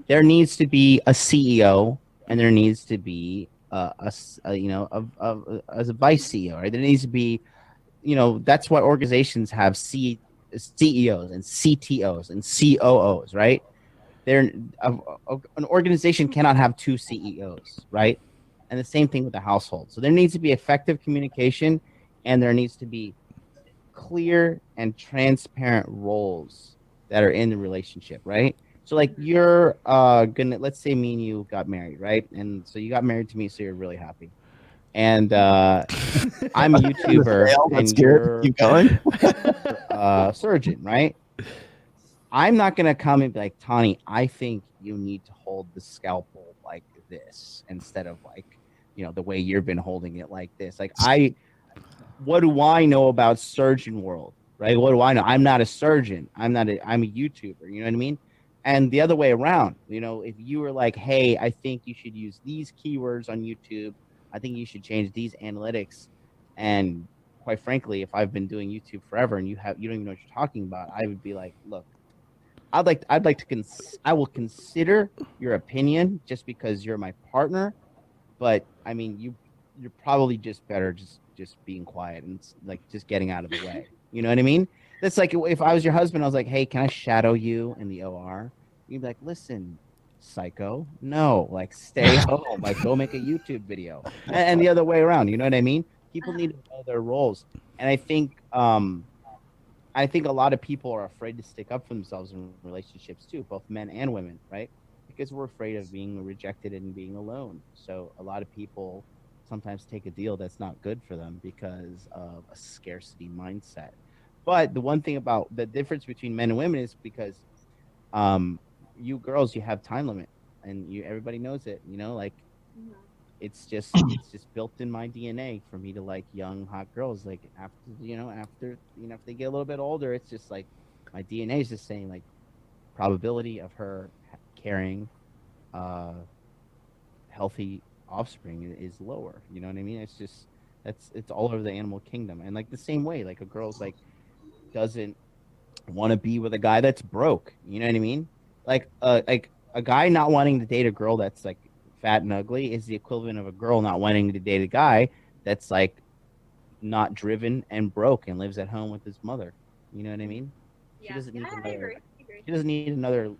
There needs to be a CEO, and there needs to be as a vice CEO, right? There needs to be, that's why organizations have CEOs and CTOs and COOs, right? An organization cannot have two CEOs, right? And the same thing with the household. So there needs to be effective communication, and there needs to be clear and transparent roles that are in the relationship, right? So like you're let's say me and you got married, right? And so you got married to me, so you're really happy. And I'm a YouTuber, and you're keep going. a surgeon, right? I'm not gonna come and be like, Tani, I think you need to hold the scalpel like this instead of like, the way you've been holding it like this. Like what do I know about surgeon world, right? What do I know? I'm not a surgeon. I'm a YouTuber. You know what I mean? And the other way around, if you were like, hey, I think you should use these keywords on YouTube, I think you should change these analytics. And quite frankly, if I've been doing YouTube forever and you don't even know what you're talking about, I would be like, look, I will consider your opinion just because you're my partner, but I mean, you're probably just better just being quiet and like just getting out of the way. You know what I mean? That's like if I was your husband, I was like, hey, can I shadow you in the OR? You'd be like, listen, psycho, no, like stay home, like go make a YouTube video. And the other way around, you know what I mean? People need to know their roles. And I think a lot of people are afraid to stick up for themselves in relationships too, both men and women, right? Because we're afraid of being rejected and being alone. So a lot of people sometimes take a deal that's not good for them because of a scarcity mindset. But the one thing about the difference between men and women is because you girls, you have time limit, and everybody knows it, like it's just built in my DNA for me to like young hot girls. Like after if they get a little bit older, it's just like my DNA is just saying like probability of her carrying healthy offspring is lower. You know what I mean? It's just it's all over the animal kingdom. And like the same way, like a girl's like doesn't want to be with a guy that's broke. You know what I mean? Like a guy not wanting to date a girl that's like fat and ugly is the equivalent of a girl not wanting to date a guy that's like not driven and broke and lives at home with his mother. You know what I mean? Yeah. She doesn't need I agree. She doesn't need another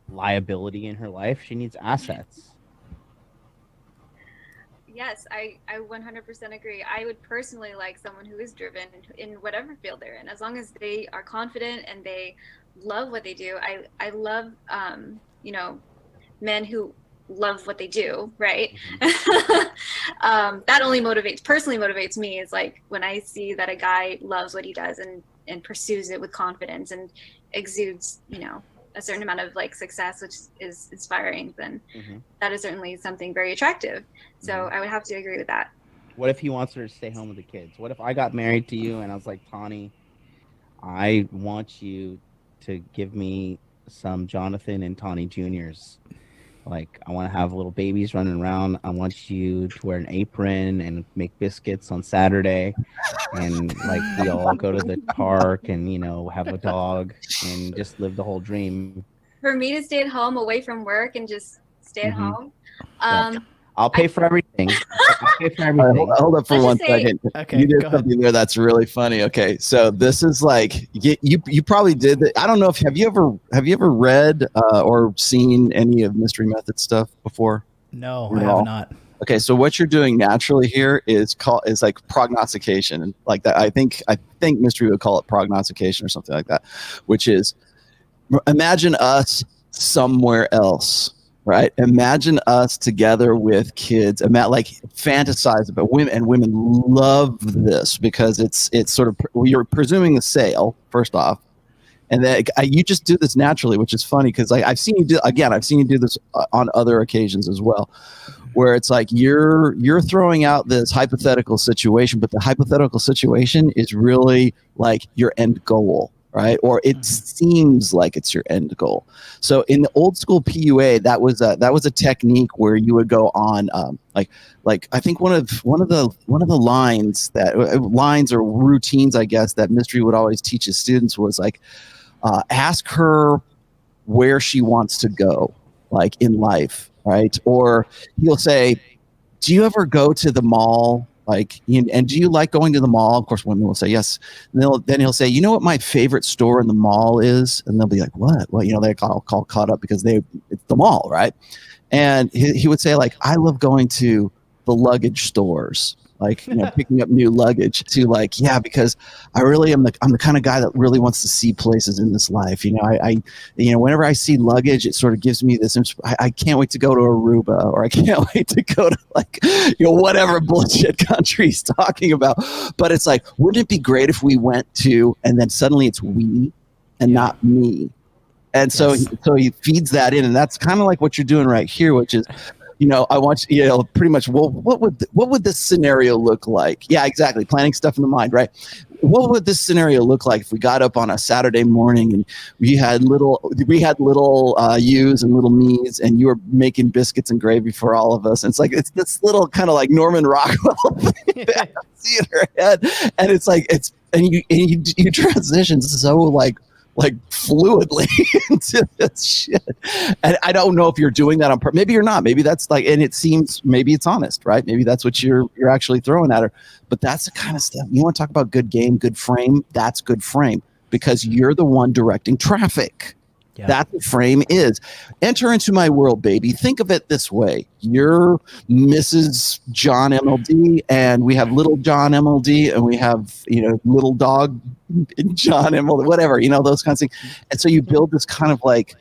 liability in her life. She needs assets. Yes, I 100% agree. I would personally like someone who is driven in whatever field they're in, as long as they are confident and they love what they do. I love, men who love what they do, right? Mm-hmm. That only personally motivates me is like when I see that a guy loves what he does and pursues it with confidence and exudes, a certain amount of like success, which is inspiring, then that is certainly something very attractive. So I would have to agree with that. What if he wants her to stay home with the kids? What if I got married to you and I was like, Tani, I want you to give me some Jonathan and Tani Juniors. Like, I want to have little babies running around. I want you to wear an apron and make biscuits on Saturday. And like we all go to the park and, have a dog and just live the whole dream. For me to stay at home away from work and just stay at home. I'll pay for everything. I'll pay for everything. Hold up for 1 second. Okay, you did something there that's really funny. Okay, so this is like you probably did that. I don't know if have you ever read or seen any of Mystery Method stuff before? No, at I all? have not. Okay, so what you're doing naturally here is like prognostication, and like that. I think Mystery would call it prognostication or something like that, which is imagine us somewhere else, right? Imagine us together with kids. Like fantasize about women, and women love this because it's sort of you're presuming the sale first off. And then you just do this naturally, which is funny because I've seen you do this on other occasions as well, where it's like you're throwing out this hypothetical situation, but the hypothetical situation is really like your end goal, right? Or it seems like it's your end goal. So in the old school PUA, that was a technique where you would go on like I think one of the lines or routines, I guess, that Mystery would always teach his students was like, ask her where she wants to go, like in life, right? Or he'll say, do you ever go to the mall? Like, and do you like going to the mall? Of course, women will say yes. And then he'll say, you know what my favorite store in the mall is? And they'll be like, what? Well, they call caught up because it's the mall, right? And he would say, like, I love going to the luggage stores. Like, picking up new luggage to like, yeah, because I really am I'm the kind of guy that really wants to see places in this life. I whenever I see luggage, it sort of gives me this, I can't wait to go to Aruba, or I can't wait to go to like, whatever bullshit country he's talking about. But it's like, wouldn't it be great if we went to, and then suddenly it's we and not me. And so, so he feeds that in, and that's kind of like what you're doing right here, which is, I want pretty much. Well, what would this scenario look like? Yeah, exactly. Planning stuff in the mind, right? What would this scenario look like if we got up on a Saturday morning and we had little yous and little me's, and you were making biscuits and gravy for all of us? And it's like it's this little kind of like Norman Rockwell thing that I see in her head, and it's like you transition so like fluidly into this shit. And I don't know if you're doing that on purpose. Maybe you're not. Maybe that's like, and it seems, maybe it's honest, right? Maybe that's what you're actually throwing at her. But that's the kind of stuff you want to talk about. Good game, good frame. That's good frame because you're the one directing traffic. Yeah. That's what frame is. Enter into my world, baby. Think of it this way. You're Mrs. John MLD, and we have little John MLD, and we have, little dog John MLD, whatever, those kinds of things. And so you build this kind of like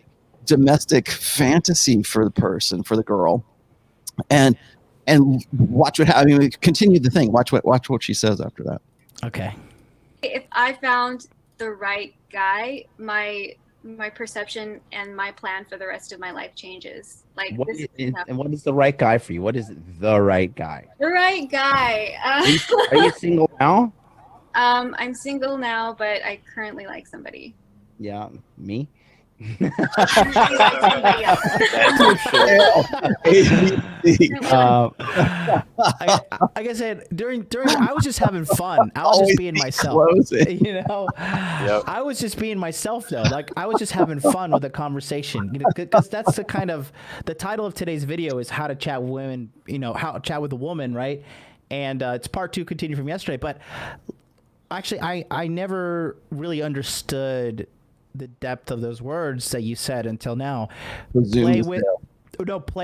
domestic fantasy for the person, for the girl, and watch what happens. I mean, continue the thing. Watch what she says after that. Okay. If I found the right guy, my perception and my plan for the rest of my life changes. Like, what is the right guy for you? What is the right guy? The right guy. Are you single now? I'm single now, but I currently like somebody. Yeah, me. Like I said, during I was just having fun. I was just being myself. I was just being myself though. Like I was just having fun with the conversation. Because that's the title of today's video is how to chat with women. How to chat with a woman, right? And it's part 2, continue from yesterday. But actually, I never really understood the depth of those words that you said until now. Play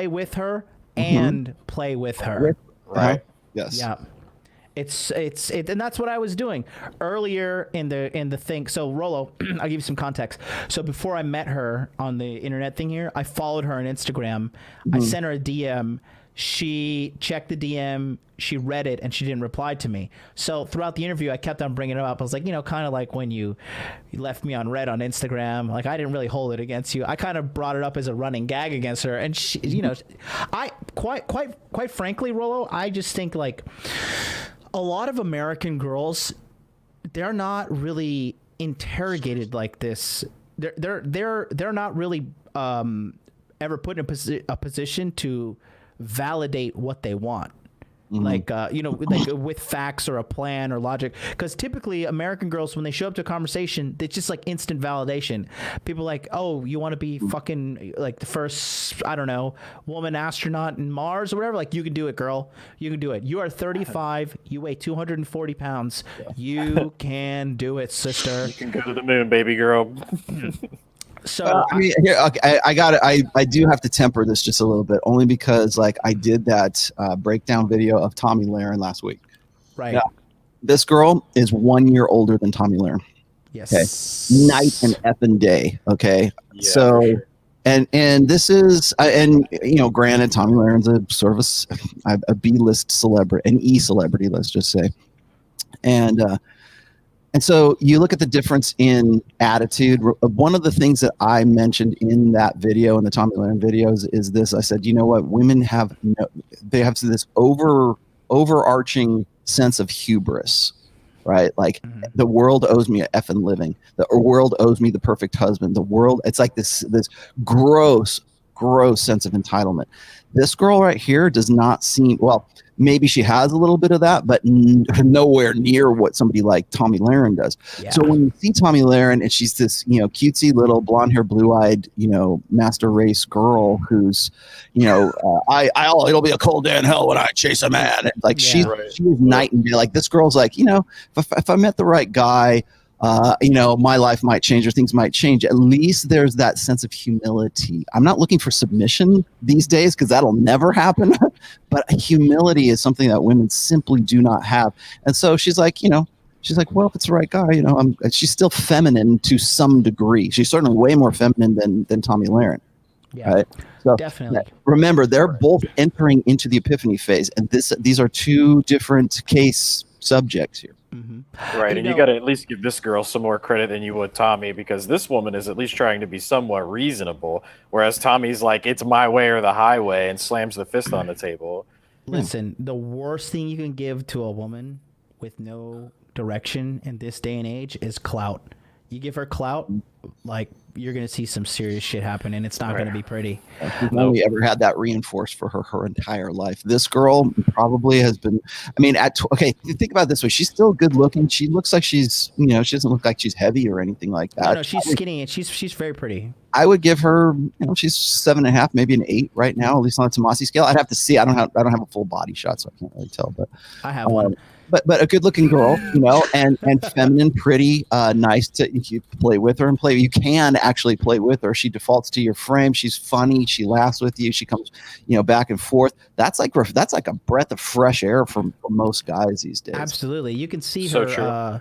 with her and play with her. Right. Yes. Yeah. It's and that's what I was doing earlier in the thing. So Rolo, I'll give you some context. So before I met her on the internet thing here, I followed her on Instagram. I sent her a DM. She checked the DM, she read it, and she didn't reply to me. So throughout the interview, I kept on bringing it up. I was like, kind of like when you left me on red on Instagram. Like, I didn't really hold it against you. I kind of brought it up as a running gag against her. And she, I quite frankly, Rolo, I just think like a lot of American girls, they're not really interrogated like this. They're not really ever put in a position to validate what they want. Like like with facts or a plan or logic, because typically American girls, when they show up to a conversation, it's just like instant validation. People like, oh, you want to be fucking like the first, I don't know, woman astronaut in Mars or whatever, like, you can do it, girl, you can do it, you are 35, you weigh 240 pounds, you can do it, sister, you can go to the moon, baby girl. So I mean, here, okay, I got it. I do have to temper this just a little bit, only because like I did that breakdown video of Tommy Lahren last week. right. Yeah. This girl is 1 year older than Tommy Lahren. Yes. Night and effing day. Okay. Yeah, So, for sure. and this is, and you know, granted, Tommy Lahren's a sort of a B-list celebrity, an E-celebrity, let's just say, and so you look at the difference in attitude. One of the things that I mentioned in that video, in the Tommy Lahren videos, is this. I said, you know what? Women have they have this overarching sense of hubris, right? Like the world owes me a effing living. The world owes me the perfect husband. The world, it's like this gross sense of entitlement. This girl right here does not seem, well, maybe she has a little bit of that, but nowhere near what somebody like Tommy Lahren does. Yeah. So when you see Tommy Lahren and she's this, you know, cutesy little blonde hair, blue-eyed, you know, master race girl who's, you know, it'll be a cold day in hell when I chase a man. And like she is night and day. Like this girl's like, you know, if I met the right guy, you know, my life might change or things might change. At least there's that sense of humility. I'm not looking for submission these days because that'll never happen. But humility is something that women simply do not have. And so she's like, you know, well, if it's the right guy, you know, she's still feminine to some degree. She's certainly way more feminine than Tommy Lahren. Yeah. Right? So definitely. Remember, they're both entering into the epiphany phase, and these are two different case subjects here. Right, and you got to at least give this girl some more credit than you would Tommy, because this woman is at least trying to be somewhat reasonable, whereas Tommy's like, it's my way or the highway, and slams the fist on the table. Listen, the worst thing you can give to a woman with no direction in this day and age is clout. You give her clout, like, you're going to see some serious shit happen, and it's not going to be pretty. She's only ever had that reinforced for her entire life. This girl probably has been, I mean, okay, think about it this way. She's still good looking. She looks like she's, you know, she doesn't look like she's heavy or anything like that. No, she's skinny, and she's very pretty. I would give her, you know, she's 7.5, maybe an 8 right now, at least on a Tomasi scale. I'd have to see. I don't have a full body shot, so I can't really tell. But I have one. But a good-looking girl, you know, and feminine, pretty, nice to you play with her and play. You can actually play with her. She defaults to your frame. She's funny. She laughs with you. She comes, you know, back and forth. That's like a breath of fresh air for most guys these days. Absolutely, you can see So her. true.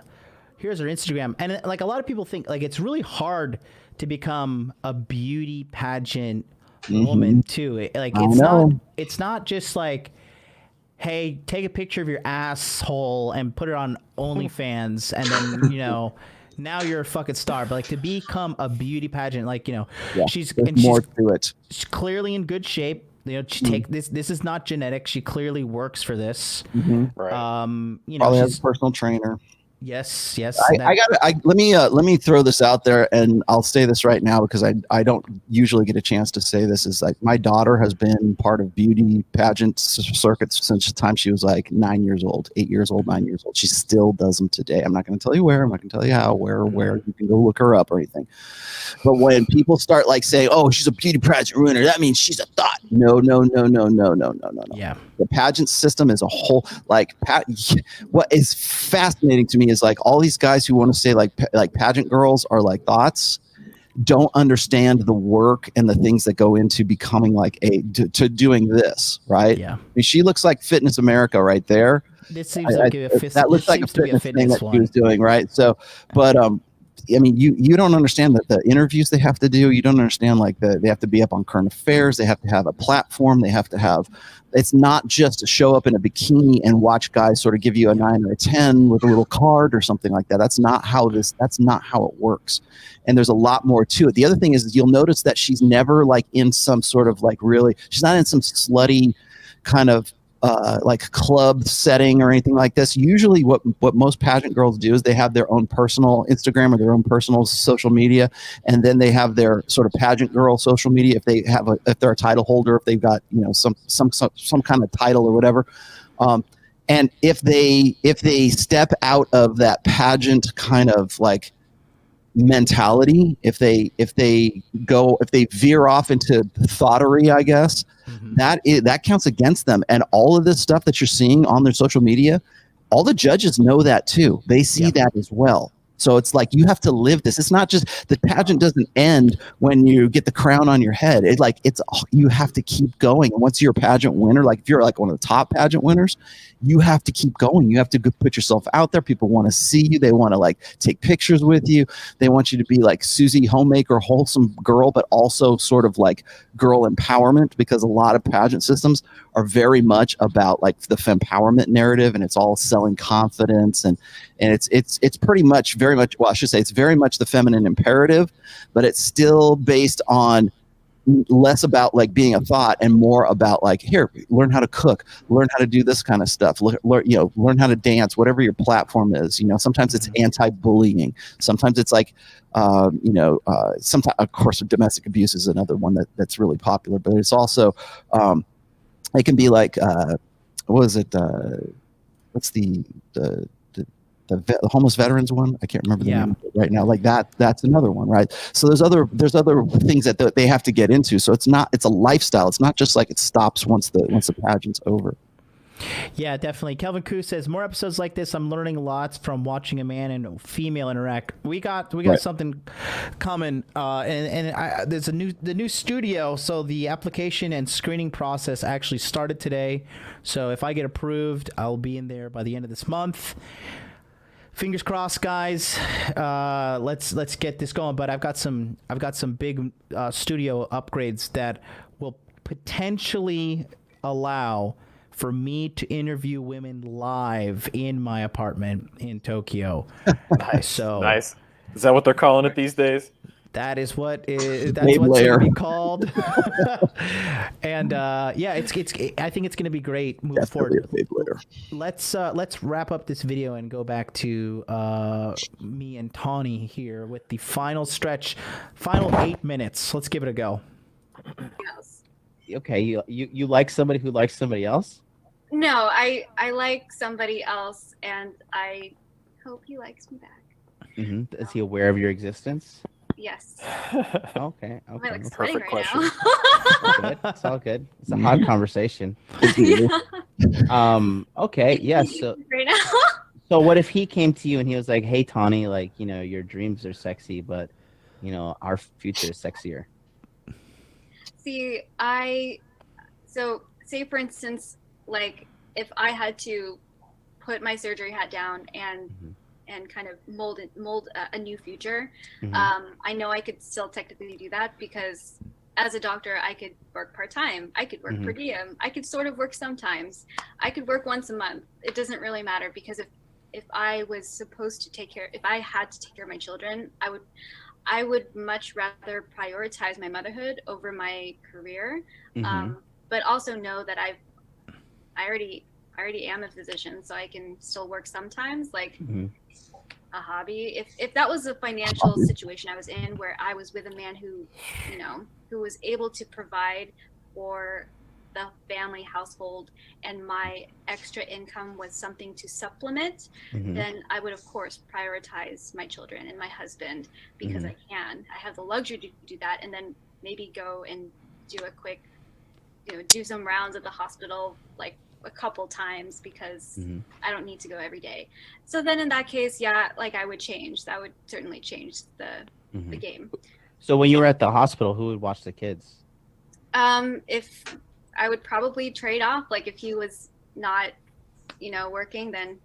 Here's her Instagram, and like a lot of people think, like it's really hard to become a beauty pageant woman too. Like it's not just like, hey, take a picture of your asshole and put it on OnlyFans, and then, you know, now you're a fucking star. But like to become a beauty pageant, like, you know, she's more to it. She's clearly in good shape. You know, she take this. This is not genetic. She clearly works for this. Right. You know, Probably has a personal trainer. Yes. Let me throw this out there, and I'll say this right now because I don't usually get a chance to say this. Is like my daughter has been part of beauty pageant circuits since the time she was like 9 years old, 8 years old, 9 years old. She still does them today. I'm not going to tell you where. I'm not going to tell you how, where. You can go look her up or anything. But when people start like saying, "Oh, she's a beauty pageant ruiner," that means she's a thought. No. Yeah. The pageant system as a whole, like what is fascinating to me is like all these guys who want to say like pageant girls are like thoughts don't understand the work and the things that go into becoming like to doing this, right? Yeah. I mean, she looks like Fitness America right there. This seems like that looks like a fitness thing that she was doing, right? So, but I mean, you don't understand that the interviews they have to do. You don't understand like they have to be up on current affairs. They have to have a platform. They have to have. It's not just to show up in a bikini and watch guys sort of give you a 9 or a 10 with a little card or something like that. That's not how it works. And there's a lot more to it. The other thing is you'll notice that she's never like in some sort of like really. She's not in some slutty kind of. Like club setting or anything like this. Usually what most pageant girls do is they have their own personal Instagram or their own personal social media, and then they have their sort of pageant girl social media if they're a title holder, if they've got, you know, some kind of title or whatever. And if they step out of that pageant kind of like mentality, if they veer off into thoughtery, I guess, that counts against them. And all of this stuff that you're seeing on their social media, all the judges know that too. They see that as well. So it's like you have to live this. It's not just the pageant doesn't end when you get the crown on your head. It's like you have to keep going. And once you're a pageant winner, like if you're like one of the top pageant winners, you have to keep going. You have to put yourself out there. People want to see you. They want to like take pictures with you. They want you to be like Susie Homemaker, wholesome girl, but also sort of like girl empowerment, because a lot of pageant systems are very much about like the fempowerment narrative, and it's all selling confidence, and it's pretty much very much, well, I should say it's very much the feminine imperative, but it's still based on less about like being a thought and more about like, here, learn how to cook, learn how to do this kind of stuff, learn how to dance, whatever your platform is. Sometimes it's anti-bullying, sometimes it's like sometimes, of course, domestic abuse is another one that's really popular, but it's also it can be like what is it, what's the homeless veterans one? I can't remember the name right now. Like that's another one, right? So there's other things that they have to get into. So it's a lifestyle. It's not just like it stops once the pageant's over. Yeah, definitely. Kelvin Koo says more episodes like this. I'm learning lots from watching a man and a female interact. We got right. Something coming, and there's the new studio. So the application and screening process actually started today. So if I get approved, I'll be in there by the end of this month. Fingers crossed, guys. Let's get this going. But I've got some big studio upgrades that will potentially allow for me to interview women live in my apartment in Tokyo. Nice. So nice. Is that what they're calling it these days? That's what's going to be called. And I think it's going to be great moving forward. Let's wrap up this video and go back to me and Tawny here with the final stretch, final 8 minutes. Let's give it a go. Yes. Okay, you like somebody who likes somebody else? No, I like somebody else, and I hope he likes me back. Mm-hmm. Is he aware of your existence? Yes. Okay. Perfect question. Right Good. It's all good. It's a hot conversation. Okay. Yeah. So. Right now. So what if he came to you and he was like, "Hey, Tawny, like your dreams are sexy, but our future is sexier." See, so say for instance, like if I had to put my surgery hat down and kind of mold a new future, I know I could still technically do that, because as a doctor, I could work part-time, I could work per diem, I could sort of work sometimes, I could work once a month. It doesn't really matter, because if I was supposed to if I had to take care of my children, I would much rather prioritize my motherhood over my career, but also know that I already am a physician, so I can still work sometimes, like a hobby. If that was a financial situation I was in, where I was with a man who was able to provide for the family household, and my extra income was something to supplement, then I would of course prioritize my children and my husband, because I have the luxury to do that, and then maybe go and do a quick, do some rounds at the hospital like a couple times, because I don't need to go every day. So then in that case, like I would change. That would certainly change the game. So when you were at the hospital, who would watch the kids? If I would probably trade off, like if he was not, working, then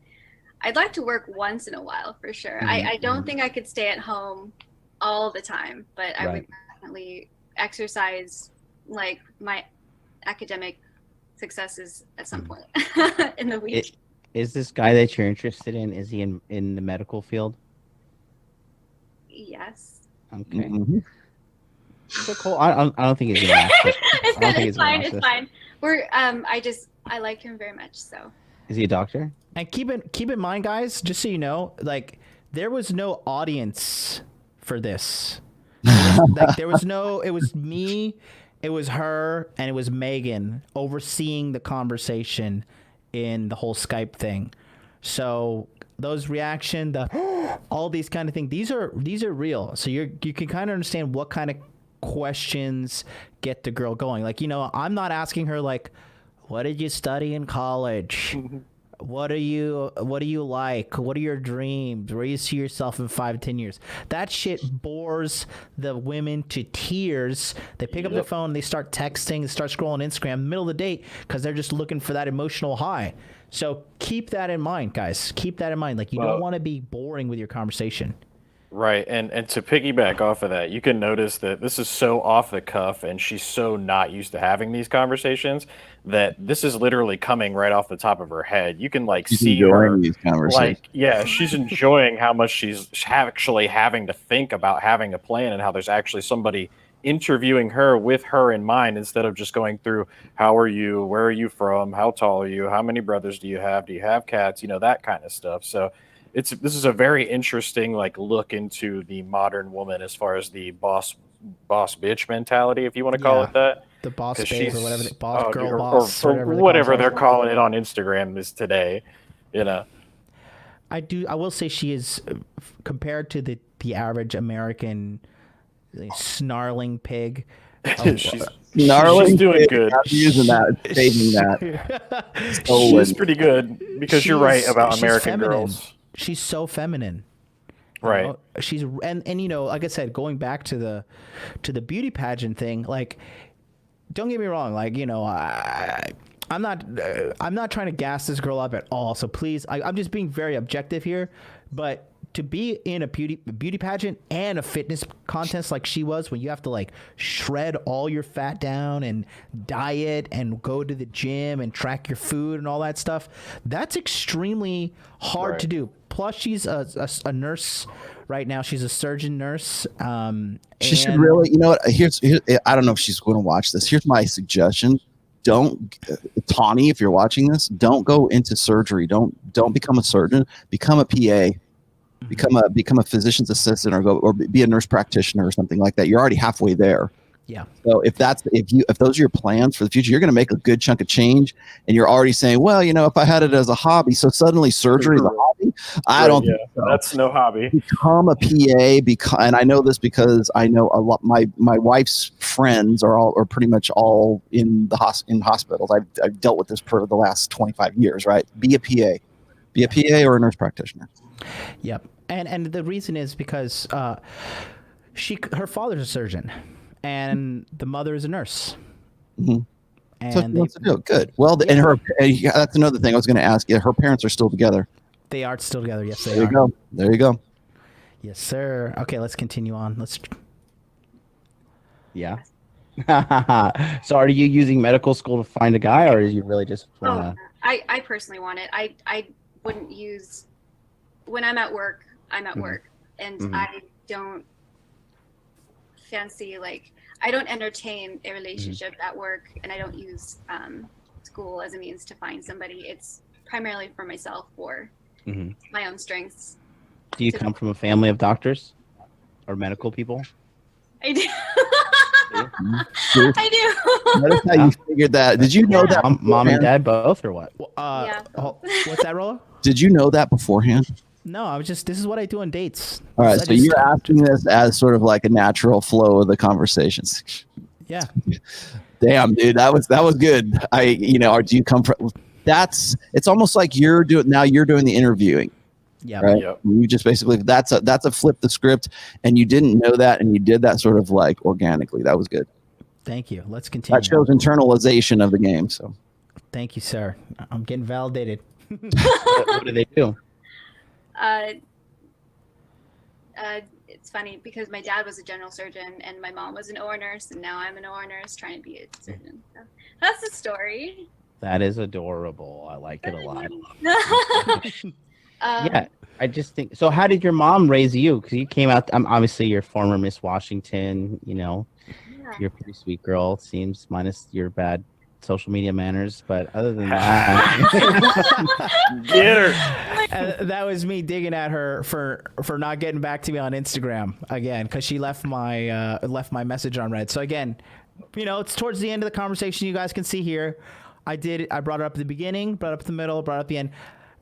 I'd like to work once in a while for sure. I don't think I could stay at home all the time, but I would definitely exercise like my academic successes at some point in the week. Is this guy that you're interested in, is he in the medical field? Yes. Okay. So cool. I don't think he's gonna watch it. It's fine. We're I like him very much. So. Is he a doctor? And keep in mind, guys, just so you know, like there was no audience for this. Like there was no. It was me. It was her, and it was Megan overseeing the conversation in the whole Skype thing. So those reaction, all these kind of things, these are real. So you can kind of understand what kind of questions get the girl going. Like, I'm not asking her like, what did you study in college? What do you like? What are your dreams? Where do you see yourself in 5-10 years? That shit bores the women to tears. They pick up their phone, they start texting, they start scrolling Instagram in the middle of the date because they're just looking for that emotional high. So keep that in mind, guys. Keep that in mind. Like, you don't want to be boring with your conversation. Right, and to piggyback off of that, you can notice that this is so off the cuff, and she's so not used to having these conversations that this is literally coming right off the top of her head. You can She's see enjoying her, these conversations. she's enjoying how much she's actually having to think about having a plan, and how there's actually somebody interviewing her with her in mind, instead of just going through, how are you, where are you from, how tall are you, how many brothers do you have cats, that kind of stuff. So this is a very interesting look into the modern woman, as far as the boss bitch mentality, if you want to call it that. The boss babe or whatever, boss or whatever they're calling it on Instagram is today. I will say she is, compared to the average American snarling pig. She's doing good. I'm using that, saving that. She's pretty good, because you're right about American feminine. girls. She's so feminine. Right. She's and like I said, going back to the beauty pageant thing, don't get me wrong, I'm not trying to gas this girl up at all. So please, I'm just being very objective here. But to be in a beauty pageant and a fitness contest like she was, when you have to shred all your fat down and diet and go to the gym and track your food and all that stuff, that's extremely hard to do. Plus, she's a nurse right now. She's a surgeon nurse. She should really, here's I don't know if she's going to watch this. Here's my suggestion. Tawny, if you're watching this, don't go into surgery. Don't become a surgeon. Become a PA. Become a physician's assistant, or be a nurse practitioner or something like that. You're already halfway there. Yeah. So if those are your plans for the future, you're going to make a good chunk of change, and you're already saying, well, if I had it as a hobby, so suddenly surgery is a hobby. I don't think so. That's no hobby. Become a PA, and I know this because I know a lot. My wife's friends are pretty much all in hospitals. I've dealt with this for the last 25 years. Right? Be a PA or a nurse practitioner. Yep. And the reason is because her father's a surgeon and the mother is a nurse. Mm-hmm. And so wants to do it. Good. Well, and that's another thing I was going to ask you. Her parents are still together. They are still together. Yes, they are. There you go. Yes, sir. Okay, let's continue on. Yeah. So are you using medical school to find a guy, or do you really just want to? I personally want it. I wouldn't use, when I'm at work, work, and I don't fancy, I don't entertain a relationship at work, and I don't use school as a means to find somebody. It's primarily for myself, or my own strengths. Do you come from a family of doctors or medical people? I do. I do. Notice how you figured that. Did you know that mom and dad both, or what? Yeah. What's that, Rolla? Did you know that beforehand? No, this is what I do on dates. All right, so you're asking this as sort of like a natural flow of the conversations. Yeah. Damn, dude, that was good. Or do you come from? It's almost like you're doing the interviewing. Yeah. Right. Yep. You just basically that's a flip the script, and you didn't know that, and you did that sort of organically. That was good. Thank you. Let's continue. That shows internalization of the game. So. Thank you, sir. I'm getting validated. What do they do? It's funny because my dad was a general surgeon and my mom was an OR nurse, and now I'm an OR nurse trying to be a surgeon. So that's the story. That is adorable. I like it a lot. Yeah, I just think so. How did your mom raise you? Because you came out. Obviously, you're former Miss Washington. You're a pretty sweet girl. It seems, minus your bad social media manners, but other than that, get her. That was me digging at her for not getting back to me on Instagram again, because she left my message on red. So again, it's towards the end of the conversation. You guys can see here, I brought it up at the beginning, brought it up at the middle, brought it up at the end.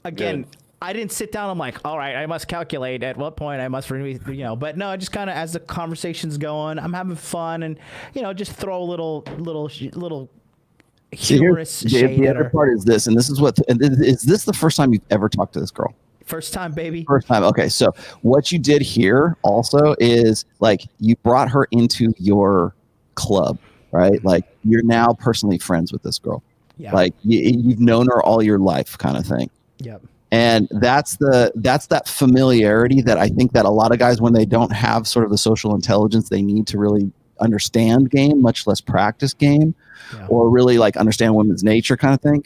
Again. Good. I didn't sit down. I'm like, all right, I must calculate at what point I must, but no, just kind of as the conversation's going, I'm having fun, and just throw little humorous the other shader. part is this, and this is what. And is this the first time you've ever talked to this girl? First time, baby. First time. Okay, so what you did here also is like you brought her into your club, right? Like you're now personally friends with this girl. Yeah. Like you've known her all your life, kind of thing. Yep. And that's that familiarity that I think that a lot of guys, when they don't have sort of the social intelligence they need to really understand game, much less practice game, or really like understand women's nature, kind of thing.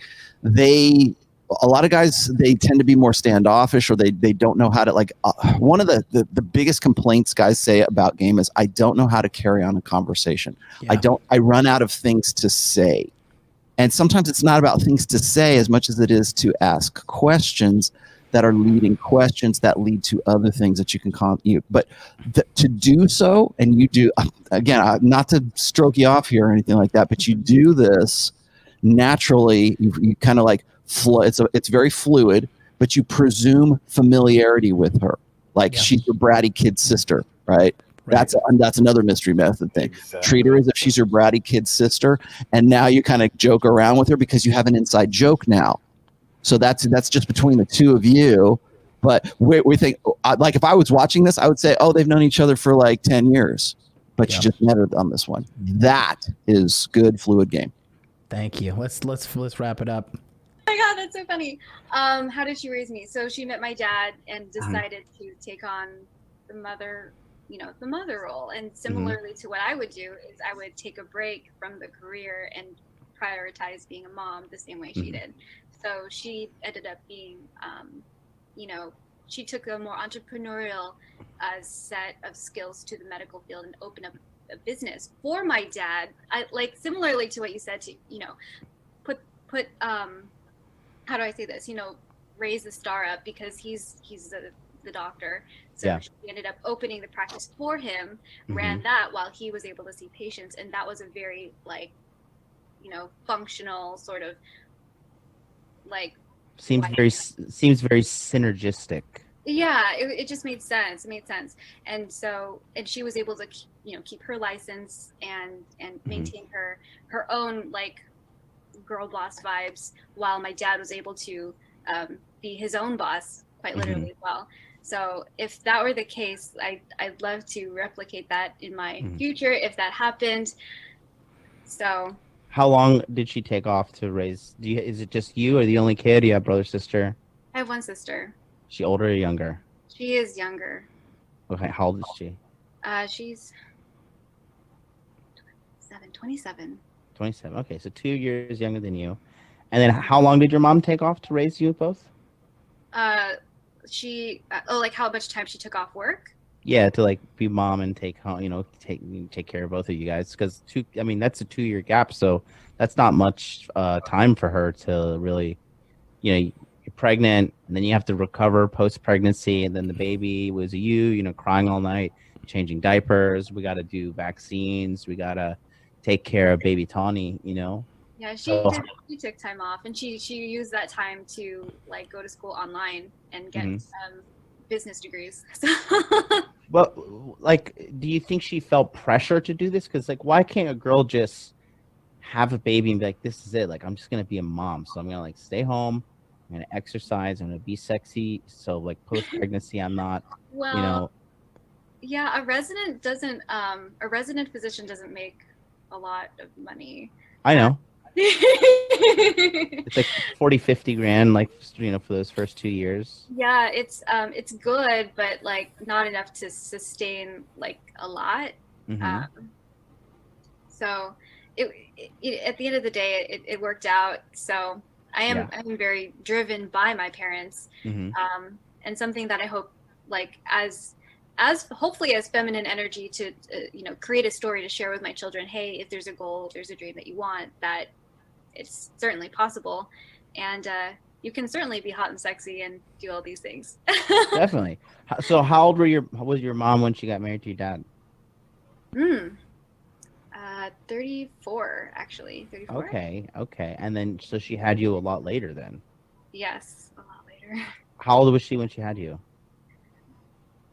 A lot of guys, they tend to be more standoffish, or they don't know how to like. One of the biggest complaints guys say about game is, I don't know how to carry on a conversation. Yeah. I run out of things to say. And sometimes it's not about things to say as much as it is to ask questions that are leading questions that lead to other things that you can but to do so, and you do, again, not to stroke you off here or anything like that, but you do this naturally. You kind of like flow. It's very fluid, but you presume familiarity with her, like she's your bratty kid sister, right? That's another mystery method thing. Exactly. Treat her as if she's your bratty kid sister, and now you kind of joke around with her because you have an inside joke now. So that's just between the two of you. But we think, like, if I was watching this, I would say, oh, they've known each other for like 10 years, but you just met her on this one. That is good fluid game. Thank you. Let's wrap it up. Oh my God, that's so funny. How did she raise me? So she met my dad and decided to take on the mother role. And similarly to what I would do is I would take a break from the career and prioritize being a mom the same way she did. So she ended up being, she took a more entrepreneurial set of skills to the medical field and opened up a business for my dad. I like, similarly to what you said, to put how do I say this? Raise the star up, because he's the doctor. So she ended up opening the practice for him, ran that while he was able to see patients, and that was a very functional sort of seems very synergistic. Yeah, it just made sense. It made sense. And she was able to keep her license and maintain her own girl boss vibes, while my dad was able to be his own boss, quite literally as well. So if that were the case, I'd love to replicate that in my future if that happened. So how long did she take off to raise? Is it just you, or the only kid? Do you have brother, sister? I have one sister. She older or younger? She is younger. Okay, how old is she? She's 27. 27. Okay, so 2 years younger than you. And then how long did your mom take off to raise you both? She how much time she took off work? Yeah, to be mom and take home, take care of both of you guys, because that's a 2-year gap, so that's not much time for her to really, you're pregnant, and then you have to recover post-pregnancy, and then the baby was you, crying all night, changing diapers. We got to do vaccines. We got to take care of baby Tawny, Yeah, she took time off, and she used that time to go to school online and get business degrees. Well, do you think she felt pressure to do this? Because why can't a girl just have a baby and be like, this is it, I'm just gonna be a mom, so I'm gonna stay home, I'm gonna exercise, I'm gonna be sexy, so post pregnancy I'm not, Yeah, a resident physician doesn't make a lot of money. I know. It's 40-50 grand for those first 2 years. Yeah, it's good, but not enough to sustain a lot. So it at the end of the day it worked out. So I'm very driven by my parents, and something that I hope as hopefully as feminine energy to create a story to share with my children. Hey, if there's a goal, if there's a dream that you want, that it's certainly possible, and you can certainly be hot and sexy and do all these things. Definitely. So how old was your mom when she got married to your dad? 34, actually. 34. Okay. And then so she had you a lot later then? Yes, a lot later. How old was she when she had you?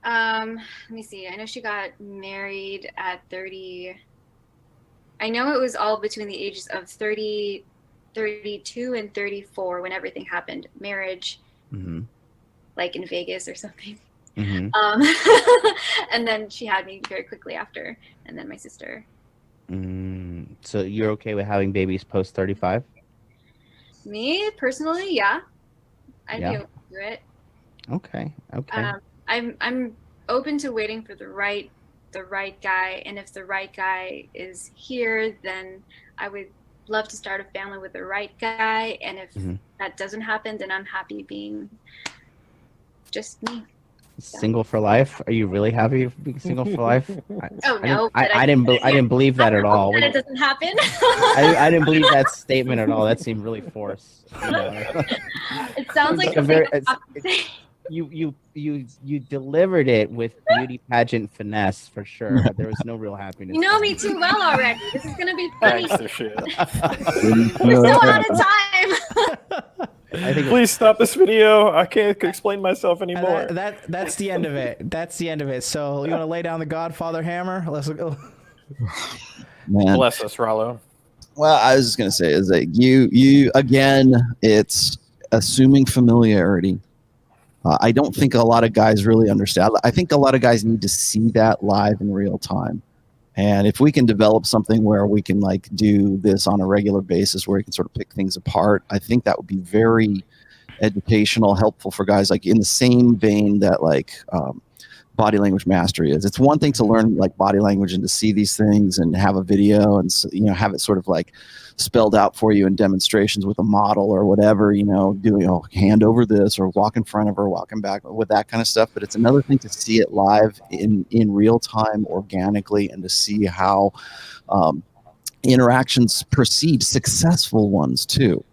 Let me see. I know she got married at 30. I know it was all between the ages of 30 32 and 34 when everything happened. Marriage, like in Vegas or something. And then she had me very quickly after, and then my sister. So you're okay with having babies post 35? Me personally, yeah, I'd be open to it. Okay. I'm open to waiting for the right guy, and if the right guy is here, then I would love to start a family with the right guy, and if that doesn't happen, then I'm happy being just me. Single for life? Are you really happy being single for life? I didn't believe that at all. That it doesn't happen. I didn't believe that statement at all. That seemed really forced. It sounds like you delivered it with beauty pageant finesse for sure. There was no real happiness. You know me too well already. This is gonna be funny. We're so out of time. Please stop this video. I can't explain myself anymore. That's the end of it. That's the end of it. So you want to lay down the Godfather hammer? Let's go. Man. Bless us, Rollo. Well, I was just gonna say is that you again, it's assuming familiarity. I don't think a lot of guys really understand. I think a lot of guys need to see that live in real time. And if we can develop something where we can like do this on a regular basis, where we can sort of pick things apart, I think that would be very educational, helpful for guys, like in the same vein that like body language mastery is. It's one thing to learn like body language and to see these things and have a video and have it sort of like spelled out for you in demonstrations with a model or whatever, doing hand over this or walk in front of her, walking back with that kind of stuff. But it's another thing to see it live in real time, organically, and to see how interactions proceed, successful ones too.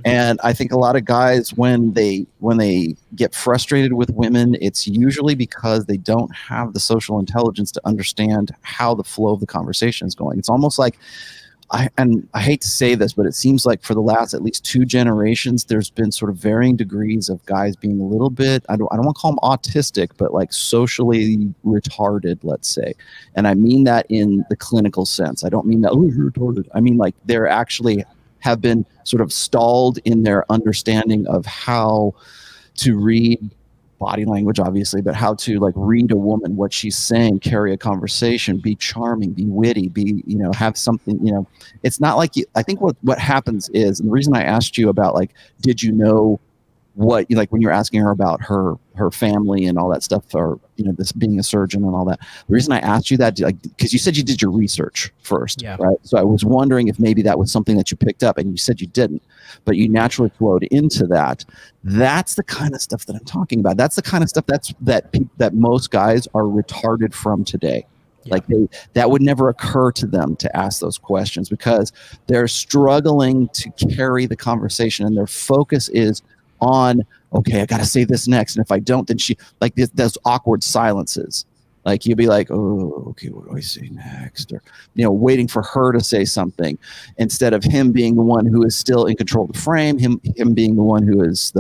And I think a lot of guys, when they get frustrated with women, it's usually because they don't have the social intelligence to understand how the flow of the conversation is going. It's almost like, I hate to say this, but it seems like for the last at least 2 generations, there's been sort of varying degrees of guys being a little bit, I don't want to call them autistic, but like socially retarded, let's say. And I mean that in the clinical sense. I don't mean that, oh, you're retarded. I mean like they're actually have been sort of stalled in their understanding of how to read body language, obviously, but how to like read a woman, what she's saying, carry a conversation, be charming, be witty, be, have something, it's not like I think what happens is, and the reason I asked you about like, did you know what, like when you're asking her about her family and all that stuff, or, this being a surgeon and all that, the reason I asked you that, like, because you said you did your research first, right? So I was wondering if maybe that was something that you picked up, and you said you didn't, but you naturally flowed into that. That's the kind of stuff that I'm talking about. That's the kind of stuff that most guys are retarded from today. Like that would never occur to them to ask those questions because they're struggling to carry the conversation, and their focus is on, okay, I got to say this next. And if I don't, then she, like those awkward silences. Like you'll be like, oh, okay, what do I say next? Or, waiting for her to say something instead of him being the one who is still in control of the frame, him being the one who is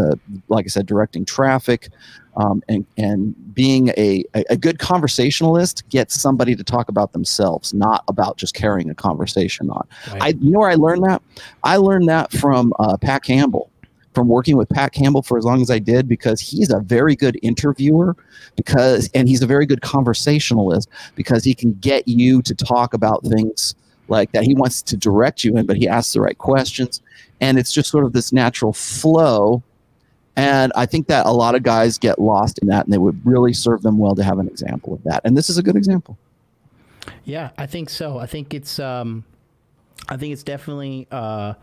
like I said, directing traffic, and being a good conversationalist gets somebody to talk about themselves, not about just carrying a conversation on. Right. You know where I learned that? I learned that from Pat Campbell. From working with Pat Campbell for as long as I did, because he's a very good interviewer and he's a very good conversationalist because he can get you to talk about things like that. He wants to direct you in, but he asks the right questions, and it's just sort of this natural flow. And I think that a lot of guys get lost in that, and it would really serve them well to have an example of that. And this is a good example. Yeah, I think so. I think it's definitely a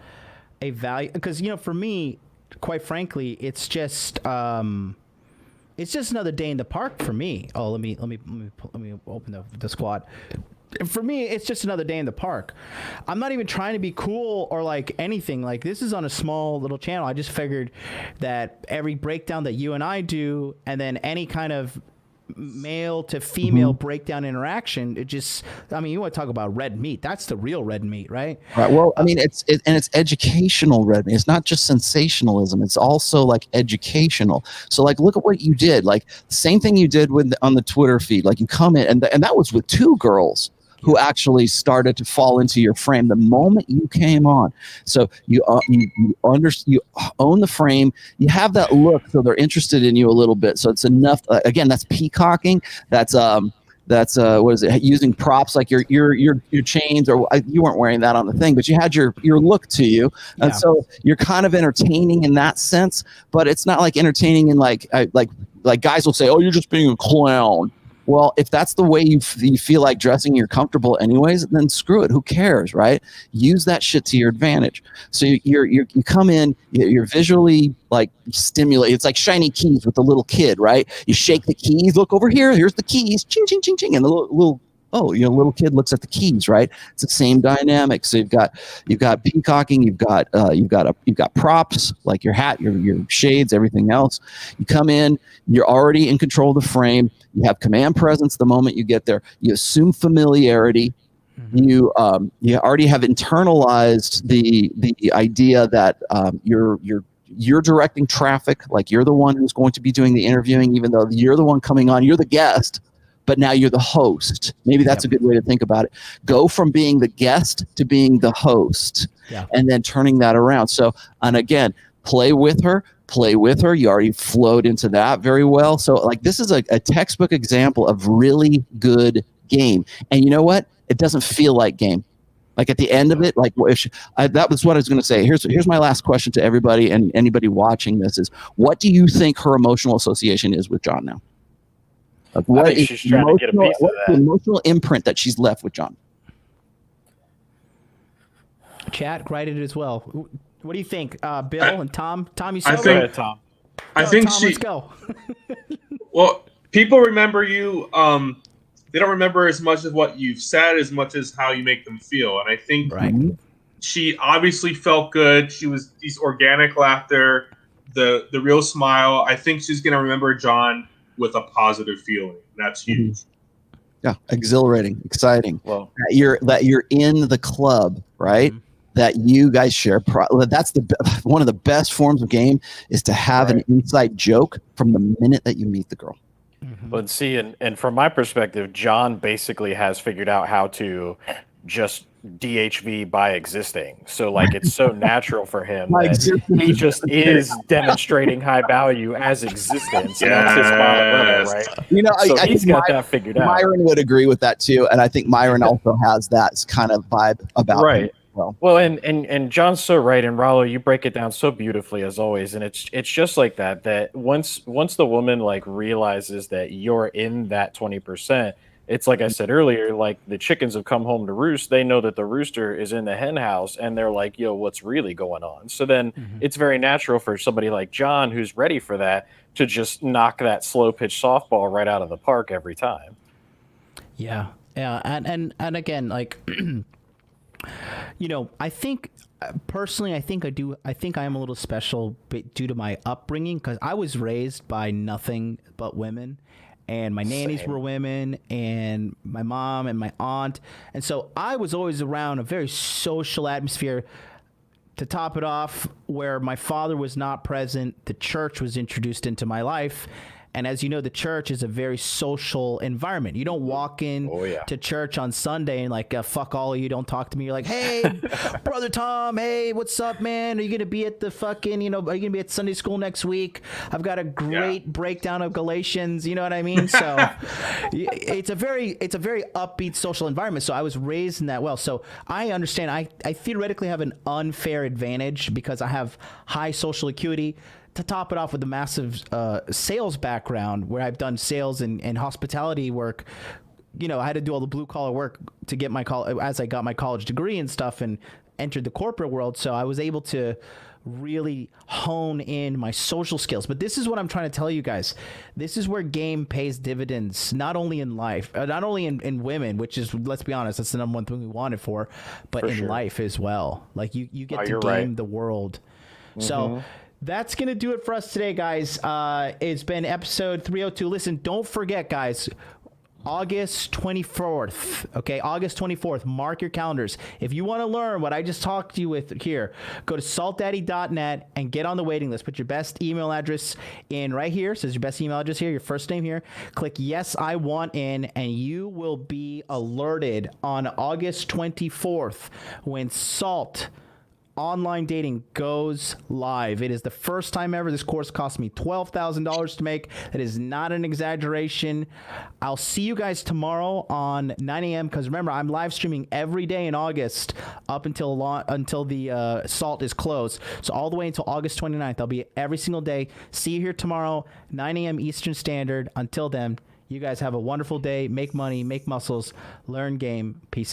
value, because for me, quite frankly, it's just another day in the park for me. Oh, let me open the squad. For me, it's just another day in the park. I'm not even trying to be cool or like anything. Like, this is on a small little channel. I just figured that every breakdown that you and I do, and then any kind of male to female breakdown interaction, you want to talk about red meat. That's the real red meat, right? Right. Well, I mean, it's educational red meat. It's not just sensationalism. It's also like educational. So like, look at what you did. Like, same thing you did on the Twitter feed. Like, you come in, and that was with 2 girls. who actually started to fall into your frame the moment you came on. So you own the frame. You have that look, so they're interested in you a little bit. So it's enough. Again, that's peacocking. That's what is it? Using props like your chains, or you weren't wearing that on the thing, but you had your look to you, and so you're kind of entertaining in that sense. But it's not like entertaining in like guys will say, "Oh, you're just being a clown." Well, if that's the way you feel like dressing, you're comfortable anyways, then screw it. Who cares, right? Use that shit to your advantage. So you come in, you're visually like stimulated. It's like shiny keys with the little kid, right? You shake the keys, look over here, here's the keys, ching, ching, ching, ching, and the little kid looks at the keys, right? It's the same dynamic. So you've got peacocking, you've got props like your hat, your shades, everything else. You come in, you're already in control of the frame. You have command presence the moment you get there. You assume familiarity. You already have internalized the idea that you're directing traffic, like you're the one who's going to be doing the interviewing, even though you're the one coming on, you're the guest. But now you're the host. Maybe that's a good way to think about it. Go from being the guest to being the host, and then turning that around. So, and again, play with her. You already flowed into that very well. So, like, this is a textbook example of really good game. And you know what? It doesn't feel like game. Like at the end of it, like that was what I was going to say. Here's my last question to everybody and anybody watching this is, what do you think her emotional association is with John now? Like, I think she's trying to get a piece of that. The emotional imprint that she's left with John? Chat, write it as well. What do you think, Bill and Tom? Tom, you saw I think, Tom. I think Tom, she. Let's go. Well, people remember you. They don't remember as much of what you've said as much as how you make them feel. And I think she obviously felt good. She was these organic laughter, the real smile. I think she's gonna remember John with a positive feeling. That's huge. Yeah, exhilarating, exciting. Well, that you're in the club, right? That you guys share. That's one of the best forms of game, is to have an inside joke from the minute that you meet the girl. But see, and from my perspective, John basically has figured out how to just DHV by existing. So like it's so natural for him that he just is demonstrating high value as existence. And that's his bottom level, right? You know, so I he's think got that figured out. Myron would agree with that too, and I think Myron also has that kind of vibe about him. Well, and John's so right, and Rollo, you break it down so beautifully as always, and it's just like that once the woman like realizes that you're in that 20%, it's like I said earlier, like the chickens have come home to roost. They know that the rooster is in the hen house, and they're like, yo, what's really going on? So then it's very natural for somebody like John, who's ready for that, to just knock that slow pitch softball right out of the park every time. Yeah, and again, like. You know, I think personally, I think I am a little special due to my upbringing, because I was raised by nothing but women, and my nannies were women, and my mom and my aunt, and so I was always around a very social atmosphere. To top it off, where my father was not present, the church was introduced into my life. And as you know, the church is a very social environment. You don't walk in to church on Sunday and like, fuck all of you, don't talk to me. You're like, hey, Brother Tom, hey, what's up, man? Are you going to be at the fucking, are you going to be at Sunday school next week? I've got a great breakdown of Galatians. You know what I mean? So it's a very upbeat social environment. So I was raised in that well. So I understand I theoretically have an unfair advantage because I have high social acuity. To top it off with a massive sales background, where I've done sales and hospitality work, you know, I had to do all the blue collar work to get as I got my college degree and stuff, and entered the corporate world. So I was able to really hone in my social skills. But this is what I'm trying to tell you guys. This is where game pays dividends, not only in life, not only in women, which is, let's be honest, that's the number one thing we want it for, but in life as well. Like you get to game the world. So that's going to do it for us today, guys. It's been episode 302. Listen, don't forget, guys, August 24th. Okay, August 24th. Mark your calendars. If you want to learn what I just talked to you with here, go to saltdaddy.net and get on the waiting list. Put your best email address in right here. It says your best email address here, your first name here. Click yes, I want in, and you will be alerted on August 24th when Salt Online Dating goes live. It is the first time ever. This course cost me $12,000 to make. That is not an exaggeration. I'll see you guys tomorrow on 9 a.m. because remember, I'm live streaming every day in August up until the Salt is closed. So all the way until August 29th, I'll be every single day. See you here tomorrow, 9 a.m. Eastern Standard. Until then, you guys have a wonderful day. Make money, make muscles, learn game. Peace out.